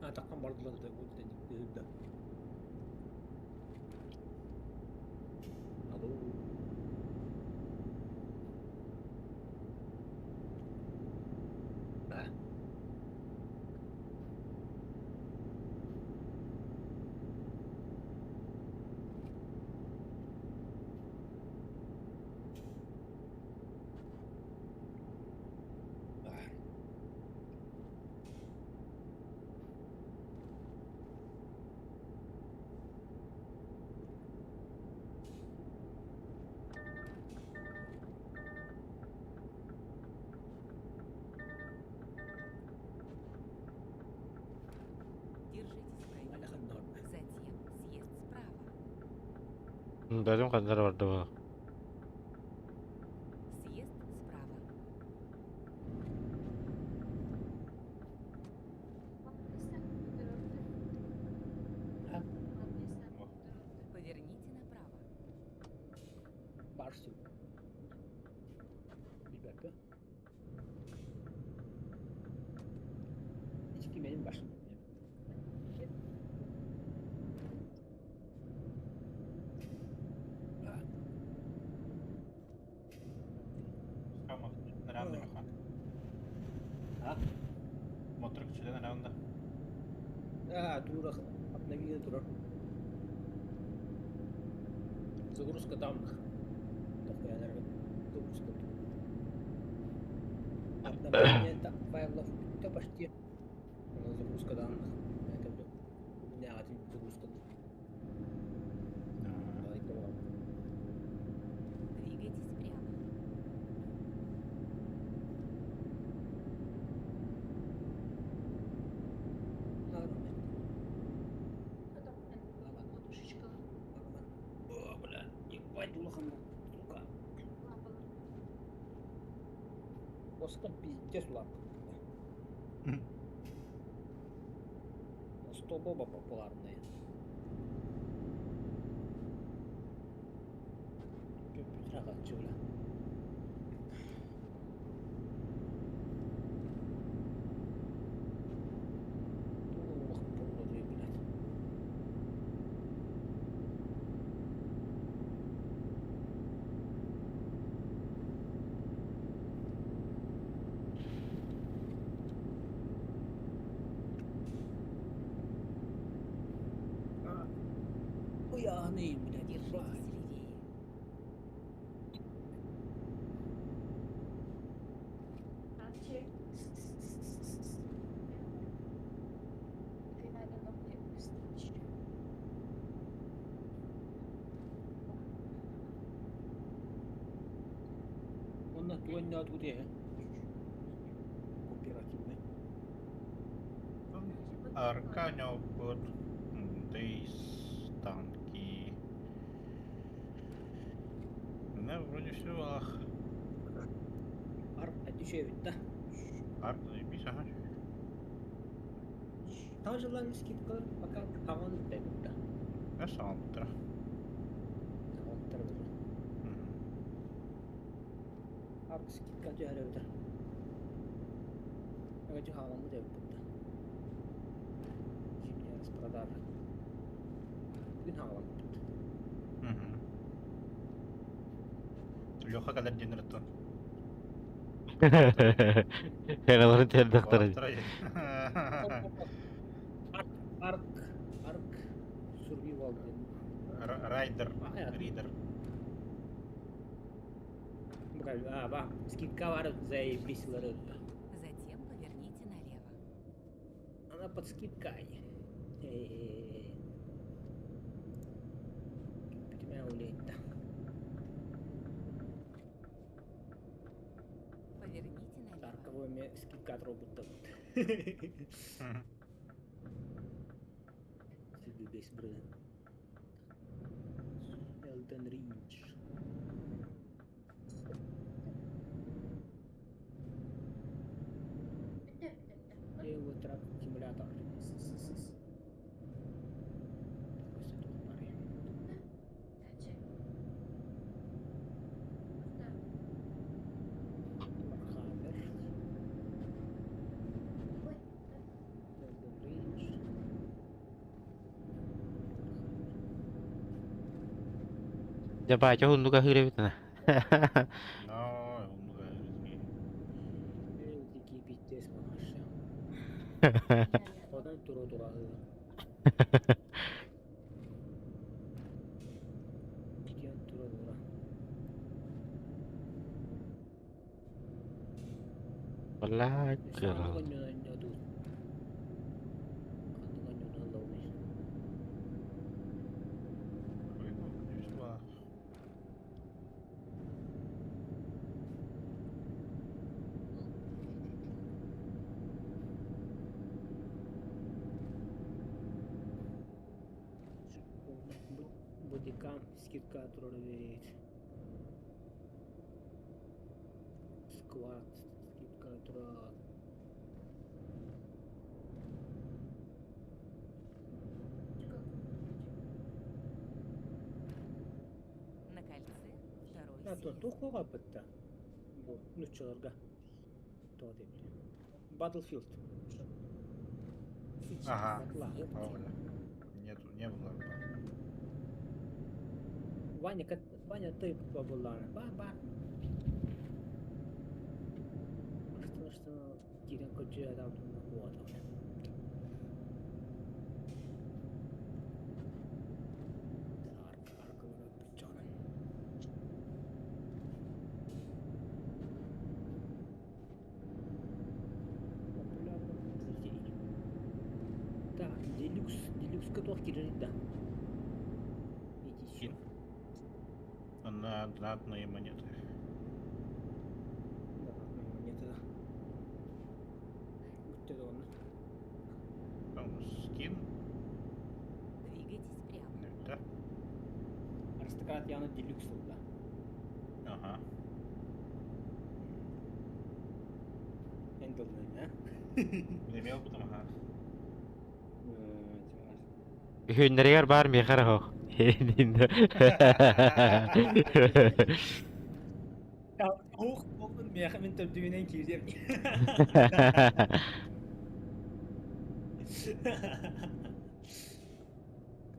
Атакан бардылар да ол да. Алло. Держитесь правее. Затем съезд справа. Дадим kadar vardı bu. Съезд справа. Поверните направо. Барсу. Билбеппе. Ички менин башым. Nerede bakan? Ha? Motor küçülen nerede? Тура обновили тура. Загрузка данных. Такая, наверное, загрузка. Обновление файлов. Это почти загрузка данных. Это не один загрузка. Двигайтесь прямо. О, бля, ебать, улахан, сука. Просто пиздец лапка. 100 боба популярные. Компьютера хочу, бля. Ох, полный, блядь. Охуенный, блядь, Держитесь ебать. левее. Он на твой не откуда я? Кооперативный. Арканил под Дейс танки. Да, вроде все ах. Арк дешевит, да? Арк заебись, ага. Там желание скидка, пока хаван дает, да? Я сам утро. Хаван дает. Арк скидка дешевит. Эти хаван дает, да? Зимняя распродажа. Блин, хаван. Леха когда день рту. Herhalde tel doktor. Арк survival. Райдер. Понятно. Ридер. Ба, скидка var, заебись вырыт. Затем поверните налево. Она под скидкой. Тебя улетта. Поверните налево. Арковой мне скидка от робота. Себе весь бренд. Elden Ring. Евротрак симулятор. Ja baca hunduka hirvittänä. No, hunduka hirvittänä. Такие пиздец вообще. Потом тура. Чикен тура. Blacker. Бодикам скидка троллей. Сквад скидка троллей. На кольце второй А то съезд. тухуга бітті. Ну чолорга. То деп. Battlefield. Сейчас Ага. съедьте. Правильно. Нету, не было. Ваня, ты популярный. Ба. Что Кирин Коджи дал на вот. Так, делюкс готовки жить, да. Иди сюда. На донатные монеты. Нет, да. Будь ты дома. Там скин. Двигайтесь прямо. Да. Аристократ явно делюкс, да. Ага. Эндлный, да? Имел потом, ага. Hynnerigar bar mi karaho. Hoog op een meer met de duur in één keer.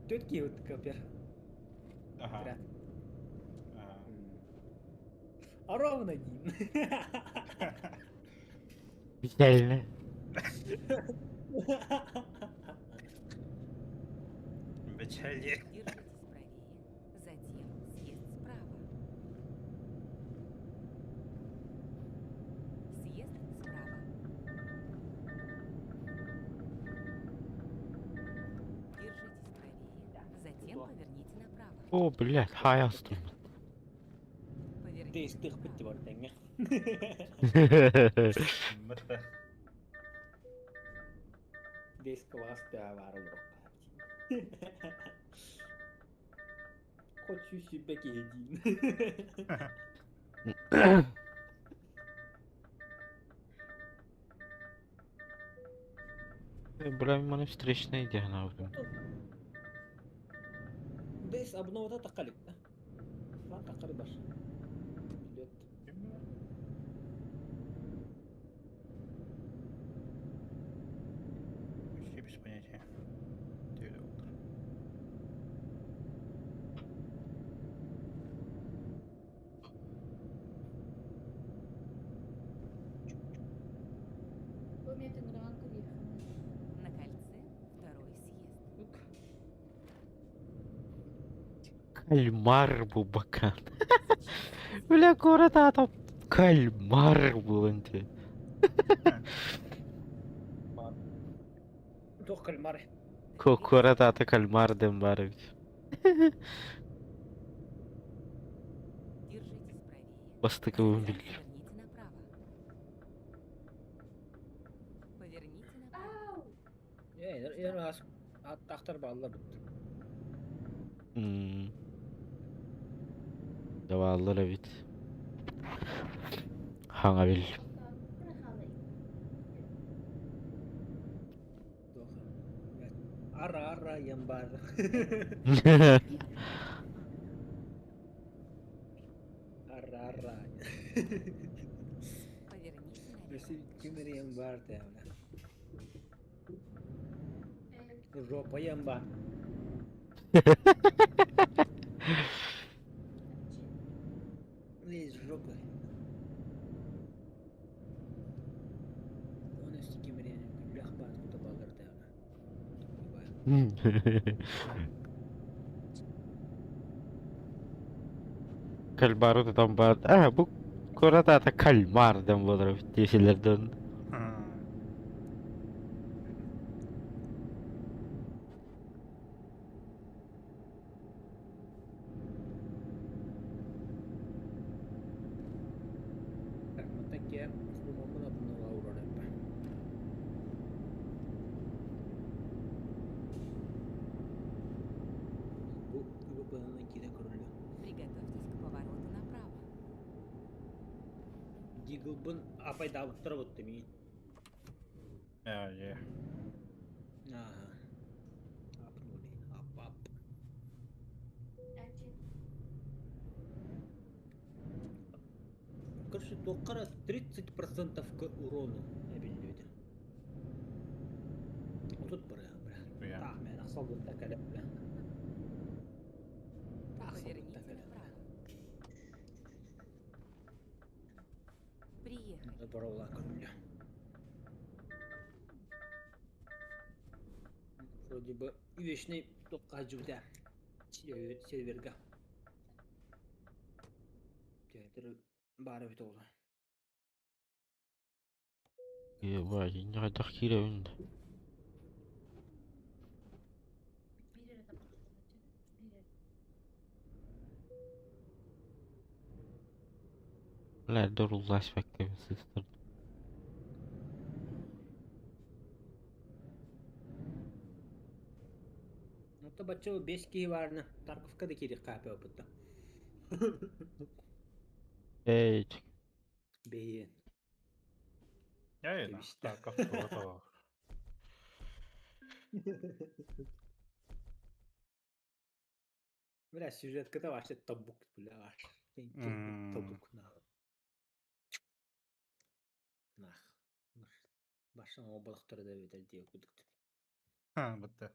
Тут киут копер. Ага. Отряд. Ага. А ровно один. Печально. Печали. Держитесь правее. О, блядь, хай астым. Поверните Дейстих направо. бітті бар теңе. Бітті. Дейскі басты авары ұрық. Хочу себе кейдин. Бля, мене встречна йде нахуй. Дейс обновата тақалик. Lan taqali бар. Билет. Вообще без понятия. Где это вот? На кольце второй съезд. Кальмар bu bakan. Бля, город там кальмар был инте. Тоқ кальмары. Город ата кальмар дем барык. Держитесь правее. Бастыковым Затем бил. поверните направо. Поверните направо. Раз аттақтар балла бітті. Даваллар бит. Хаңа бил. Ара ям бар. Ара. Поверните налево. Если кемер ям бар тәвна. Жопа ям бар. Весь жопа. Он если кемер ям лях бар тута балдар тәвна. Кальмару там бар. Bu город ата кальмар дем болар бит десилерден. Так, мы такие фумамын адына аурада. Bu КВП'нан киде көрүлү. Приготовьтесь к повороту направо. Дигылбын апай дабыттыр бутты мен. Yeah. Ага. Апнули. Ап. Короче, тоққара 30% к урону әбелдеді. Отут бұры, бля. Так, мен ақсал бұтта кәліп, бля. Поверните направо. Приехали. Заборолла көрілі. Вроде бы вечный тоққа жүгді. Серверға. Театр бары бит олды. Ебать, не гадах киревин. Бля, дорулась факты сестер. Ну то бачо 5 киі барны. Тарковка да кири қапы опытта. Эй, Бейін. Я видно. Девичья. Так, авто. Бля, сюжетка-то вообще табук, бля, ваш. Табук, нахуй. Нах. Башың обалықтары да бетел дей күдікті. Бітті.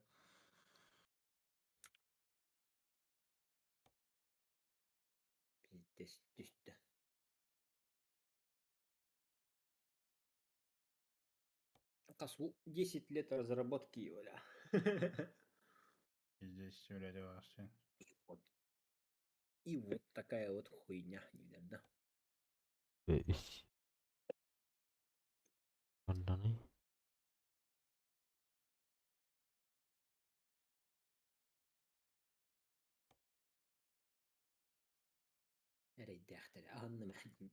Пиздец, түсті. Касу 10 лет разработки, бля. Здесь блядь, вообще. И вот такая вот хуйня, наверное. Mana nih? تحت الأهم محدود.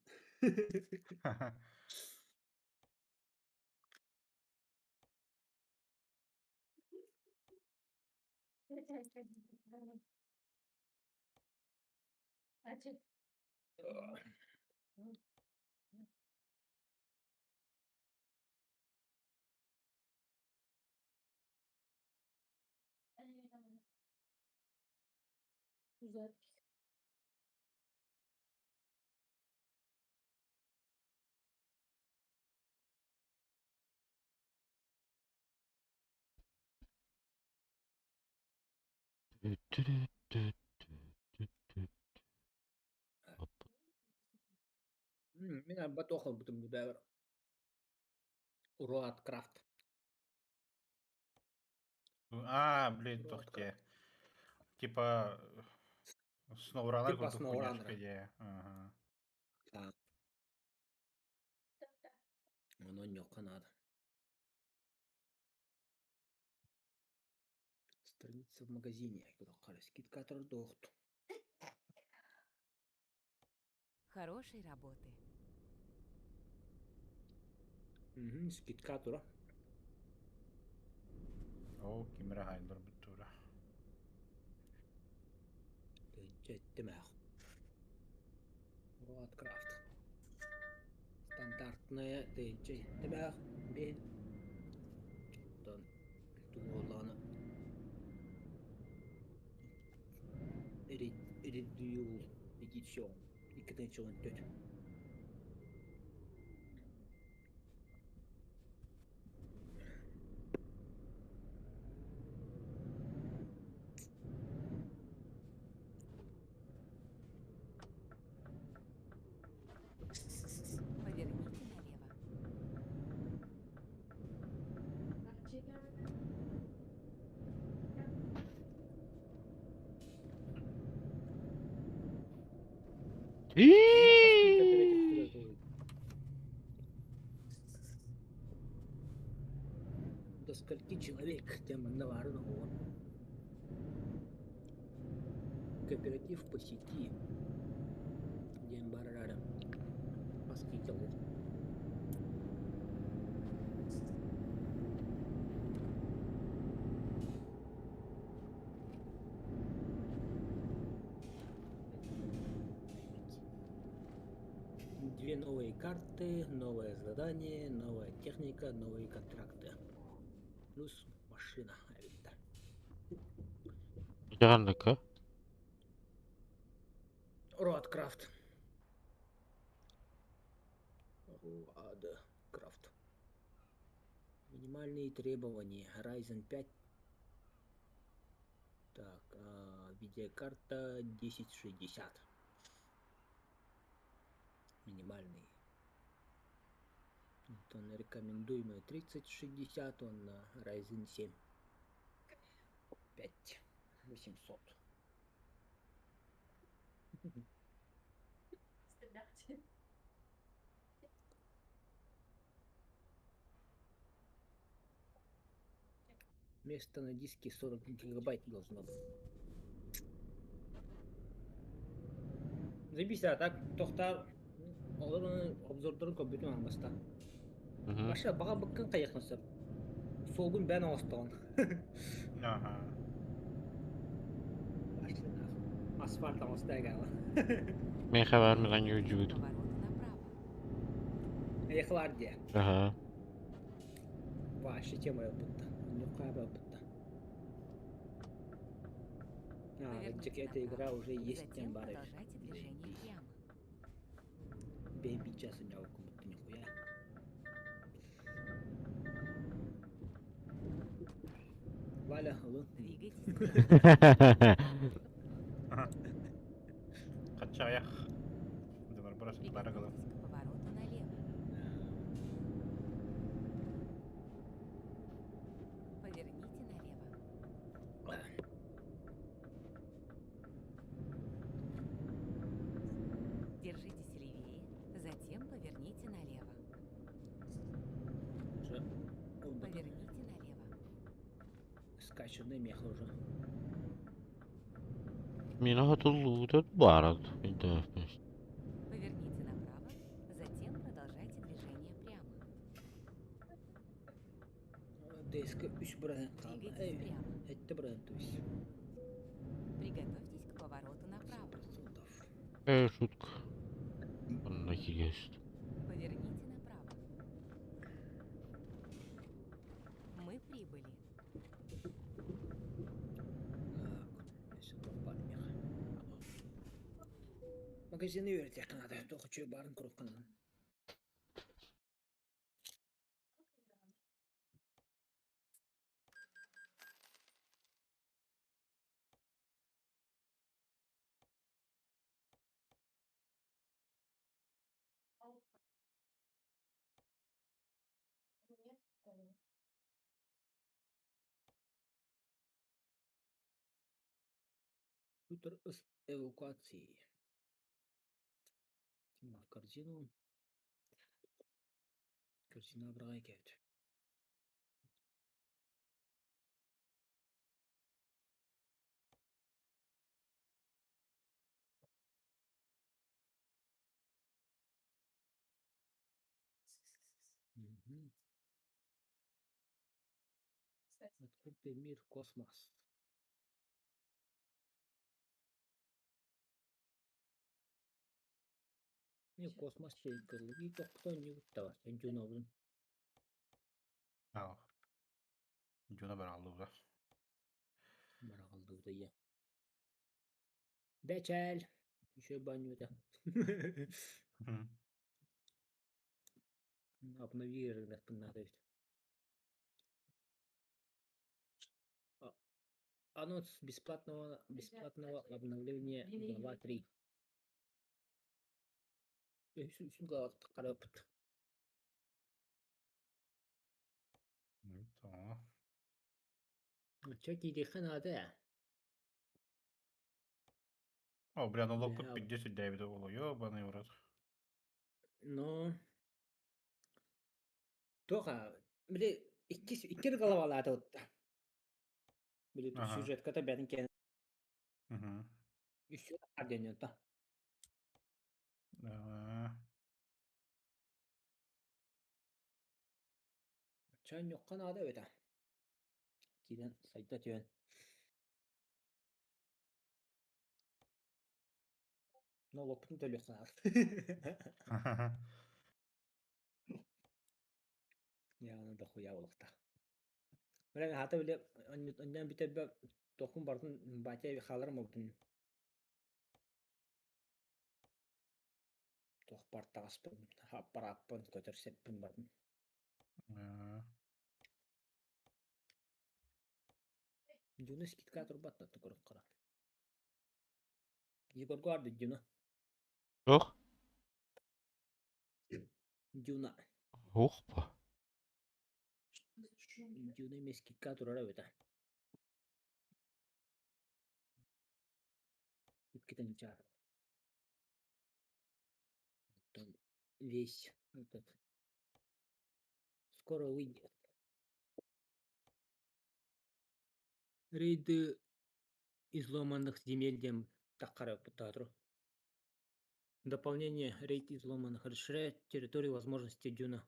Меня батоха будем мудавер. Уроат крафт. Блин, Уроат тух те. крафт. Типа SnowRunner Типа какую-то хуйня SnowRunner. идея. Ага. Да. Оно нёка надо. Страница в магазине. Скидка от дохту. Хорошей работы. Скидка тура. О, Кимера Хайндор битура. Тэмэх. Уроат крафт. Стандартная тэмэх. Бен. Тон. Туолана. Редюл. Эдицион. И катенчон тёт. Поверните налево. До скольки человек тема наварного. Кооператив по сети. Дембарара. Восхитил. Две новые карты, новое задание, новая техника, новые контракты. Плюс машина Авито. Yandık. Роадкрафт. Роадкрафт. Минимальные требования. Ryzen 5. Так, видеокарта 1060. Минимальный. Вот он рекомендуемый 3060, он на Ryzen 7. 5800. Место на диске 40 гигабайт должно быть. Заебись, а так тоқтар обзордарын көп бүтін армаста. Баша баға бүккен қаяқнысы. Сол күн бән ауыстығын. Ага. Асфальт ауыстығы ала. Мен хабарымdan yürüyürdü. Повороты направо. Аяқлар де. Ага. Вообще тема опытта. Нюхай опытта. Поверните Эта игра направо. уже есть Затем тем барыш. продолжайте движение прямо. Бей сейчас у него кому-то нихуя. Валя, алло. Двигайтесь прямо. Качаях. Давай бросим барагала. Приготовьтесь к повороту налево. Поверните налево. Держитесь левее, затем поверните налево. Уже Поверните налево. скачанный мех уже. Mina hatırlıyor barad. Двигайтесь Эй, прямо. это бренд, то есть. Приготовьтесь к повороту направо. 100%. Шутка. Он есть. Поверните направо. Мы прибыли. Так, сюда в парнях. Магазины верить надо, то хочу барн круг надо. Утро с эвакуацией. В корзину. Корзина брайкет. Открытый мир, космос. Не космос кырылги кто-нибудь того, Дюновын. Ау. Жона бір алды да. Баралды я. Бечель. Еще баню это. Обнови рынок надо. Анонс бесплатного обновления глава 3. Глава карапт. Tamam. Çok iyi değil hadi. О, бля, ну Бля. локпут 59 было, ёбаный в рот. No. Тоха. Бля, iki глава отта. Бля, тут Ага. сюжет ката бәрін кен. Угу. Еще один отта. Чан yok kanada öyle. Kiden sayıda tüyen. No lopun tölü sanar. Ya onu da huya olukta. Böyle hatta bile ondan bir tabi dokun bardın bahçeye bir halarım oldun. Toh partagas pun happarappan kötörsepпин bardın. Juno skit turbat da tukuruk kara. Yigor guardı Juno. Ох, Juno. ухпа. Juno mes skit turara öyle. Kita ничар. Весь этот. Скоро выйдет. Рейды изломанных земель дем такара путатру. Дополнение рейд изломанных расширяет территорию возможностей Дюна.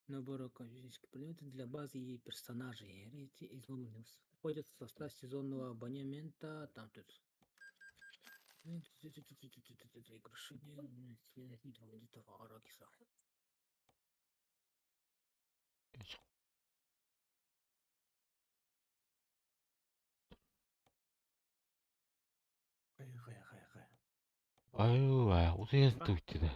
Набор физических предметов для базы и персонажей. Рейд изломанных входит в состав сезонного абонемента. Там тут. Аю, уйдет тут да.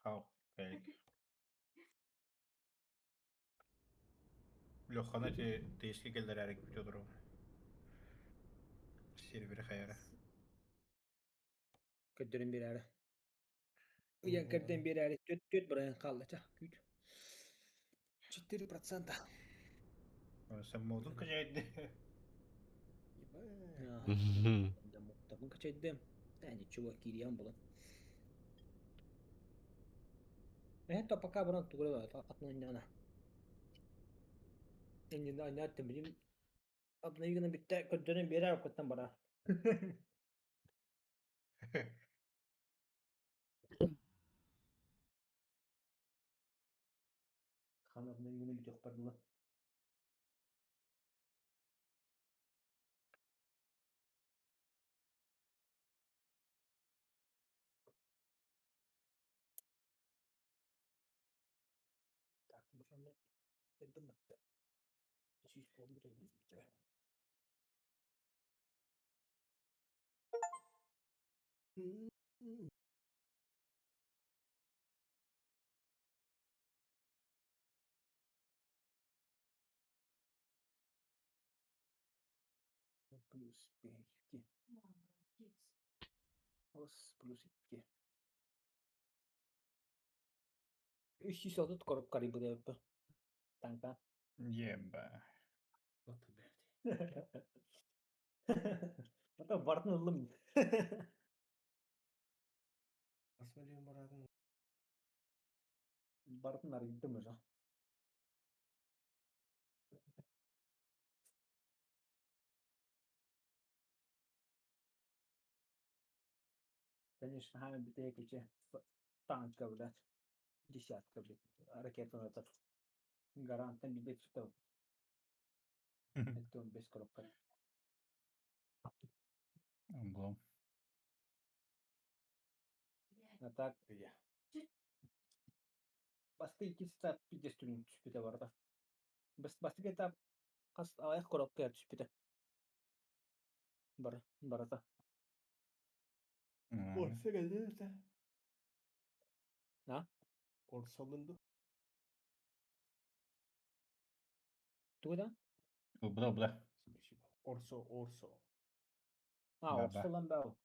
Хау, келик. Лёха, ты если келдерерик бүтө туру. Сервер хайра. Kötürüm bir ara. Uyan kerden bir ara. Tüt bırakın kaldı. 4%. Sen modun kajaydı. Да муктамын качайдым. Әне чувак кириям булын. Это пока бран тугрела атнан яна. Энди на аттым билим Ablayı bitti. Kötünün bir ay okuttan bana. Han ablayı günü bitiyor pardon. Так, bakalım. Dedim bitti. Hiç olmuyor bitti. Плюс 5. Плюс 2. 300 korup karibı da yapı. Tanka. Ебать. Вот блядь. Hatta Bartın oğlum. Посмотри, Марат'ın Bartınlar gitti mi hocam? Конечно, хами битeye geçe. Tanka блядь. Десятка, блядь. Ракета на этот. Гарантом bir de çıktı. Это он без коробка. Облом. А так, где? Басты ikisi bir de sürüm tüspüte vardı. Басты кетап kas ayak koробка tüspüte. Barata. Orsa gelirse. Ha? Orsa alındı. Tuğda? Бля-бля. Спасибо. Orso. Ha, Baba. olsa lan be o.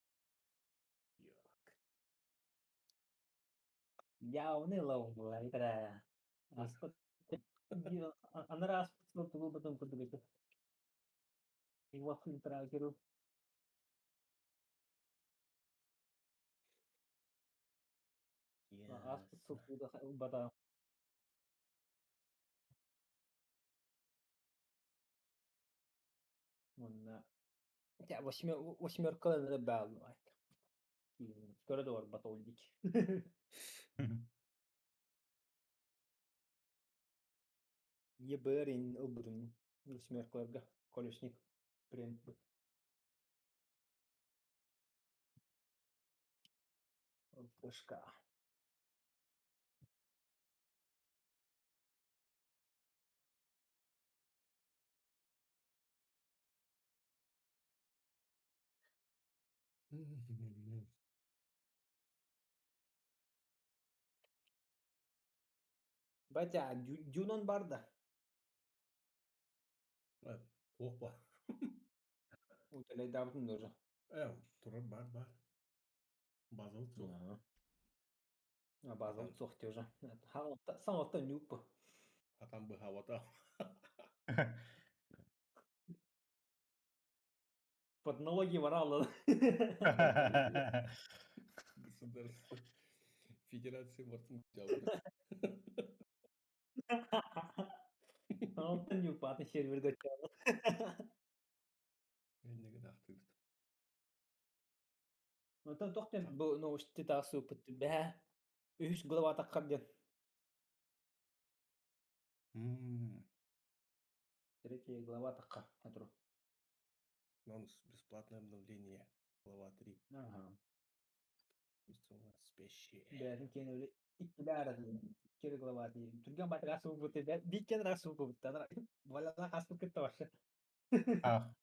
Yok. Ya o ne la o bu la itra. Aspat. Anara aspat lo tuğu batın kudu bitti. İvafın itra kiru. Aspat lo tuğu da bata. Onunla. Ya восьмерка da bağlı. Göre de var bata oldik. Еберин обрун. Восьмерка колесник. Прям. Пушка. Батя, дюнон барда. Опа. Уталай давдın тоже. Туран бар. Базал çok. А базал цохти уже. Самото нюп. Атам бы havada. Под налоги ворала. Государство. Федерация Мартин Джауна. Самото нюп. Аты сервер гачал. Ben ne kadar haklıydım. Ну, тохтен бу новости тасу пыт бе. Үш голова таккарден. Третья глава такка. Атру. Нонс. Бесплатное обновление. Глава 3. Ага. Спящие. Бәрін кен өлі икілі арасы. Кері глава дейін. Түрген батыр асу бұты. Бейкен расу бұты. Валяна асу кетті башы. Ах.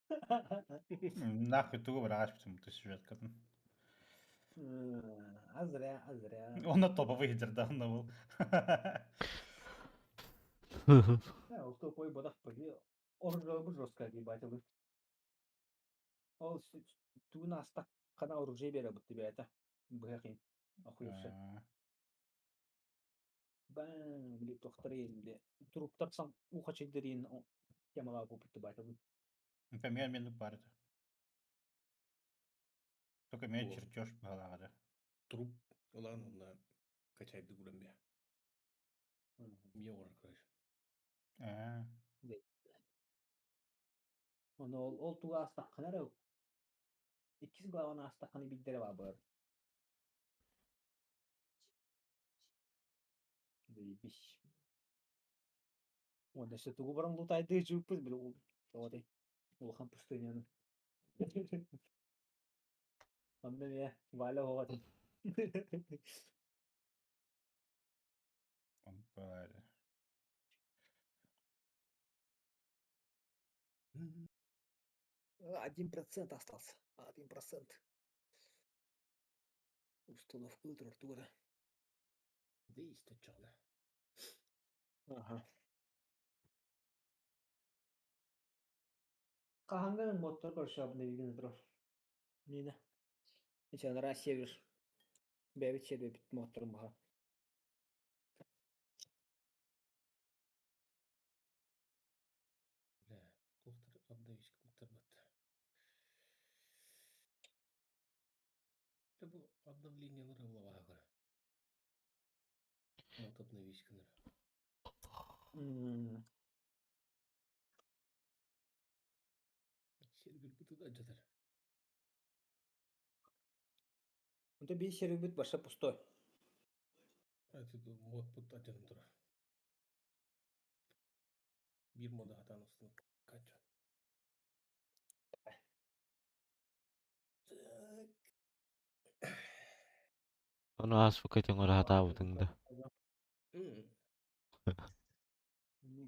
Нахуй ты выбираешь, почему ты сюжетка там. А зря. Он на топовый лидер давно был. Ол топовый бодақ пөге. Оржығы бұл жостқа кейбатылы. Ол туын аста қана оружие бері бұтты бәйті. Бұғақин. Охуевші. Бәң, біліп тоқтары елінде. Тұрып тапсам уқа чегдерін темаға бұпытты бәйтілы. Это медленно парит. Только имеет Вот. чертеж по голове. Труп. Ulan ona kaçaydı gurum ya. Miye var arkadaş. Onu ol tuğa astaqanar yok. 2 glavadan astaqanı bildire var bu. Biş. Onda işte tuğu barang lutai de jupus belu. Tawate. Ulhan pustoynya. Onda ya, vale hogat. Böyle. 1% остался. 1%. Установка температура. Действительно. Ага. Kahangın motor workshop'da bilginiz durur. Neydi? İçen Rusya bir bebek şeyde bit motorum var. Бля, доктор обновить компьютер бот. Это было обновление на Равловага. Вот обновить канал. Сервер бы туда жатар. Onda bir şey bit başa pustoy. Это мод под один тур. Bir moda hatan ustanık. Kaç? Onu az fakat yung hata utang da.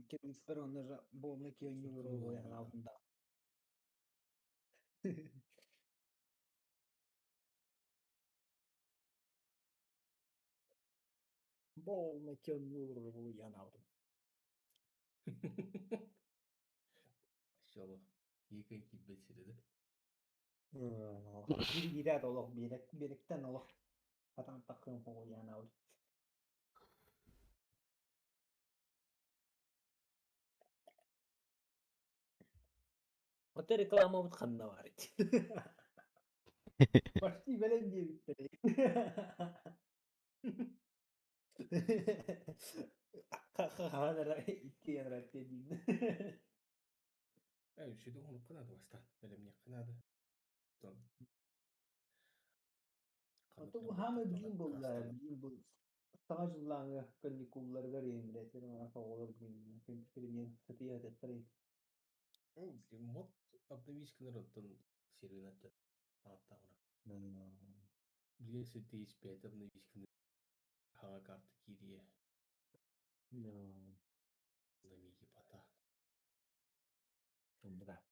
Kebisler onlara bolna ki euro yani altında. Bolna ki euro yani altında. Maşallah. Yıkayın ki beceredi. Bir gider olur birlikten olur. Hatan takım o yani altında. Hatta reklama butkanna var it. Başti belen diye bitti. Hanara iki yanara dediğin. Evet, şeyde onu kanadı başta. Benim ne kanadı. Tamam. Hatta bu hama bileyim bu. Stajlarla kendi kulları vereyim de. Ama olur bileyim. Çünkü benim setiye de tabii. Мод обновить канал сервер начал. Tamam. Bilirse DS5 обновить канал. Hava kartı geriye. Замики пота. Да.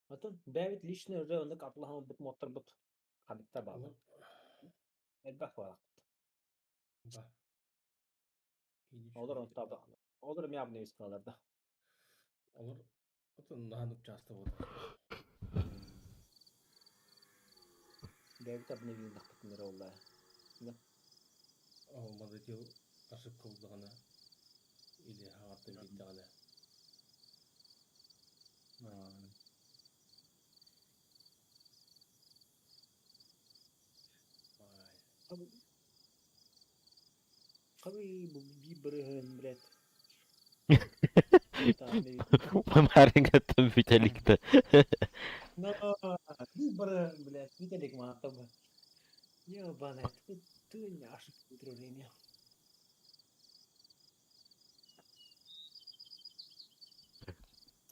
Hatta David Lishner önde kaplahan bit motor bit. Hadikta bağlı. Elbette var. Bak. Olur on tabi. Olur mu yapmayı istiyorlar. Olur. Atın daha nuk часто вот. David abone bir dakika oldu. Olmadı diyor aşık kıldığına. Или hayatın bittiğine. Abi bu bir bırhın bilet. Kemarin kata Vitalik'te. No, bir bırhın bilet. Bir dedik mantap. Ya bana tuh aşık kontrolün ya.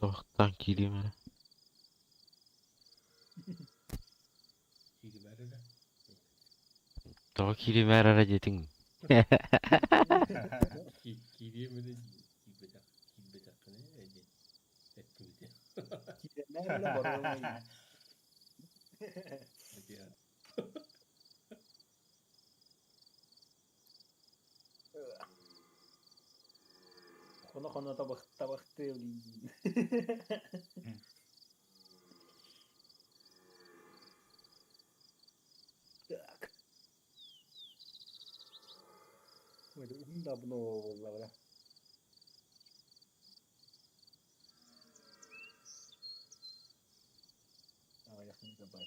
Doğuktan gireyim hele. Geri ver hele. Doğuk gireyim her ara jetin. Geriye böyle gitmeyecek ne? Ettim diye. Nerede bırhın? Hadi ya. Kono tabak tevlin. Так. Это давно было. А, я не забыл.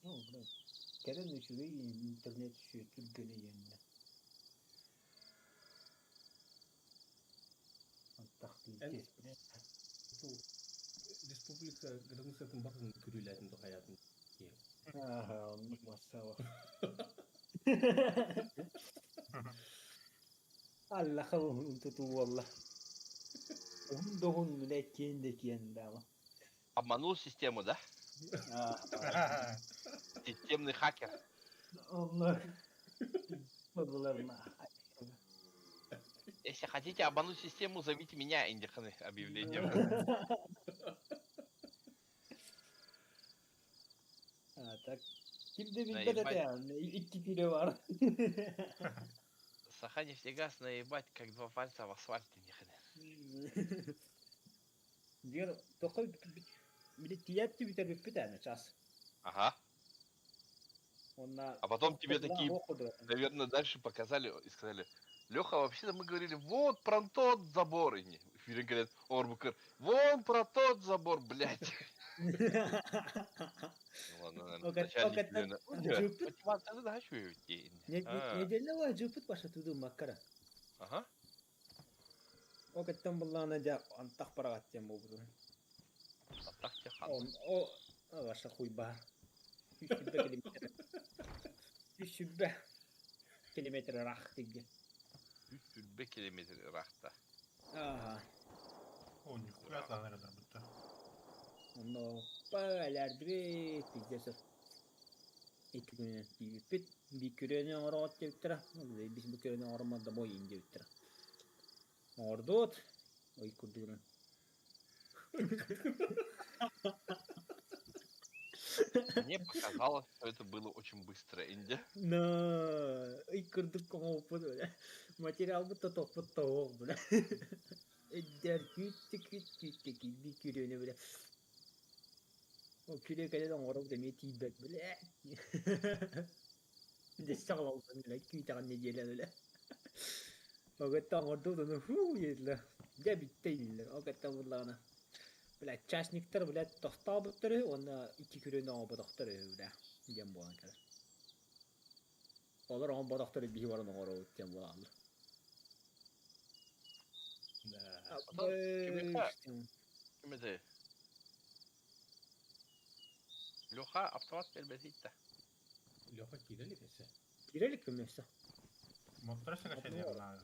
Ну, блин. Керен еще и интернет еще türkeli yerine. Здесь, блядь. Бұл республика границасын басын көрелерінде hayatın. Ага, массава. Allah kavun tutu valla. Onun doğun bile kendi ama. Обманул систему, да? Системный хакер. Allah. Fazlalarına. Если хотите обмануть систему, зовите меня Индиханы объявлением. Ha tak. Kimde bir Naibet. bedet yani. İki kilo var. Саханефтегаз наебать, как два пальца в асфальте, Индиханы. Diyor, toka bir de tiyatçı bir tane ças. Ага. Onlar А потом тебе toplanan такие, okudu. наверное, дальше показали и сказали, Леха, вообще-то мы говорили вот про тот забор. И мне говорят, Орбукер, вон про тот забор, блядь. Ну ладно, наверное, начальник, наверное, мотивация задачу. Nedeni var cüpüt başa tudu makara. Ага. O ketten bullana ja antak para atacağım bu bunu. Так тебе O başa kuy bahar. 100 kilometre rah digge. 100 километр рахта. Aha. О, нихуя наверное, будто. Onu paylardı pizza. İki gün bir küreni arat götüre. Biz bu küreni aramada boyun götüre. Ordot. Oy kurdurun. Мне показалось, что это было очень быстро, Инди. На, ой kurduk koma böyle. Materyal bu topuk böyle. Der küçük bir küreni böyle. O küreye kadar orada demeye tibet böyle. Bir de sağlam böyle küçük tane gelen öyle. O kadar orada da hu yediler. Ya bitti o kadar bunlarına. Böyle çaşnikler böyle tahta bıttırı ona iki küreni alıp bıraktırı böyle. Diyen bu an kadar. Olur ama bıraktırı bir var ona orada diyen bu an. Кем это? Леха, автомат перебросить-то. Леха Кирилlik ise. Girelik mi mesela? Motor скачать наверное.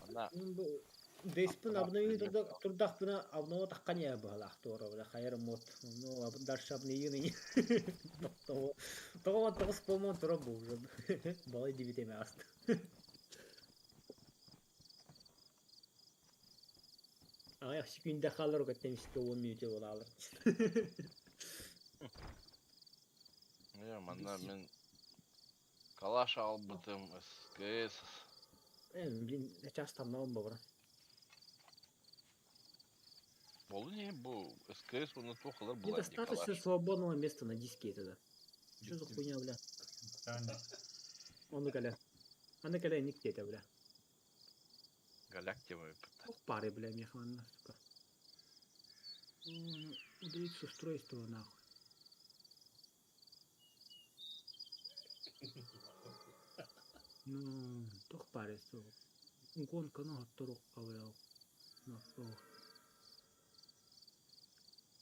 Она Bu Despin abneyi turdak buna abnova takkan ya bu halak doğru böyle hayır mot. No abn dar şabneyi ne? Tamam tamam spomon tura bu. Balay divite mi astı. Ay yaxşı günde kalır o kadar işte olmuyor diye olalım. не, она мен калаш албытым, СКС. Ben часто мам бабра. Болу не bu СКС оны тоқылар была не Недостаточно калаш. свободного места на диске тогда. Что за хуйня, бля? Onu каля ник тете, бля. Галактивы. Ох, пары, бля, механна, сука. Удалить с устройства, нахуй. Ну, тох пары, сука. Гонка, ну, отторок, кавлял. Нахуй.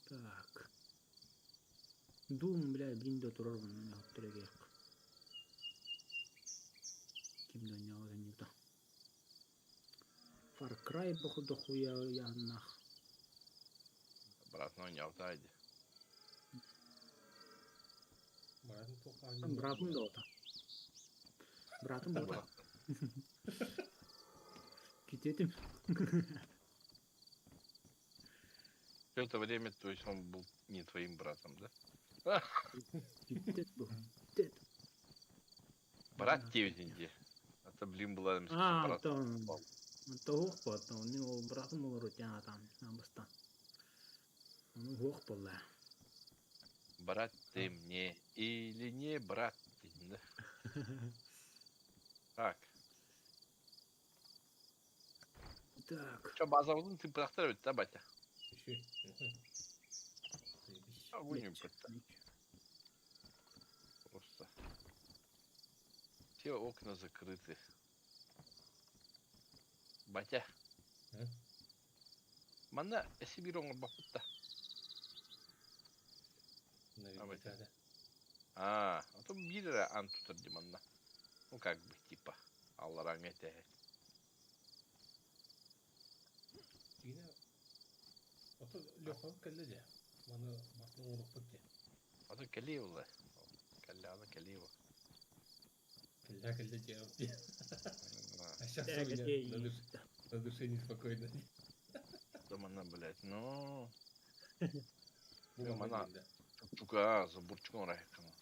Так. Дум, бля, блин, турар, он меня отторгек. Ким донял, за нюта. Far Cry, походу, хуя я нах. Обратно не автоиде. Братın toqanı. Братым дота. Братым дота. Кететим. Все это время, то есть он был не твоим братом, да? Кетет был. Брат Тевзинди. Это, блин, была А, там. Того хвата, у него братом был рутяна там, абаста. Ну, гох была. Брат ты мне или не брат ты, да? Так. Так. Что, база ты проставить, да, батя? Еще. Огонь просто. Все окна закрыты. Батя. А? Мана Сибирон бапутта. Наверняка, да. А то бирера антутар диманна. Ну как бы типа. Алларан эте. Yine o da Леха келледе. Маны батны урукпутте. А то Калиева. Каляна Калиева. Келледе. А сейчас у Так, меня где на душе, на душе неспокойно. Замана, блядь. Ну. Бумага Мана. да. Тука забурчкон райкана.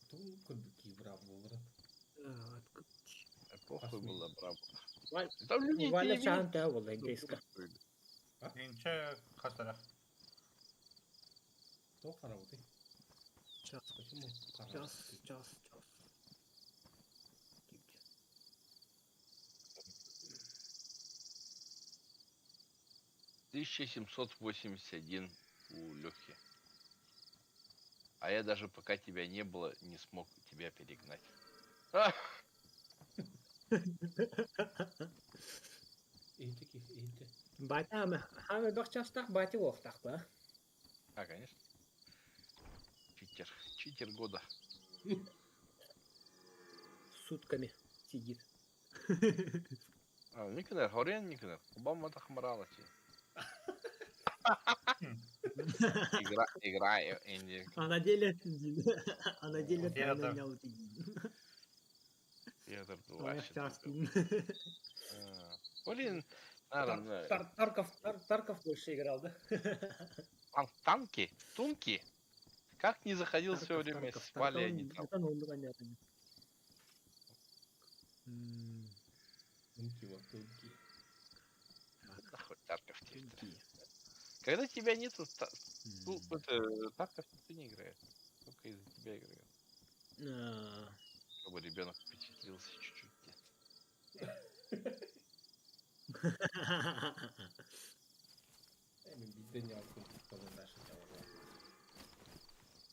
Ту кырдыки брав болырын. Похуй Посмей. было, браво. Валь- Там люди Валя тебе шанта была индейска. Инче хастара. Кто караоты? Час, Почему час, караоты? час. 1781 у Лехи. А я даже пока тебя не было, не смог тебя перегнать. А! Эйтики, эйти. Батя, хаме бак частах, батя вохтах, ба? А, конечно. Читер. Читер года. Сутками сидит. А, никогда, хорен никогда. Обама так моралати. Играю, Инди. А на деле... А на деле Где это? тайно не Петр А Дуаси. часто. Блин, наверное, Тарков больше играл, да? танки, тунки. Как не заходил в свое время Тарков. с Валей, они там. Это ну понятно. Тунки, вот тунки. Нахуй Тарков тебе. Когда тебя нету, Тарков никто не играет. Только из-за тебя играет. Чтобы ребенок впечатлился чуть-чуть. Эми bizde ne yaptın? Bana taşı tavalar.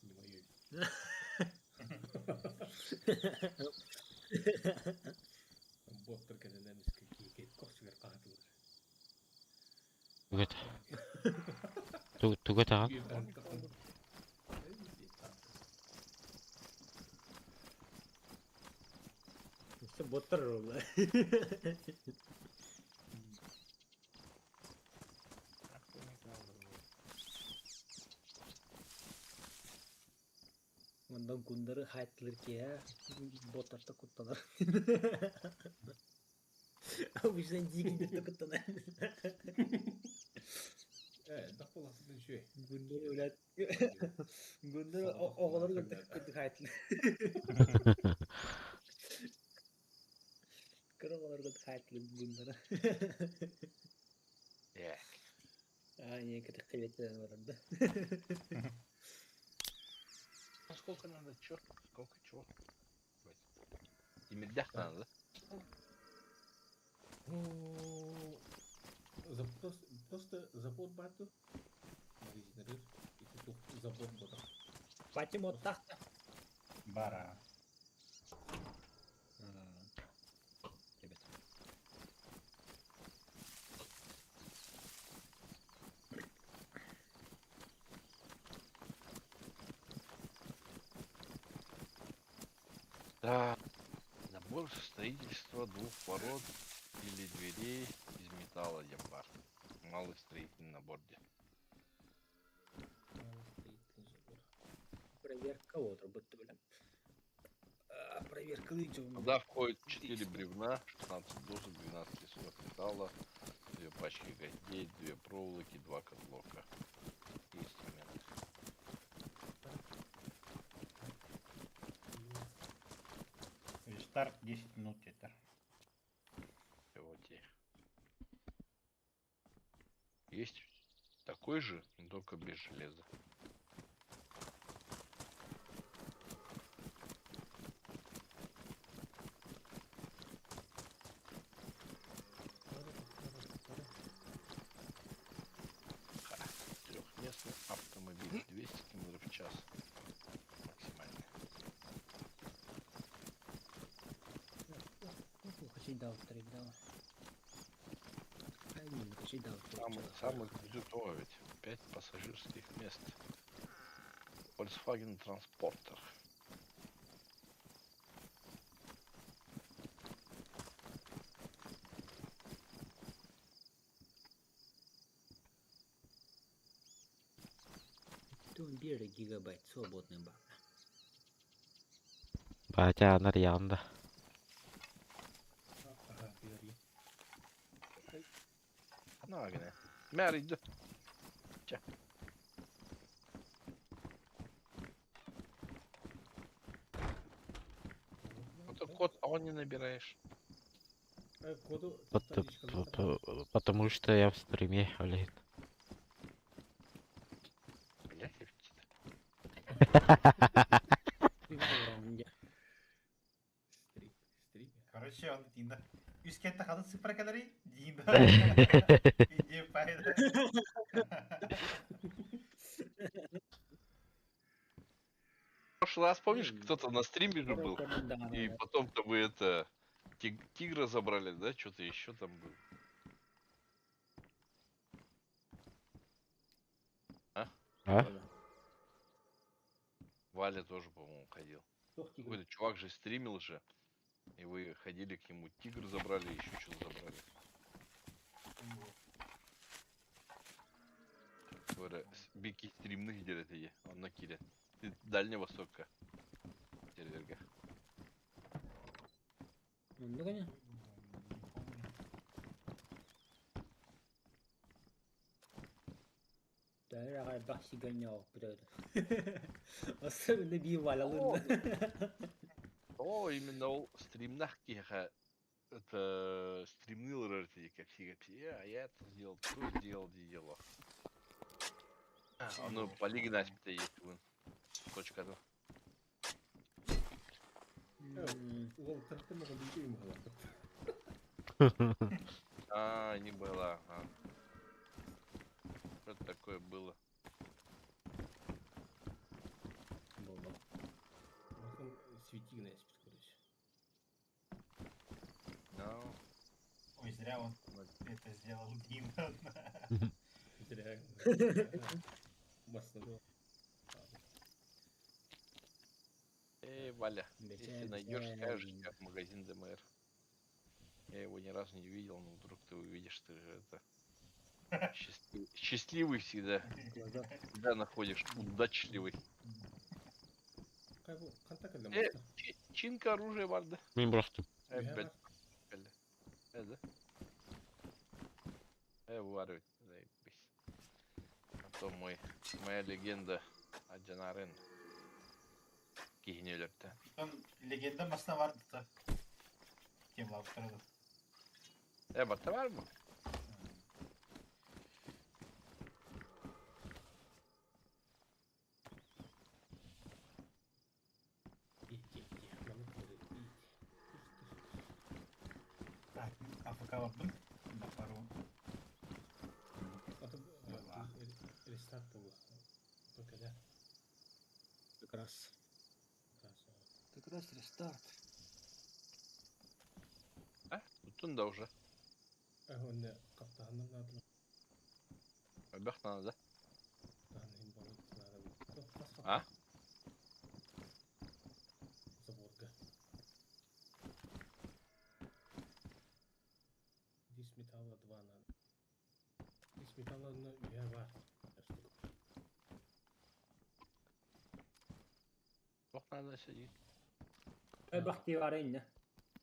Не мою. Бот только на нами какие косвер катылır. Тугата. Тугата. Все боттар ровно. Ondan Gundar'ı hayatılır ki ya. Botarta kutlanır. Bu yüzden Ziggy'de kutlanır. Да полосы şey. Gundar öyle. Gundar oğulları kutlanır hayatılır. Kırıklar kutlanır hayatılır Gundar'a. Yeah. Niye kötü kıymetler var orada. Сколько надо, черт? Сколько чего? И медях надо, да? Просто забор бату. Магазинерир. И тут забор бота. Пати моттахта. Бара. Evet. Да. Набор строительства двух ворот или дверей из металла Ямбар. Малый строительный набор. Проверка отр, будто, блин. Проверка лыжев. Туда входит 4 бревна, 16 досок, 12 листов металла, 2 пачки гвоздей, 2 проволоки, 2 котлока. И инструменты. Рестарт 10 минут это. Вот и. Есть такой же, но только без железа. Трехместный автомобиль, 200 км в час максимально. Шидауттар играл. Шидауттар. Самый крутый то ведь. 5 пассажирских мест. Volkswagen Transporter. Тут 1 гигабайт свободный баг. Батянар yandı. Aha, bir Ну, гне. Мэр, иди. Че? Вот код, а он не набираешь. Коду Потому что я в стриме, блин. Блядь, Короче, он дейін. Үскетті қалды цифра кәдірі дейін. Иди пайда. В прошлый раз, помнишь, кто-то на стриме же был? И потом-то вы это... Тигра забрали, да? Что-то еще там было. А? Валя тоже, по-моему, ходил. Какой-то чувак же стримил же. И вы ходили к нему, тигр забрали, еще что-то забрали. Böyle bir iki streamini gidiyor diye onunla kire. Дальнего Востока. Серверге. Ну, конечно. Да, бахси гонял, блядь. Особенно бивалялын. О, именно ол стримнах кеха это стримнил как а я это сделал, то сделал. Ну, полигнать есть вон. Точка, да. Ол тартты маған деймін қалады. А, не было. Что такое было? Болды. Bakın светильная спит, короче. Ну, Ой, зря он это сделал Дин. Зря. Баста. эй, Валя, если найдешь, скажешь, как магазин ДМР. Я его ни разу не видел, но вдруг ты увидишь, ты же это... Счастливый всегда. Всегда находишь удачливый. Как контакт для моста. Чинка оружие, Вальда. Мен бұрақтым. Блядь. Да? Варвать, заебись. А то моя легенда Аджанарен. Кигнелерді. Он легенда баста vardı da. Kim var sırada? Batta var mı? Так, AFK vardım. Bak var o. Рестарт был. Только да. Как раз. Как раз рестарт. А? Tutun da уже. Он каптанным надо. Обех надо, да? Каптанным было надо. А? Заводка. Здесь металла 2 надо. Здесь металла 1 я var. Çok nerede sидит? Бахти var inne.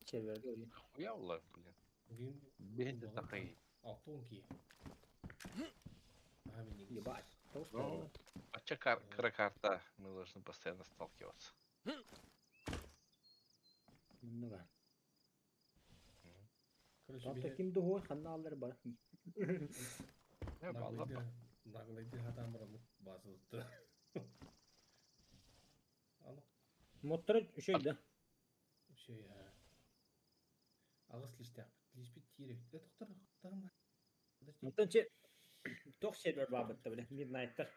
Çevirdi orayı. Хуя, блин. Блин, Бегать такой. 6 ки. Ебать. Ну, а карта мы должны постоянно сталкиваться. Много. Короче, Там беге таким дугой каналları var. наглайды адамырын басылды. Анық Motor şeydi. şey ya. Ağız liste. Liste tire. Doktor tamam. Motor şey çok server var bitti bile. Midnight'tar.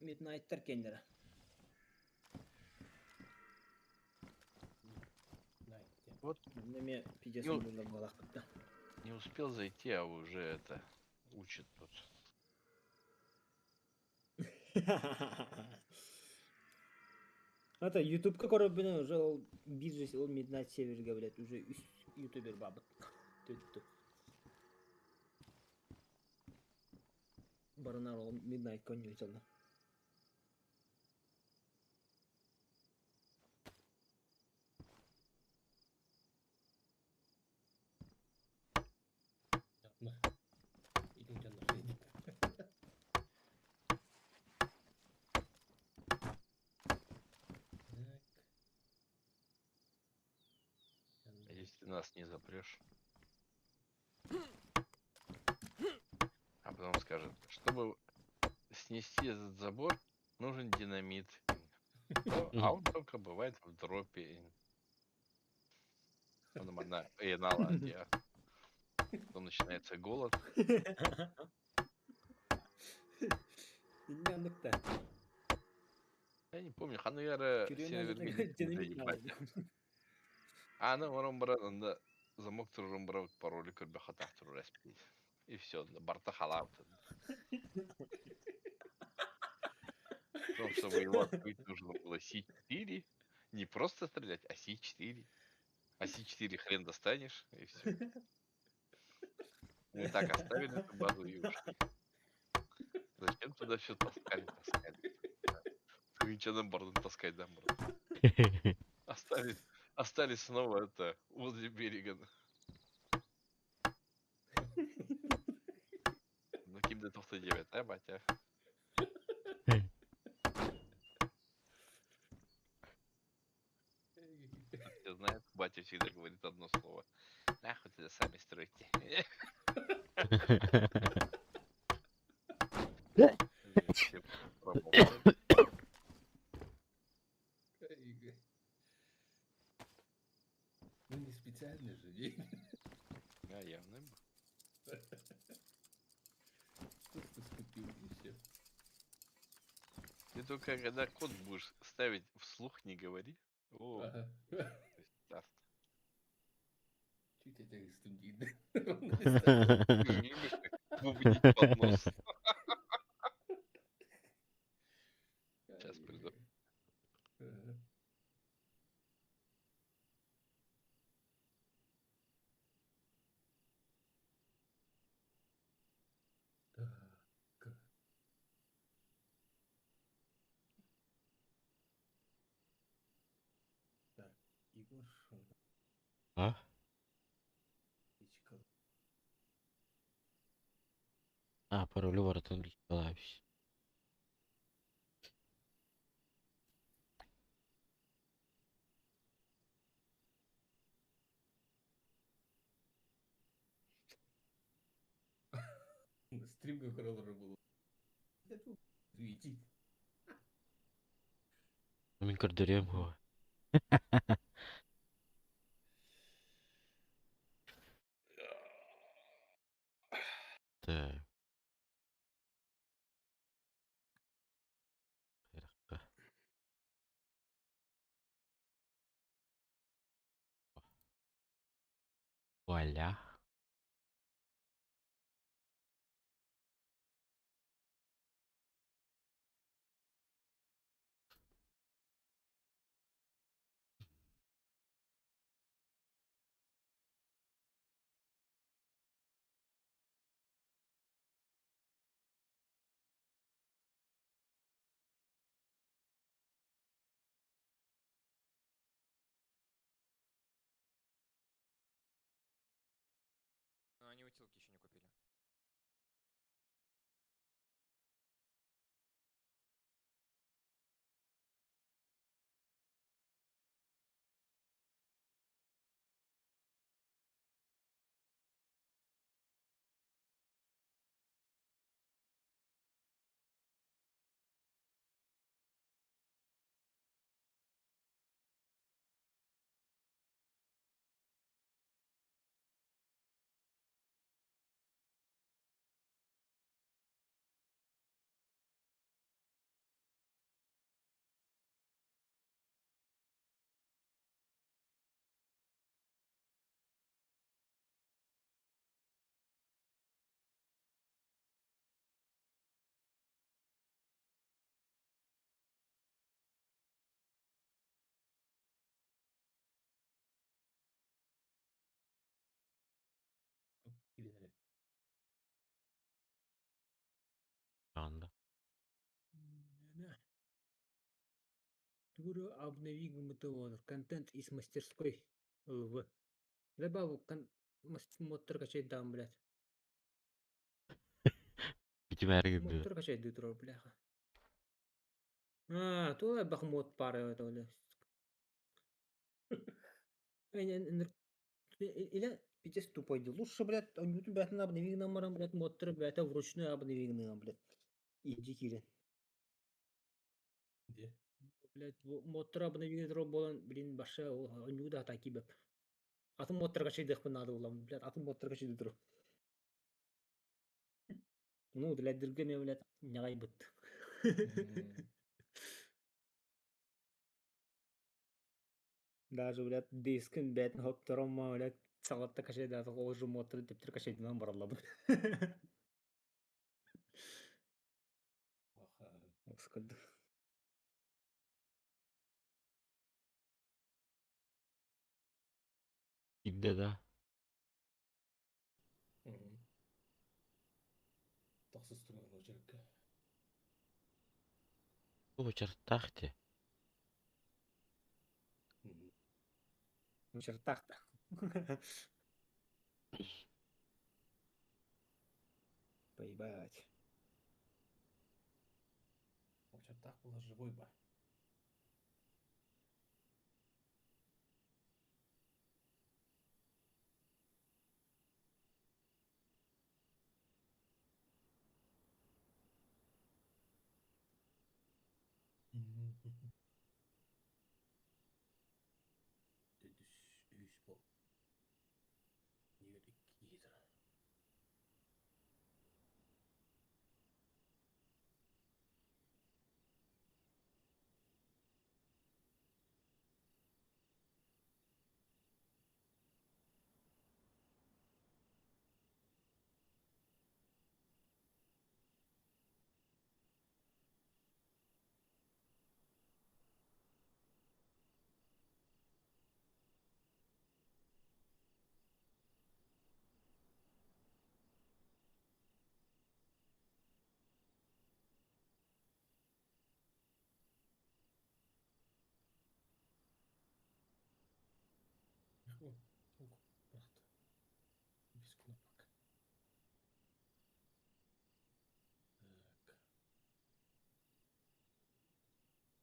Midnight'tar kendileri. Вот Мне пиздец Ну, нужно было как-то. не успел зайти, а уже это учит тут. Это YouTube, который, блин, уже бизнес он Midnight Сервер, говорят, уже ютубер баба. Барнар ол Midnight коннектор. Yapma. Gidin canlar yedik. Так. А если нас не запрешь? А потом скажет, чтобы снести этот забор, нужен динамит. А он только бывает в дропе. Потом одна на ладья. Потом начинается голод. Dinlendik de. Я не помню, Хануяра Тюремнен сервер динамит ебать. А ну ворон брат, замок туржун брат пароли көрбе хата туру распить. И все, барта халат. Потому чтобы его открыть, нужно было С4. Не просто стрелять, а С4. А С4 хрен достанешь, и все. Мы так оставили эту базу и ушли. Зачем туда все таскали? Ничего нам барден таскать, да, брат? Остались снова это возле берега. Ну, ким 99, а, батя? Все знают, батя всегда говорит одно слово. Нахуй это сами стройте. Все промолчали. Игорь. Ну не специально же, не? А явно. Просто скупил и все. Ты только когда код будешь ставить вслух, не говори. О, Ага. то есть старт. Чуть это студийно. Ты же любишь так бубнить под нос. Сейчас приду. Так, Егор. А? А, паролю Вартан Николаевич. Стрим как роллер был. Видите? Min kırdırıyorum hava. Так. Bir dakika. Вуаля. Говорю, обнови мотор. Контент из мастерской. ЛВ. Добавил мотор качать дам, блядь. Битимәргенде. Мотор качать дытро, бляха. Тулай бахмот пары это, блядь. Или пиздец тупой дел. Лучше, блядь, он у тебя на обнови номером, блядь, мотор, блядь, а вручную обнови номером, блядь. Иди, кири. Где? Блядь, мотор обнови болан, блин, баша, он да таки беп. Атын мотор качай дых надо улам, блядь, атын мотор качай дытро. Ну, блядь, дыргами, блядь, нягай быт. Даже, блядь, дискін бәтін хоп тұрым ма, блядь, сағатта кашай да қолжы мотор деп тұр кашай дынан баралла бұл. Оскарды. Инде да. Тақсыз тұрған очерк. Очертахте. Ну, чертах-то. Поебать. Очертак была живой ба. Дедіш үйіс бол. Нелік кейдір. О, брат. Без кнопок. Так.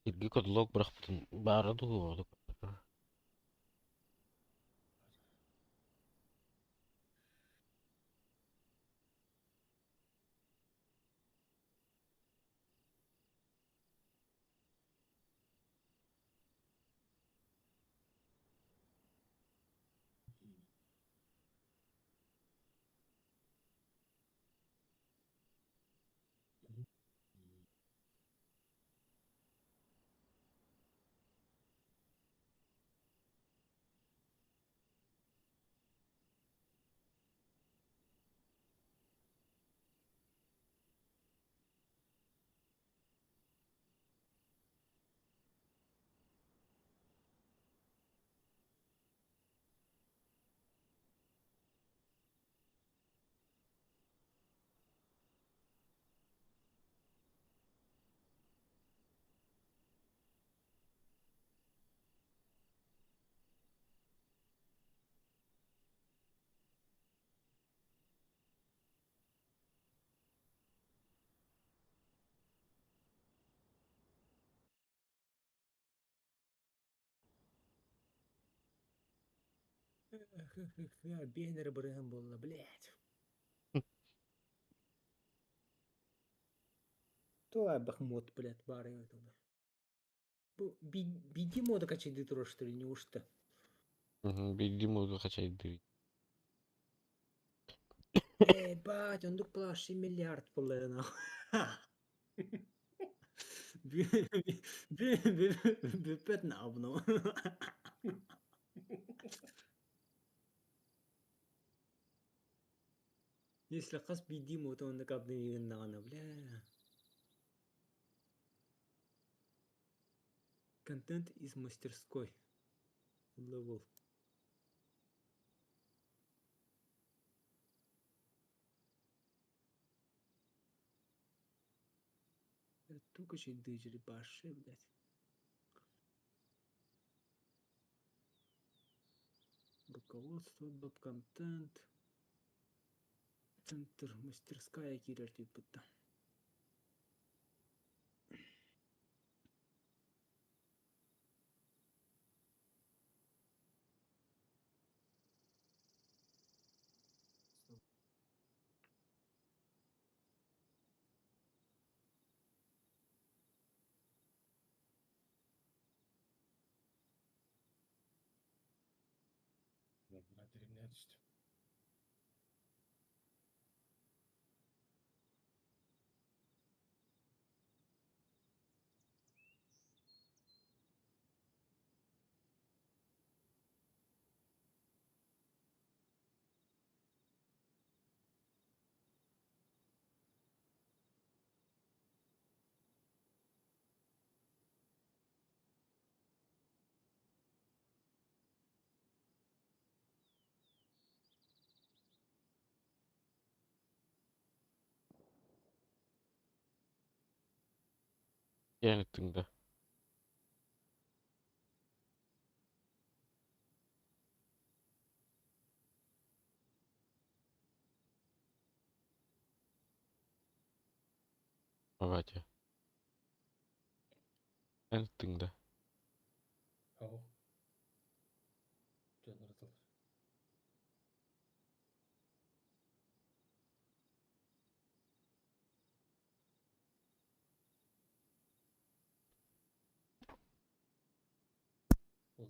Ирги кодлог бырахпытын баары дуу. Бейнер брэм было, блядь. То бахмот, блядь, бары этого. Биди мода качай дытро, что ли, неужто? Бидиму качайды. Бать, он дук плаши миллиард было, нахуй. Бюпет на обну. Если хас бидиму, то он так обновил на, бля. Контент из мастерской. Левел. Тука чей дыджери баши, блядь. Руководство, веб-контент. Центр, мастерская, кирер типа. Numara 13. Yani tında. Babacı. Yani tında. Auch. General.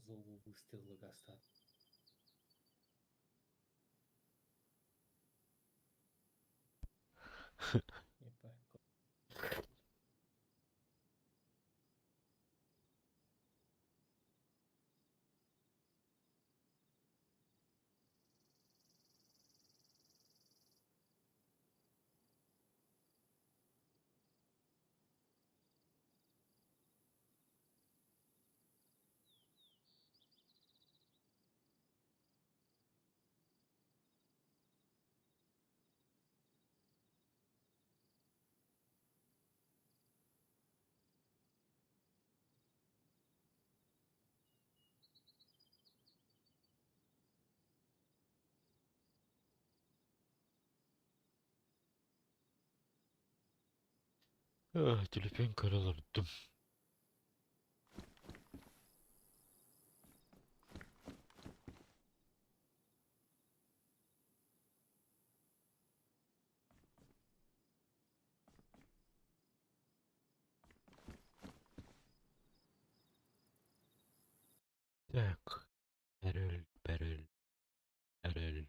Зову выстрела Гаста. Ебать. Телефон karalırdım. Так. Erol, Berol, Erol.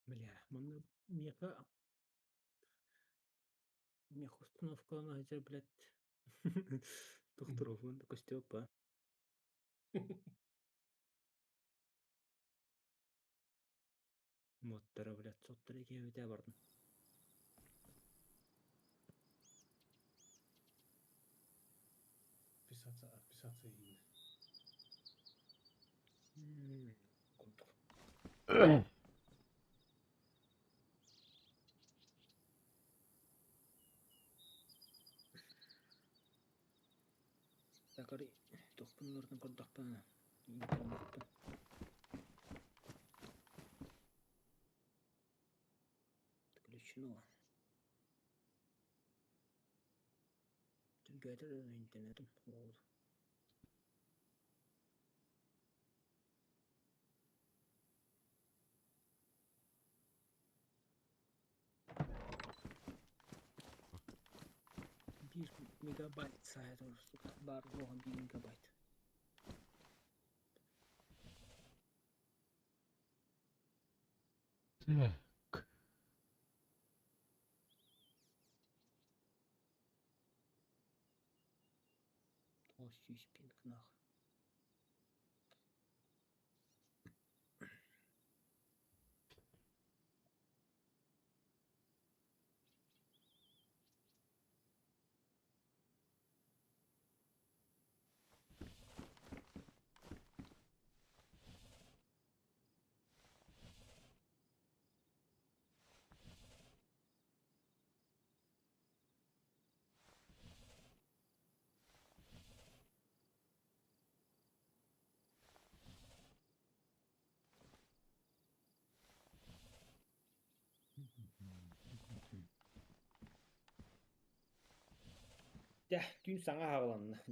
Бля, мына мех установка надо, блядь. Тухтыров, он такой Степа. Моттары, блядь, соттары кебете бардым. Отписаться и... Такари, тухпынлардан кордақпа. Интернетпен. Включено. Tilgayda интернетом. Вот. Bir megabayt sayede olursa бар болған 1 мегабайт. Так. Толщий пинг нах. Ya gün sana havalandı.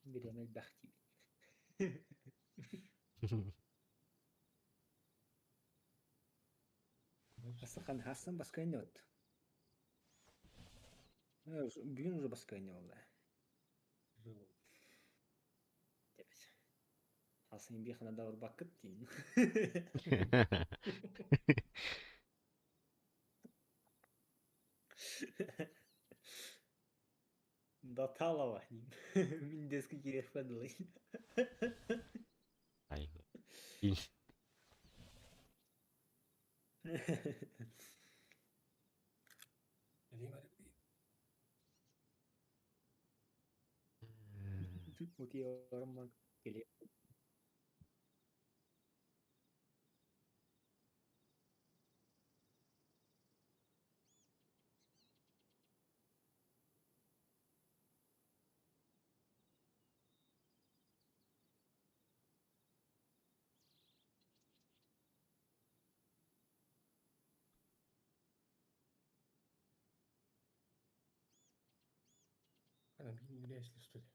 Bir emel bakti. Асахан хасан баскайны от. Бүгін уже баскайны oldu. Жил. Evet. Hasan bir xana davır bakıp deyin. Даталова. Min deski girefmen dolayı. Aigua. Лима репи. Mutlu yorumlar geliyor. Она блин, грязь ли, что ли?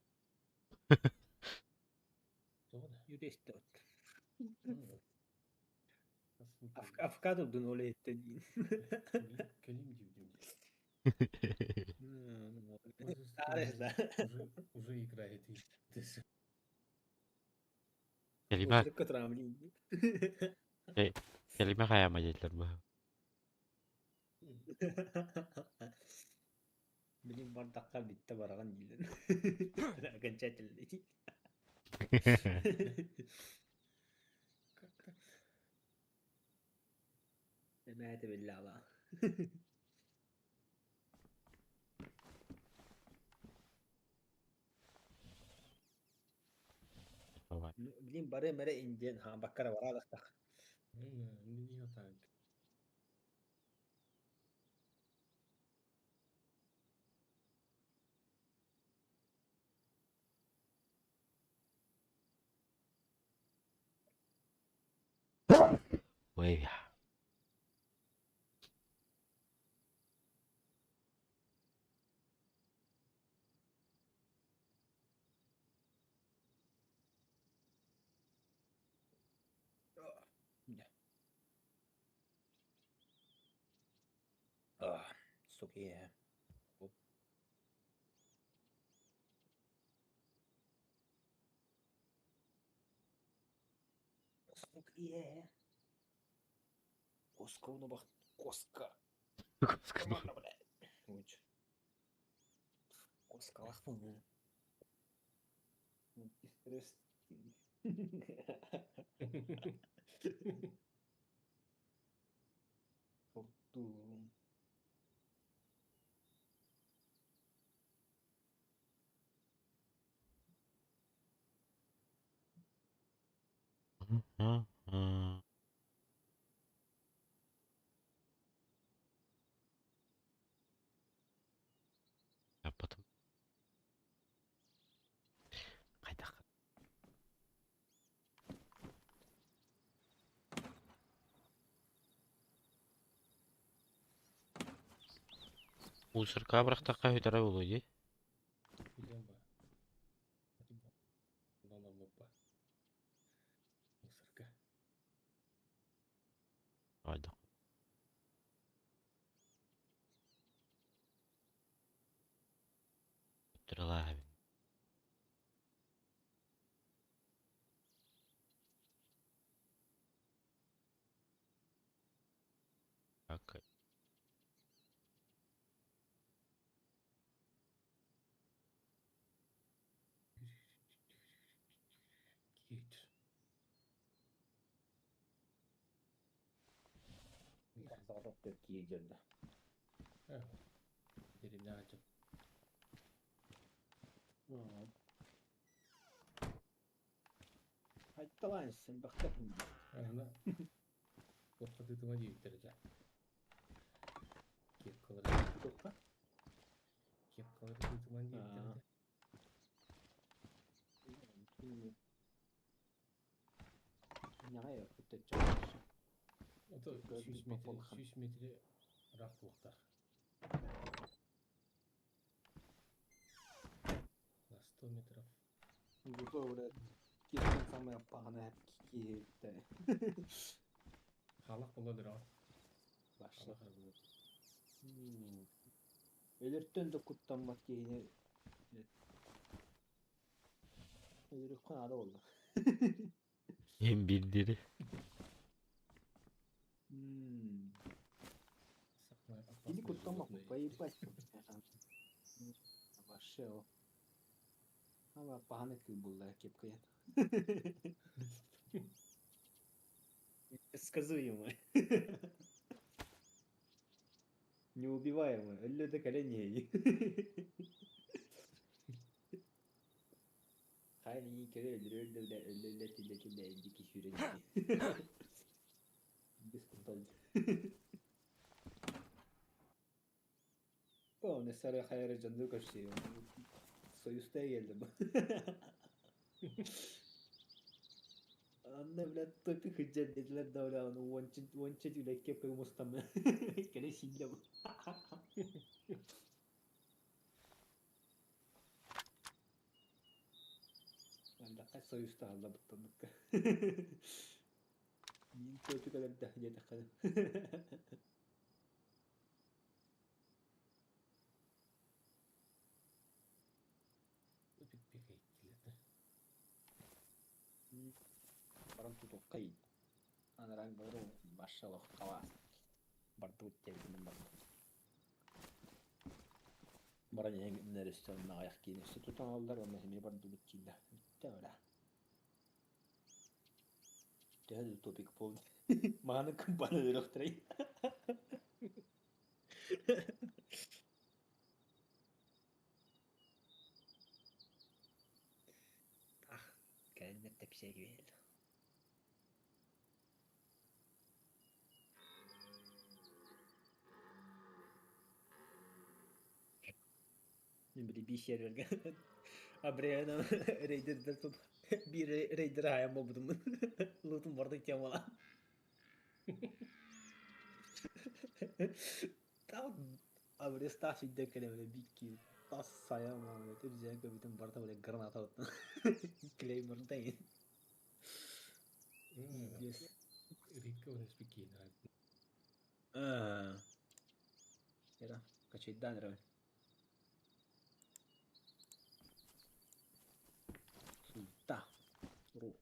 Doğru. Yüreği de ot. Hı. Aslında Afkado dün öyle etti deyin. Kalim gibi. Tarihler. Уже играет и Kelime, Uçuruk katramlıyım. kelime kayama dediler bu. Benim bardaklar bitti baragan değilim. Akan çetildi. как-то. Demeyete belli ala. Baba. Bileyim bare mere incen ha bakkara var alakta. Не так. Ой, ya. Ah, çok iyi. Çok iyi. Косковну бах. Коска. Команда, блядь. Уч. Коска лахму. Стресс. Фортун. Yapmadım. Kaydak. Усырка бірақтаққа өтірі болуды. Идем ба. Бана мопа. Мусорка. Ayda. Ötürüla abi. Bak. Кит. Zaten Türkiye girdi. Передача. Hatta lan sen baktın. Она. Вот под это води передача. Кепкалар. Topla. Кепкалар это води передача. Яңа өтөп чыгышы. Это Gördüm, 100 metre, Papalıhan. 100 metre raflıqlar. На 100 метров. Burada orada geçen samaya bağına hep kikiyette. Халық болады ра. Başla. Ölürtten de kutlanmak yine. Ölürük kanada oldu. Hem bildiri. Или кутамак поебать. Вообще о. Ama паханы кыл булда кепкая. Сказуемый. Неубиваемый. Ölü de коленей. Hani kere öldürüldü de öldürüldü de indiki süreci. Без контроля. О, не сара хайра жанды көшсей. Союзда geldi bu. Anne bile topik hıccar dediler de öyle onu vançı dilek yapıyor mustamı. Kere şimdi bu. Ben de kaç soyuzda hala bıttandık. Min topik kadar dahliye takalım. Bitпей келеді. Барам тут оқай. Анаран говорю, башала қала. Барды өттердім барды. Баран еңгімдер үстіна аяқ кейін үсті тұтан алдар, оны мен барды өткелді. Үтті öyle. Тәді топик болды. Мағаны кім баны өр өқтірей. Kendine tepsiye geldi. Bir şey vergen. Abriyana Raider'da tut. Bir Raider ayağım oldum. Loot'um vardı ki ama. Tam Abriya staşi dökele böyle bir ki. Tas sayam ama. Üzerine köpütüm vardı böyle granata attı. Claymor'dayım. Yes. Редко у нас спокійно. Era, качать данры. Да. Ру.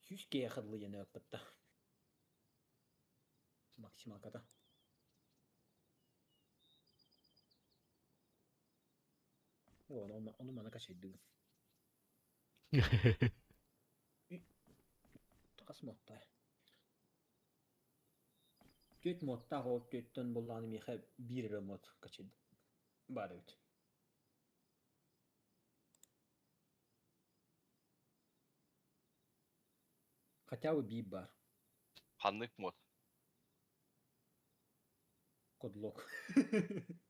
100 хыдлы yana өппетті. Максимал ката. Onu bana kaç edildi. Taqas modda. Göt modda o götten bulduğunu mihe bir mod kaç edildi. Bari öt. Хотя бы биб бар. Ханнык мод. Кодлок.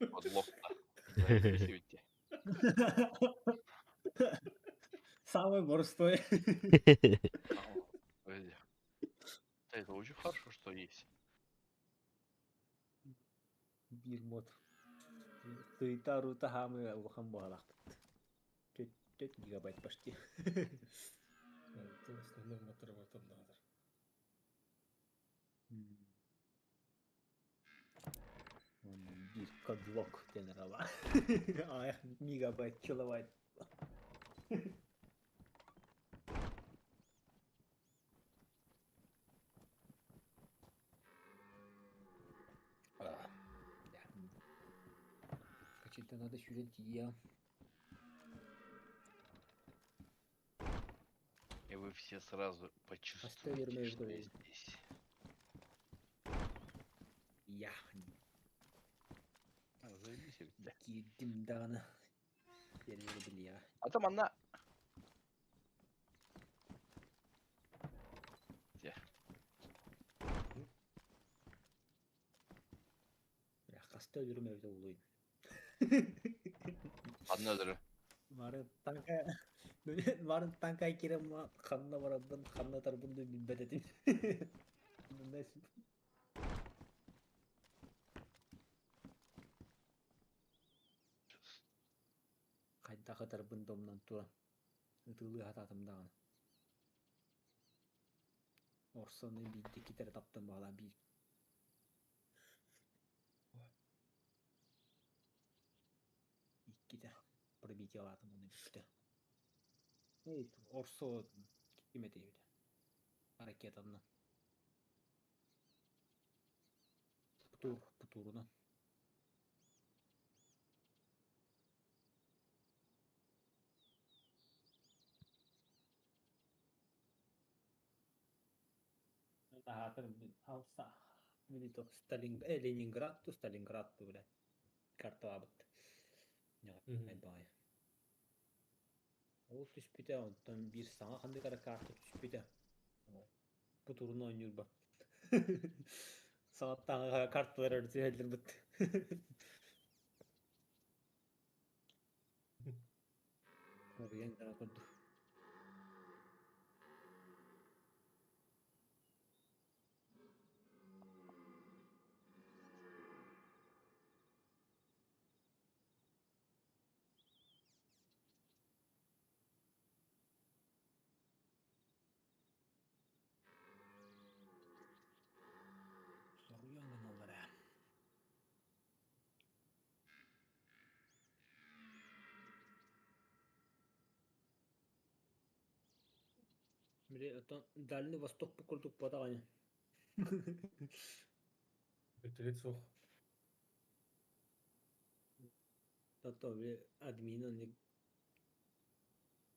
Подлог-то. Записывайте. Самый простой. Это очень хорошо, что есть. Bir mod. Тыйта рута хамы алган балак. 4 гигабайт почти. Это основной мотор в этом надо. Bir kodlok denir ama. Ay, megabayt, kilobayt. Качать-то надо сюжет я. И вы все сразу почувствуете, Оставим что между. я здесь. Я. Записывайте. Girdim dağına. Yerleri bil ya. Adam anla. Ya hasta ölürüm evde olayım. Anladım. Var tanka Varın tankay kirem var. Kanına varabın, kanına tarafında bir bededim. Neyse. Kayda tarafında ondan turan. Itılığı hatatımdan. Orsanı bir iki kere taptım bağla bir. İki de. Burada bir iki aladım onu işte. Evet, orso kime değil. Hareket adına. Bu turuna. Hatırım alsa. Milito Leningrad to Stalingrad böyle. Kartı abit. Ya, bay. O tüspüte ondan bir sana hangi kara kartı tüspüte. Bu turunu oynuyor bak. Sanattan kartlar arası heldir bit. Oraya kadar koydu. Soruyor ben onlara. Biri Дальний Восток покурдук подавание. Өтірет соқ. То бiri админ он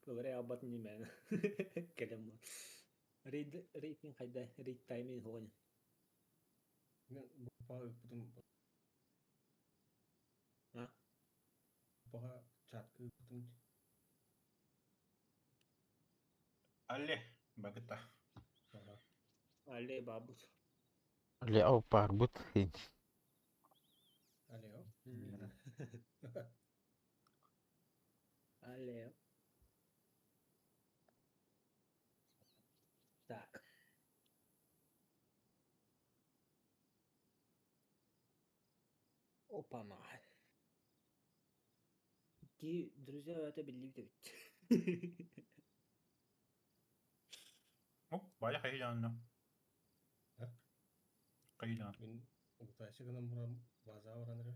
говоря абат не мен. Келем. Рейтинг хайда, рейт тайминг хоня. Мен бұға өтпідім. А? Бұға чатқы өтпідім. Алле, багыта. Алле бабус. Leopard but. Алло. Алле. Так. Опа-на. Друзья, это белли. Оп, бая кайданно. Ә? Кайдан. Мен ұтайшы ғана бұрам база ораныры.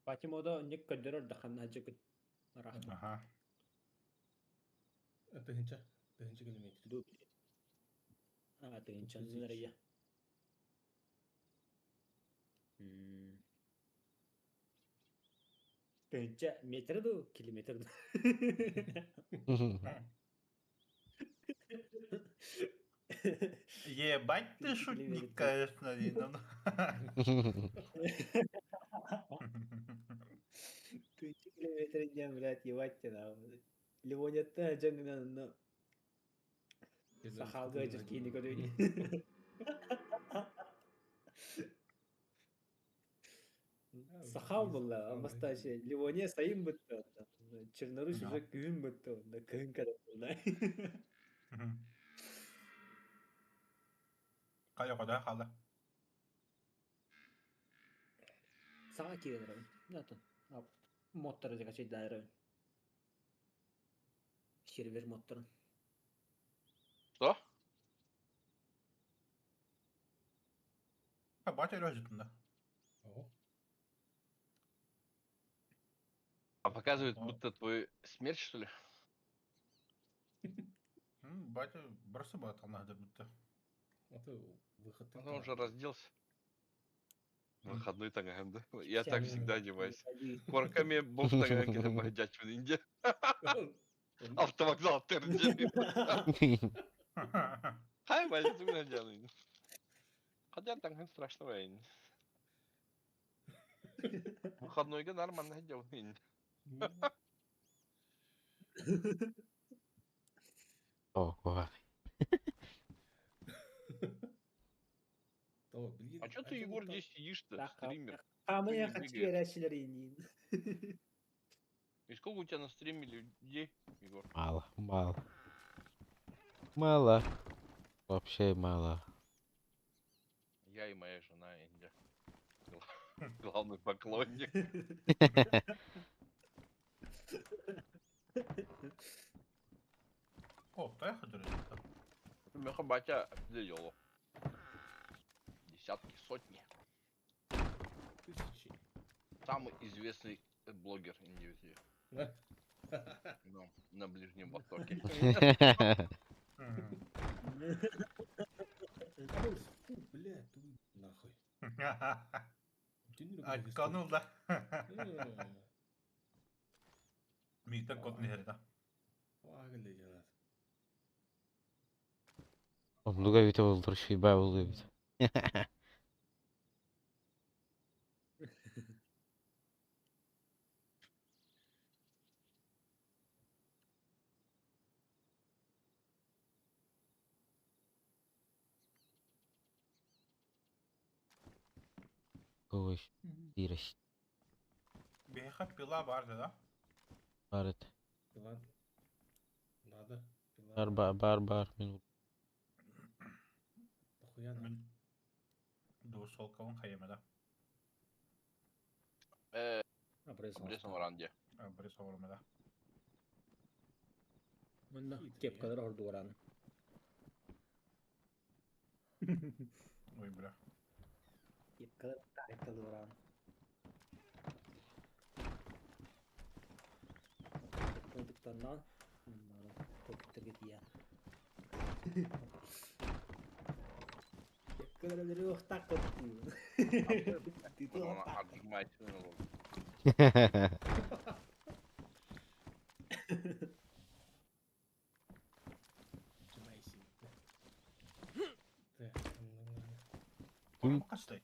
Патимода не кадерор даханна жигит. Ага. Тыгынча километр. Дубли. Ты ничего не знаешь. Тыгынча метр ду, километр ду. Ебать ты шутник, конечно, Динон. Тыгынча километр не, блядь, ебать тебя. Ливонетта жангна сахалга жиркини көрөйүн. Сахал была, амасташи. Ливония сайын бытты. Чернорус уже күн бытты. Күн кадап булна. Кая када калды. Сага кирер. Натын. Моттор дека чейдайры. Сервер моттор. Что? Батя рожитында. О, А показывает, будто твой смерть, что ли? Батя бросы бата надо будто. это выход. Он уже разделся. Выходной таган, да? Я так всегда одеваюсь. Корками бог таганки на магдячу инде. Автовокзал терджи. Хай, валит, ты меня делай. Хотя таган страшного инде. Выходной нормально одел инде. Ого. А чё ты, Егор, здесь сидишь-то, стример? А мне не хочу бегаешь? речилер инин. И сколько у тебя на стриме людей, Егор? Мало, мало. Мало. Вообще мало. Я и моя жена Индия. Главный поклонник. О, поехали. Меха батя определил. Десятки, сотни. Тысячи. Самый известный блогер Индии. Да? На Ближнем Востоке. Фу, блядь, ты нахуй. Ты не Акканул да. Э, Мита кот не herida. Пагали, жанат. Много вите болдырыш бай болду бит. Ой, тиреш. Беха пила vardı da. Барет. Пила. Надо. Пила. Бар минут. Нахуя надо? Мен dur sol kavun kayemede. Обрезан Варанде. Bir savurmada. Мында Хитрый, кепкалар ордугуран. Ой, бля. Кепкалар тайкалуран. Продуктаннан токеттерге тия. Кепкалар дөрөк таккытту. Она отжимается. Отжимайся. Так, Oğlum kaçtı?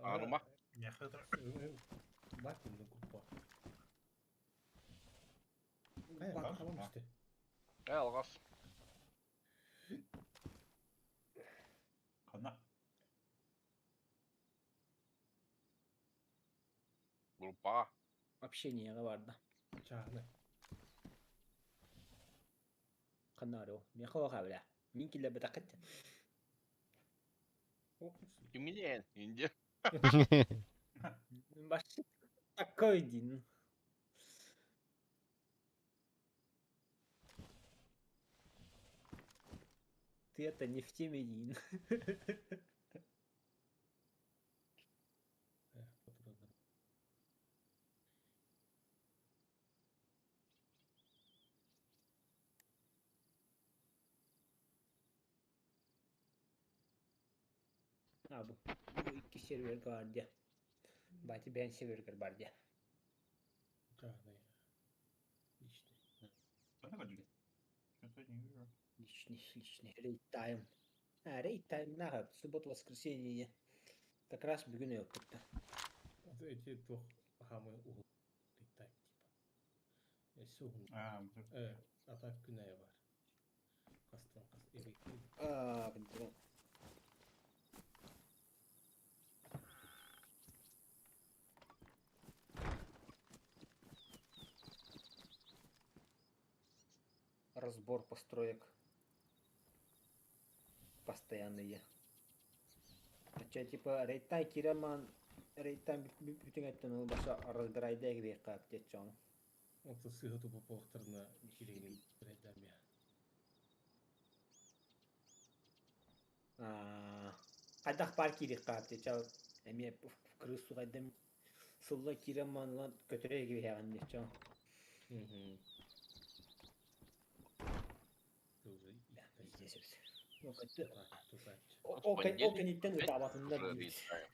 Арма. Ne kadar? Бакин на купа. Bak, Tamam bak. işte. Алгас. Kana. Группа. Общение vardı. Çağla. Канаро. Мехо хавля. Минкиле бетакет. Кимилен. Индия. Башчы такой дин. Ты это не в теме, Дин. Abi bu iki server vardı. Belki ben server vardı. Çağla ya. İşte. Sana kaçtı? Что-то не вижу. Личный. Рейд тайм. Рейд тайм нахуй. Суббота, воскресенье. Как раз bugün yok bitti. Эти двух хамы угол. Так, типа. Сугун. bu. Atak güneye var. Kastan kas. Evet. Bitti. Разбор построек. Постоянные. Хотя типа рейтай кираман рейтай bütün ettiğini başa разбирайда gibi kaptedeceğim. Olsa sıhhatı bu pohtarına gireyim. Redem ya. Кайдах бар кири kaptedeceğim. Эме крысу кайдам сылла кираман көтөрө gibi yapacağım. Hı hı. Уже Здесь все. Ну, хотя... тупач. Оконитен табасында Уже бит. рейд тайм.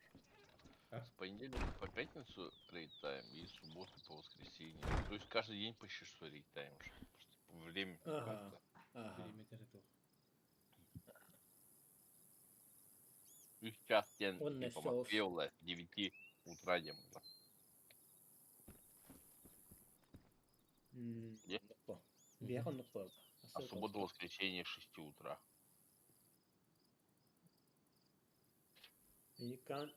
С понедельника по пятницу рейд тайм и с субботы по воскресенье. То есть каждый день почти что рейд тайм. Просто время Ага. как-то. Периметр это. И сейчас тем, Он типа, нашёл. Москве с 9 утра где-то. Где? Бехан нукпа. А суббота, воскресенье 6 утра. Никан.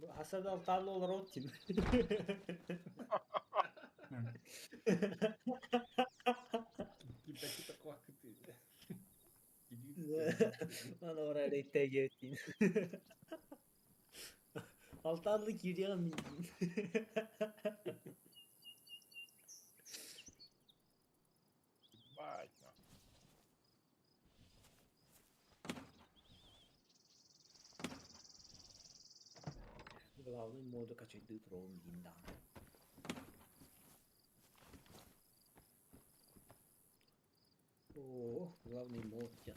Hasad altarlı olur o tim. Kita-kita kuah gitu. Gidiyor. Lan oraya reyte gittin. Altarlı giriyor miydin? Бать, ну. Главный моду качать утром да. О, главный мод я.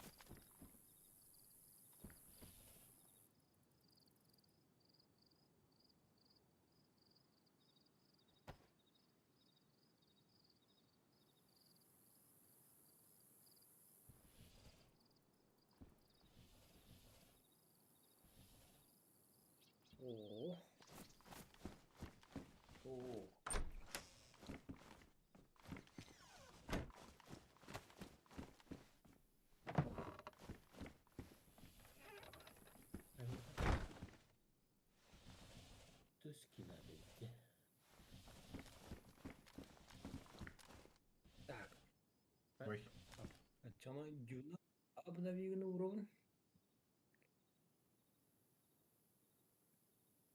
О. О. Тушки надо идти. Так. Ой. Açana Duna обновили уровень.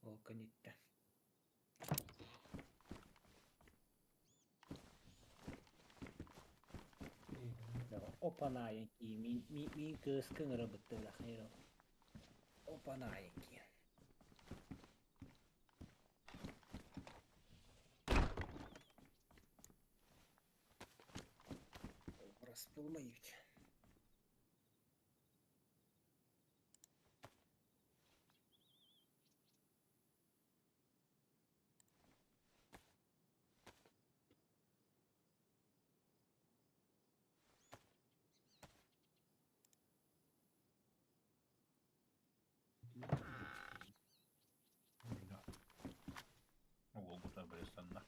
О, конечно. Опана які, мій кискин робити лахайро. Опана які. Розпилмають. Да. Ого, будто брестанно.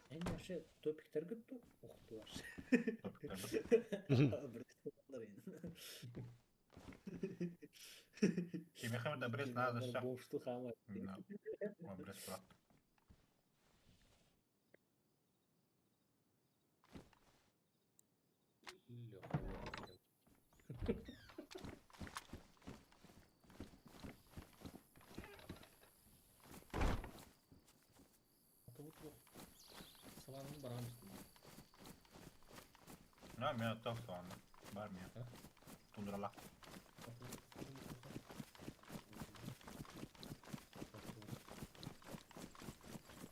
En şey topikler gitti. Okudular. Тебе хамда брес надо все. Boşluk ama. Да. Ой, брес прав. Лёха, вот. Вот. Salanın bana mısın? Ja, men jag tar fan. Bara med. Ja. Tundralla.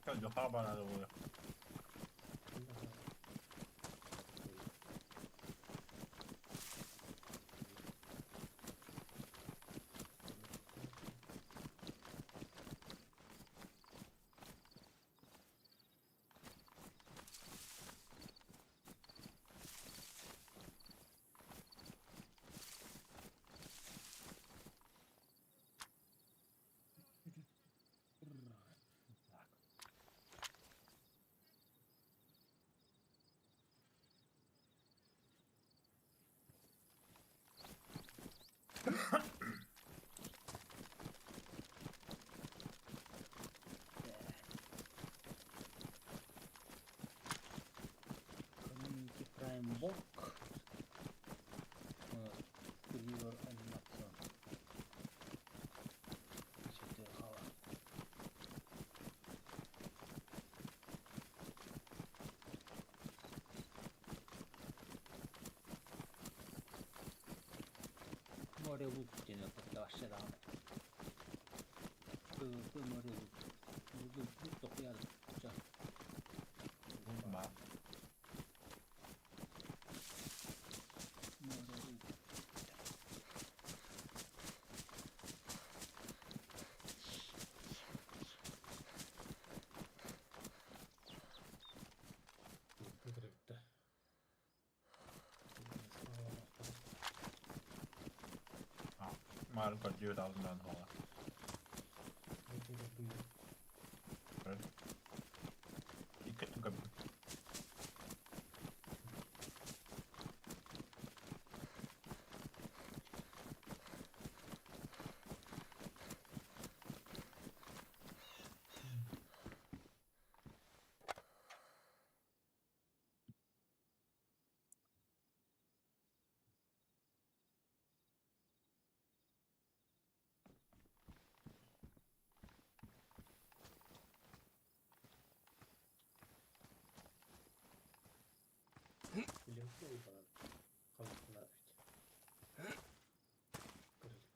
Kan du ha bara då? Community Prime Book. River animasyon. İşte hava. Море луптина подташерам. Море луп. Bugün tutup yazdıkça. Ba. Море луп. Kıdırıkta. Ja. Mark har 2000 den håller. Ikke du kan. Өлеңсіз болған қалыптылар бит. Көрелік.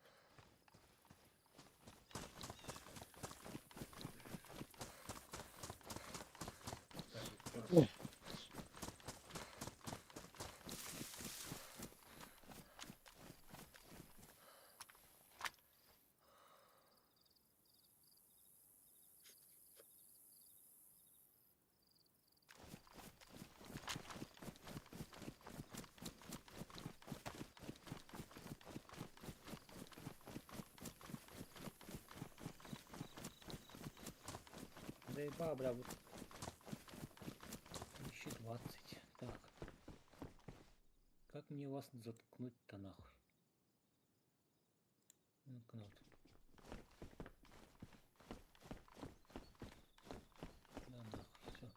Заебал, бля, вот. 2020. Так. Как мне вас заткнуть-то нахуй? Ну, кнут. Да нахуй, все.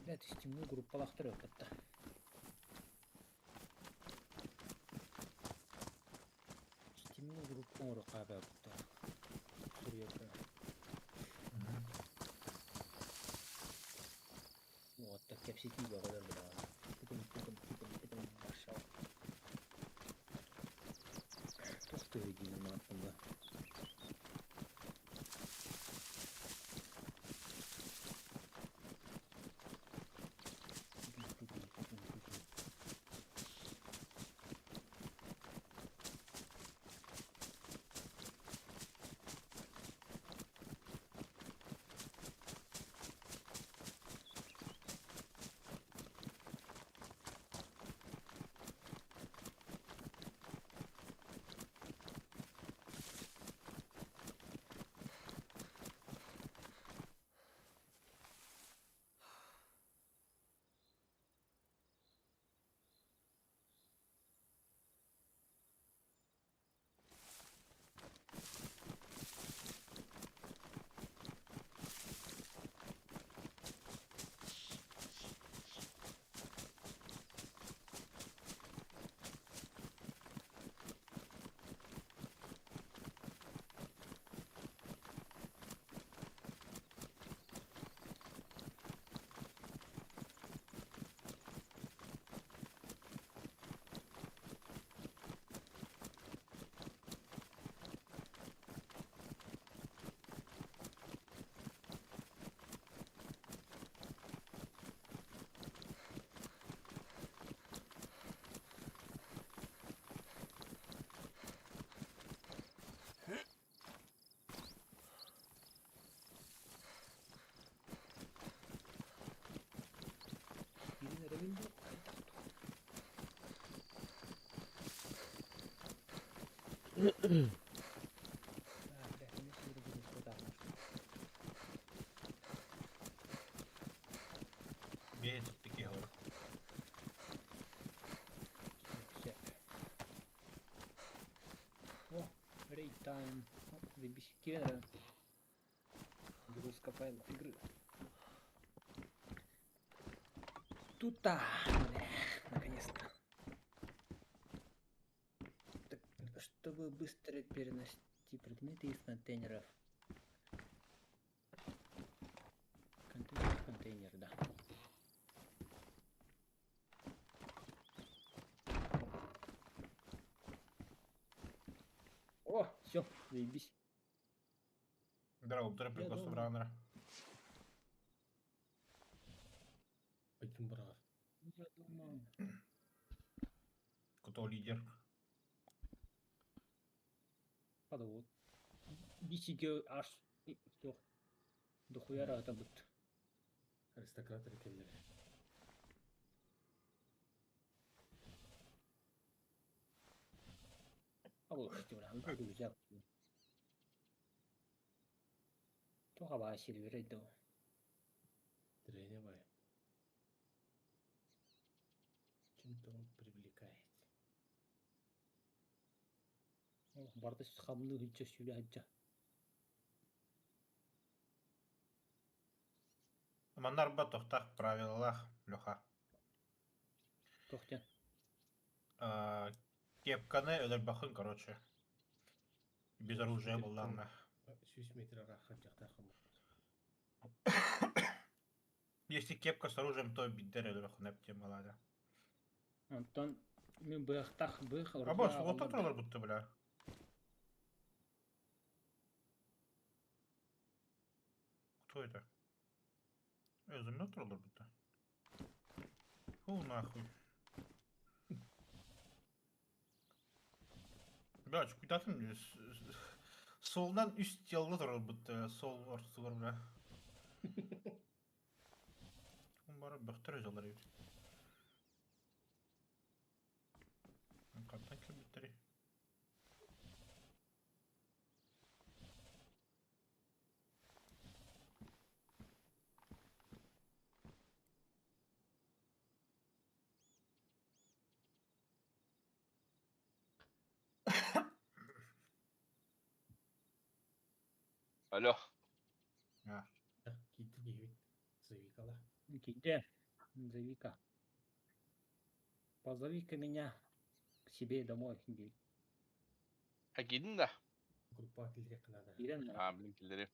Блядь, стимну группалахтырып это. Стимну группу урукабы это. Вот, так я все типа подобрал. Потом пошел. Просто единый матом, да. Ирина Равильдо. Бейте такие говорю. О, рейд тайм. Заебись. Кира. Грузка файлов игры. Тута! Наконец-то. Так, чтобы быстро переносить предметы из контейнеров. Контейнер, да. О, все, заебись. Здорово, три прикол думаю. Браунера. Потім брав. Я думаю. Кто лидер? Подвод. Бисиге аж все. Дохуяра это будет. Аристократи кемдер. А вот что ли, буду взял. То хава сильвер иду. Треневай. Чем-то он привлекает. О, бардас хамны гича сюляджа. Мандар батохтах в правилах, Леха. Тохтя. Кепканы, Эдельбахын, короче. Без оружия был, ладно. 6 метр рахат жақтақым. Если кепка с оружием, то бедеры дурахунеп тема ладно. Антон, мен быхтах бых А бос, вот тут роллер будто, бля. Кто это? Замет роллер будто. Фу, нахуй. Бля, куйдатын солдан üst ялда тұрыр бұтты, сол орсығыр, бля. Он бары бұқтыр өзалар еді. Қаттан кел бұттыр. Алло. Какие-то 9 завикала. Где? Зови-ка. Позови-ка меня к себе домой. Hakidin de. Группа Акильрек надо. Ирен, Блинкелери.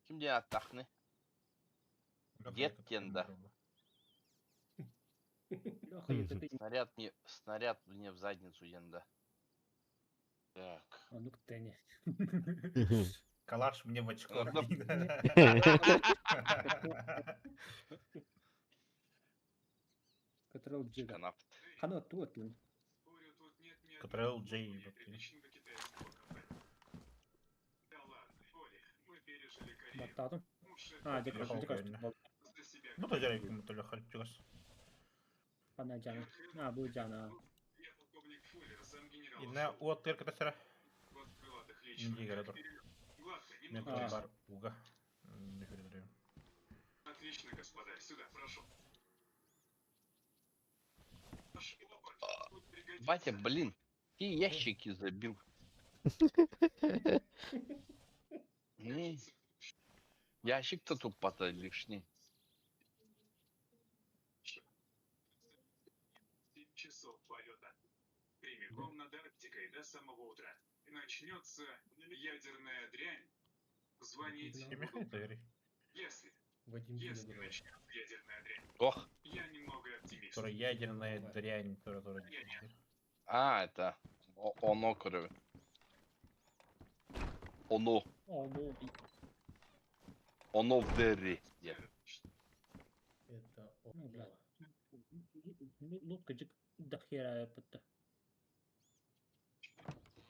Kimde attak ne? Деткинда. Лёха, это ты... Снаряд мне в задницу янда. Так. А ну-ка ты не. Калаш мне в очко. Ну, Который джига. Канап. Хано тут. Control J. Бататом. А, декаш. Ну, то я ему то ли харчугас. Она джана. А, будет джана. И на уотер катастера. Не городок. Не бар уга. Не передрю. Отлично, господа, сюда, прошу. Батя, блин, какие ящики забил. Не. Ящик-то тупо-то лишний. 7 часов полета. Прямиком над Арктикой до самого утра. И начнется ядерная дрянь. Звоните. Если Вадим начнется Дилебров. ядерная дрянь, Ох. я немного оптимист. Которая ядерная дрянь, которая... А, это оно, короче. Оно. О, ну, Оно в дыре. Это Ну, бля. Оно. Лутка джик дохера пытта.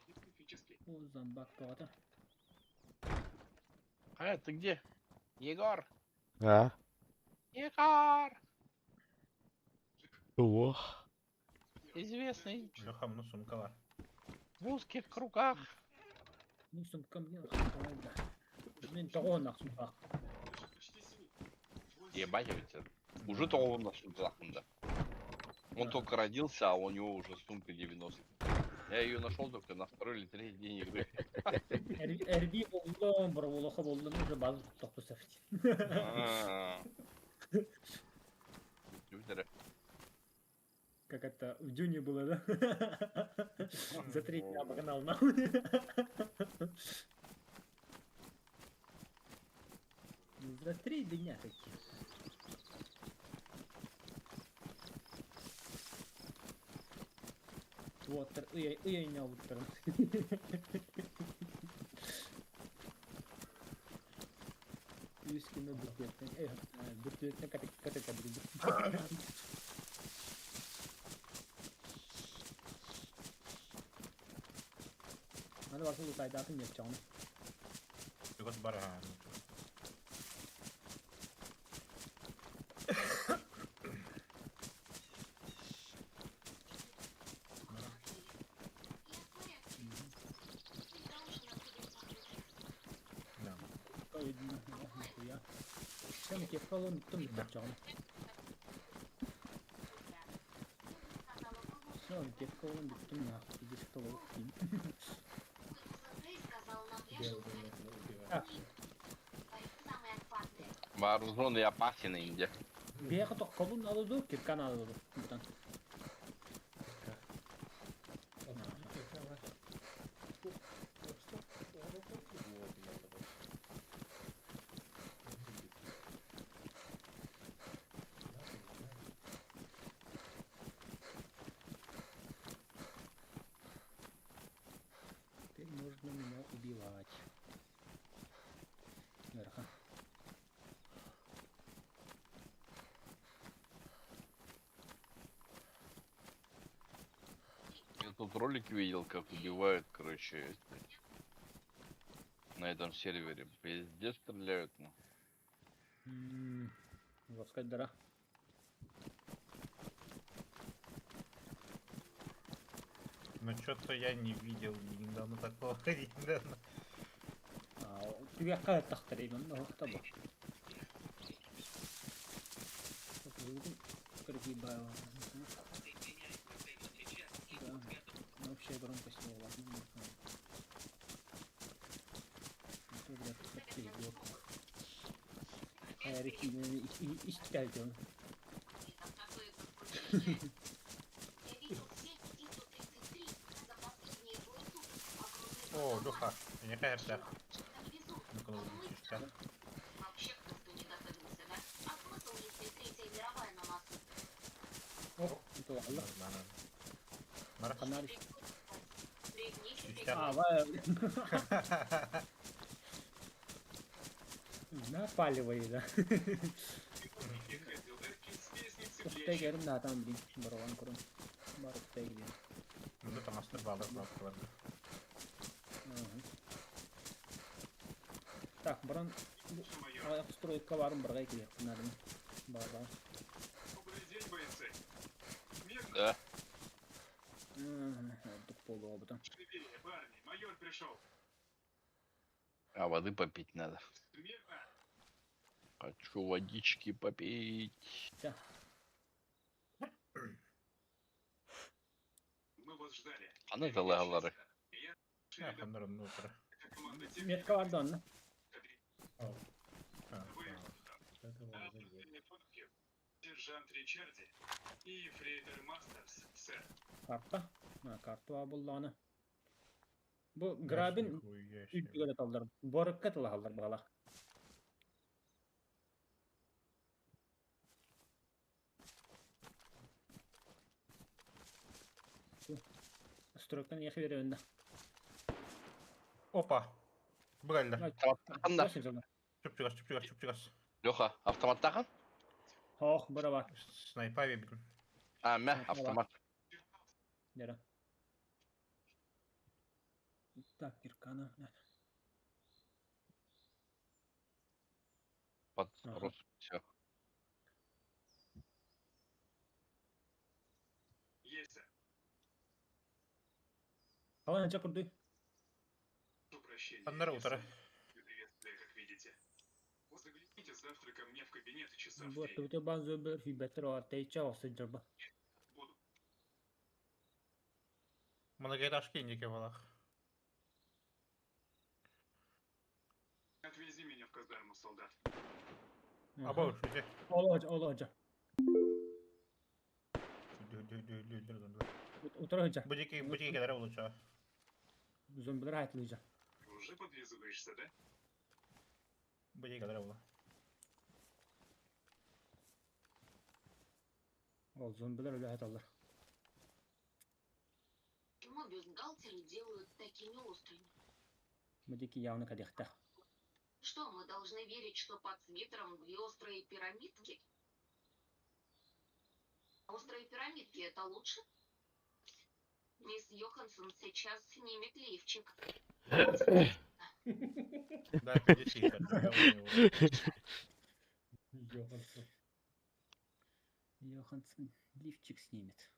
Специфический. О, зомбак то-то. А, ты где? Егор. А? Егор. О. Известный Леха, ну сумкала. в узких кругах. Ну, сумка мне да. Мен того на сумках. Ебать, ведь уже то он на сумках-да. Он только родился, а у него уже сумка 90. Я ее нашел только на второй или третий день игры. Эрби болдом, бро, лоха болдом уже базу тоқту сәфти. А. Юпитер. Как это в Дюне было, да? За 3 дня погнал нахуй. За 3 дня такие. Water, уйня water. Üsküne bükettin. Evet, bükettin kata kadar. Hadi bakalım bu kaydatın yapacağım. Yok bara. Ya. Sen ki falan tuttum yapacağım. Sen ki falan tuttum ya. Bir stol okuyayım. Вооружен и опасен Индия. Bir hafta kolun alıyordu ki kan alıyordu. Buradan. тут ролик видел, как убивают, короче, на этом сервере. Пиздец стреляют, ну. Жесткая дыра. Ну что-то я не видел недавно такого. Недавно. Тебе какая тахтарина, много кто был. Прогибаю. Да, вообще громкость не важна. Это, блядь, как ты блоков. А я реки и стягивал. О, Леха, не кажется. Ну-ка, чистят. О, это ладно. Нормально. Фонарик. Чистят. Напаливай, да. Тегер, да, там, блин, барон куром. Барон тегер. Ну, это мастер баллов, ладно. Так, барон. Строит коваром, брагай тебе, надо. Баба. Да. Тут полуобота. А воды попить надо. Хочу водички попить. Да. Она залагала. А, Хандрон, ну, утро. Нет, ковардон, да? Сержант Ричарди и Фрейдер Мастерс, сэр. Карта. Карту абулланы. Bu grabin üyüyle kaldılar. Borukka tıla kaldılar bağla. Строкtan yaşı veri önde. Опа! Бральда. Anda. Чупчигас. Леха, автомат такан? Oh, bura var. Снайпа вибрин. А, мя, автомат. Yara. Так, Иркана. Под Ага. рот. Все. Есть, сэр. Hava ne kurdu? Прошу прощения. Хандрон, я утро. сам приветствую, как видите. Загляните завтра ко мне в кабинет часа в Bu 3. tüte bazı bir hibetler var. Teyçe olsa cırba. Буду. Многоэтажки индики валах. Отвези меня в казарму, солдат. А бо, что здесь? Ol hoca. Otur hoca. Будики кедра улучшила. Zombiler hayatlı hoca. Уже подлизываешься, да? Будики кедра ула. Ol zombiler öyle hayatlılar. Почему бюстгальтеры делают такими острыми? Bu diki yavını kadehte. Что, мы должны верить, что под свитером две острые пирамидки? Острые пирамидки — это лучше? Мисс Йоханссон сейчас снимет лифчик. Да, 50. Йоханссон. Йоханссон лифчик снимет.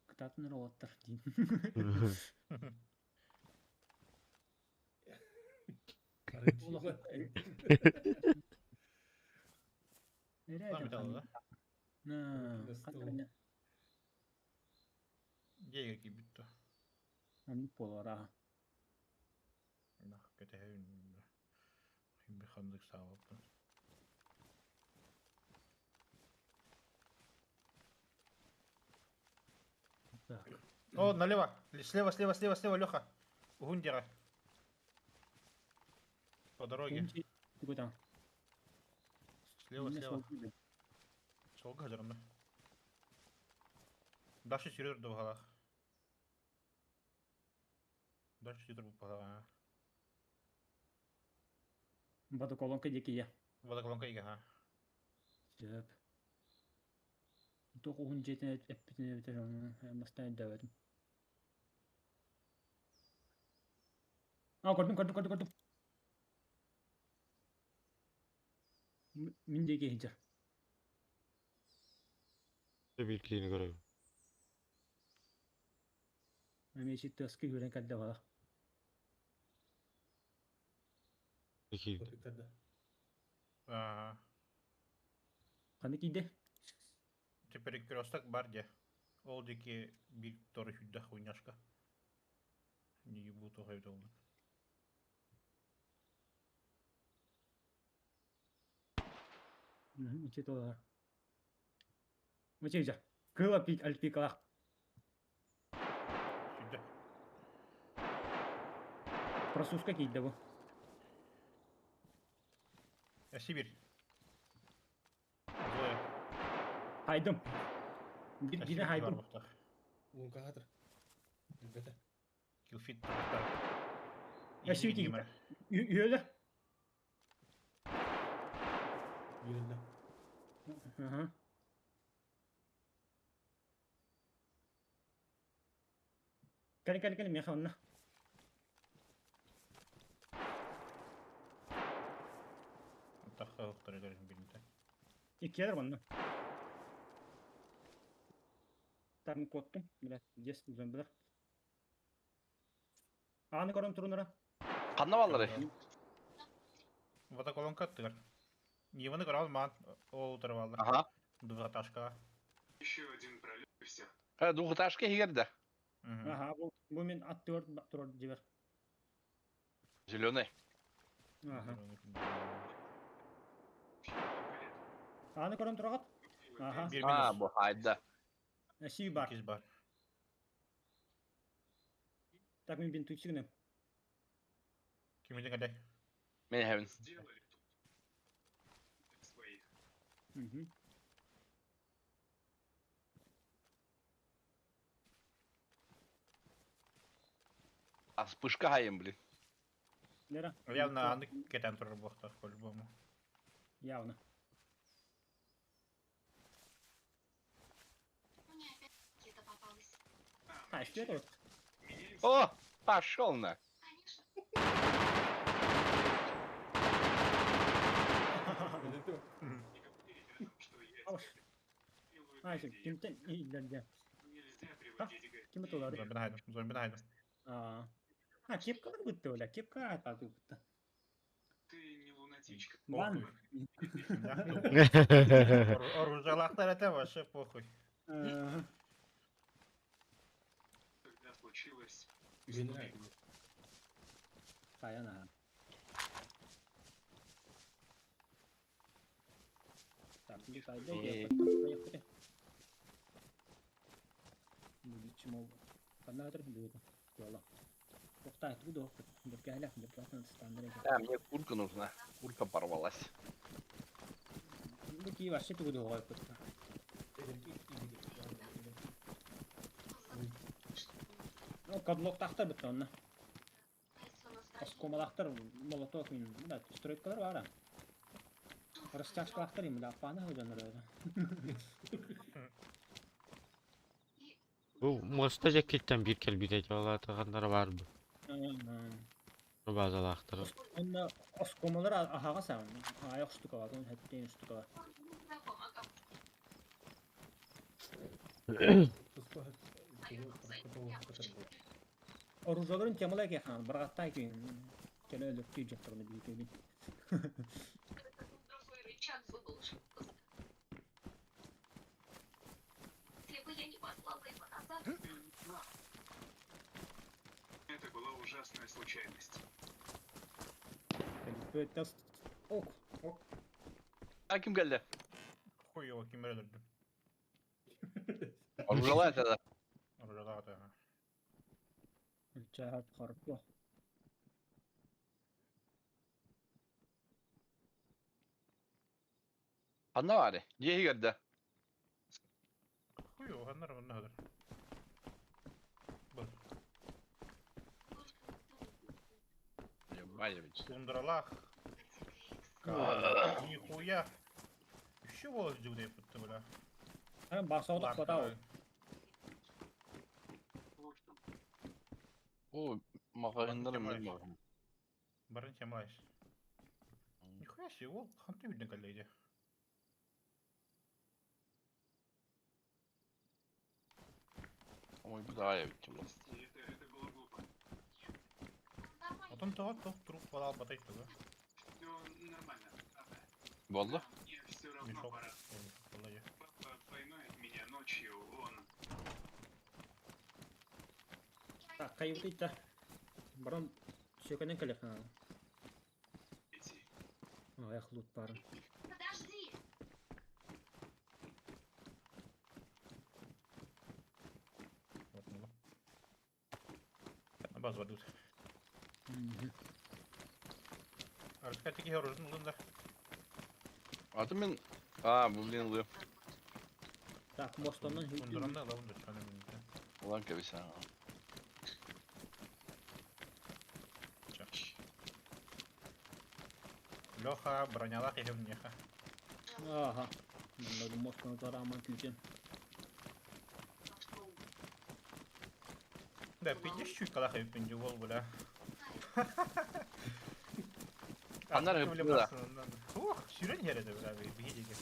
Кто-то на роттер. Там металл, да? Katanya. Где какие битто? Onu polara. Нах, это я бихандык савал. Так. О, налево. Слева, Леха. У Гундера. По дороге. Куда там? Слева. Солга жарымда. Дальше сүйрер довғалақ. Дальше сүйрер бұл бағаға. Водоколонка дикие. Водоколонка иге, ха. Сөп. Тоқуын жетіне әппетіне бітер оны. Әмістен дәуәдім. Gördüm. Min de gelince. Bildiğini görüyorum. Ben eşit eski gören kadar var. Peki. Topiklarda. Aa, Kanı giydi. теперь крестак барде. Олдики bir doğru hüddah oynaşka. Ne bu tohayda oldu. İki dolar. Mà chơi giờ. Cứ là pik là. Hüddah. Prosuska giydi bu. Сибирь. Двое. Haydım. Bir Сибирь yine var haydım. бухта. Un kadar. Elbette. Килфит бухта. Ya şimdi Извини, giydi. Мара. Yöyle. Yürüdü. Hı hı. Kali mi yakalım. Тахта ухтар ederiz birlikte. İki yer var. Tarım koydum. Biraz yes uzun biraz. Anı korun turunlara. Kanavaları. Вот колонка аттыгар. Ниваны көрал ман ол тарвалды. Ага. Двухэтажка. Еще один пролет и все. Двухэтажка егерде. Aha bu men attıyor durur civer. Зеленый. Aha. Anı korun turagat. Aha. Bir А, минус. bu hayda. Şey var. İkiz bar. Tak min bin tüksügne. Kimin kadar? Мен хевен. Сделали тут. Для своих. Hı hı. А вспышка хаем, блин. Nere? Явно аны кетен турар бухта по-любому. Явно. Мне опять где-то попалось. Ha işte evet. Меняемся. О, пошел на. Конечно. Öyle Не говори ребятам, что я Алаш. делаю Ha işte людей. kimden ileride. Nельзя приводить гостей. Kim tutuyorlar? Zombini haydım. Zombini haydım. Aa. Ha kepka da bitti öyle. Kepka atar bitti. Ты не лунатичка. Lan. Оружалахтар это вообще похуй. Когда случилось... Güvenir. Kayan ha. Tapi kayda yaptı. Bu biçim oldu. Kanal atar mı diyor? Yola. Okta etki de okta. Bekle bekle standart. Мне курка нужна. Курка порвалась. Bu ki başka bir video var. O kabloktaxtar bitti onunla. Oskomalaqtar, molotov min, da stroykalar var ha. Растяжкалақтар ем, да, апаны өденір өді. Bu Mosta Jacket'ten bir kel bir ece tağanlar vardı. Bu bazalıqtır. Onda oskomalar ahağa sağın. Ayak üstü var, onun hepten üstü var. Orucaların temele geçen, bıraktay ki, kele öldük diyeceklerini büyük ödün. Другой рычаг выползет. Если бы я не послала его назад, Это была ужасная случайность. Böyle test, ok. А kim geldi? Хуёво kim öldürdü. Он желает это. Оружалахтар. Çayhat karıp yok. Канавари. Егерде. Хуёво, ханнар ваннахадыр. Был. Ебаевич. Тундралах. Нихуя. Еще волос дюгдей путты, бля. Hem basağıda kadar. О, магазинлерим Bakın, bilmiyorum. Барын темлайс. Нихуя себе, ол қанты үйден кәлейді. Ой, бля, я ведь ему. Отын тұға тоқ тұрып бала албатай тұға. Болды? Мешок. Олай. Так, каюты да. Барон сүйкенен келек надо. Аяқ лут барын. Подожди! Вот ну. На базу вадут. Раскатики оружие нужно. А ты мен... А, блин, вы. Так, мостонун Ундуранда лавында чанем. Ланка вися. Леха, бронялах и гевнеха. Ага. Надо мостон зараман күйкен. Да, пидешь чуть калаха и пиндювол, бля. Анар гыпыда. Ух, сюрен гереді, бля, бігедеге.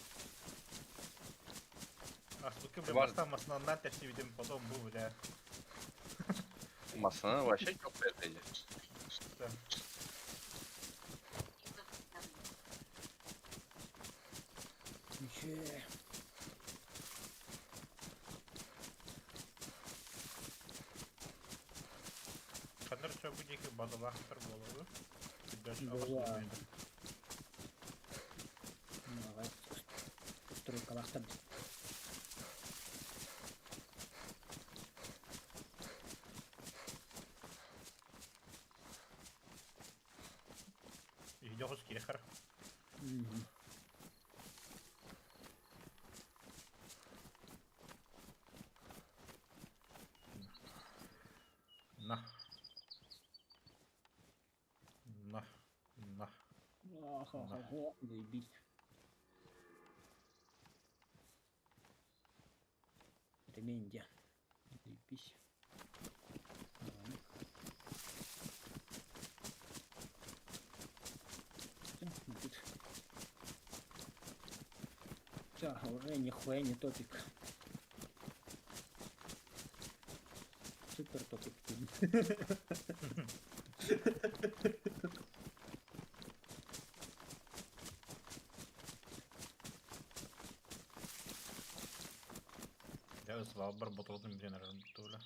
Аспыки, бля, Бар. бастамасынан тәшті видим, потом бұл, бля. Масана вообще тёплая эти. Да. Ничего. Қандар що будекі базалақтар болуы. Болады. Давай. Стройка лахтар. Идёғыз кехар. На. На. На. Ага, заебись. Ремень где? Заебись. Ладно. Тут. Всё, уже нихуя не топик. Супер топик. Я звал бар боталдың бірен арам тұғыла.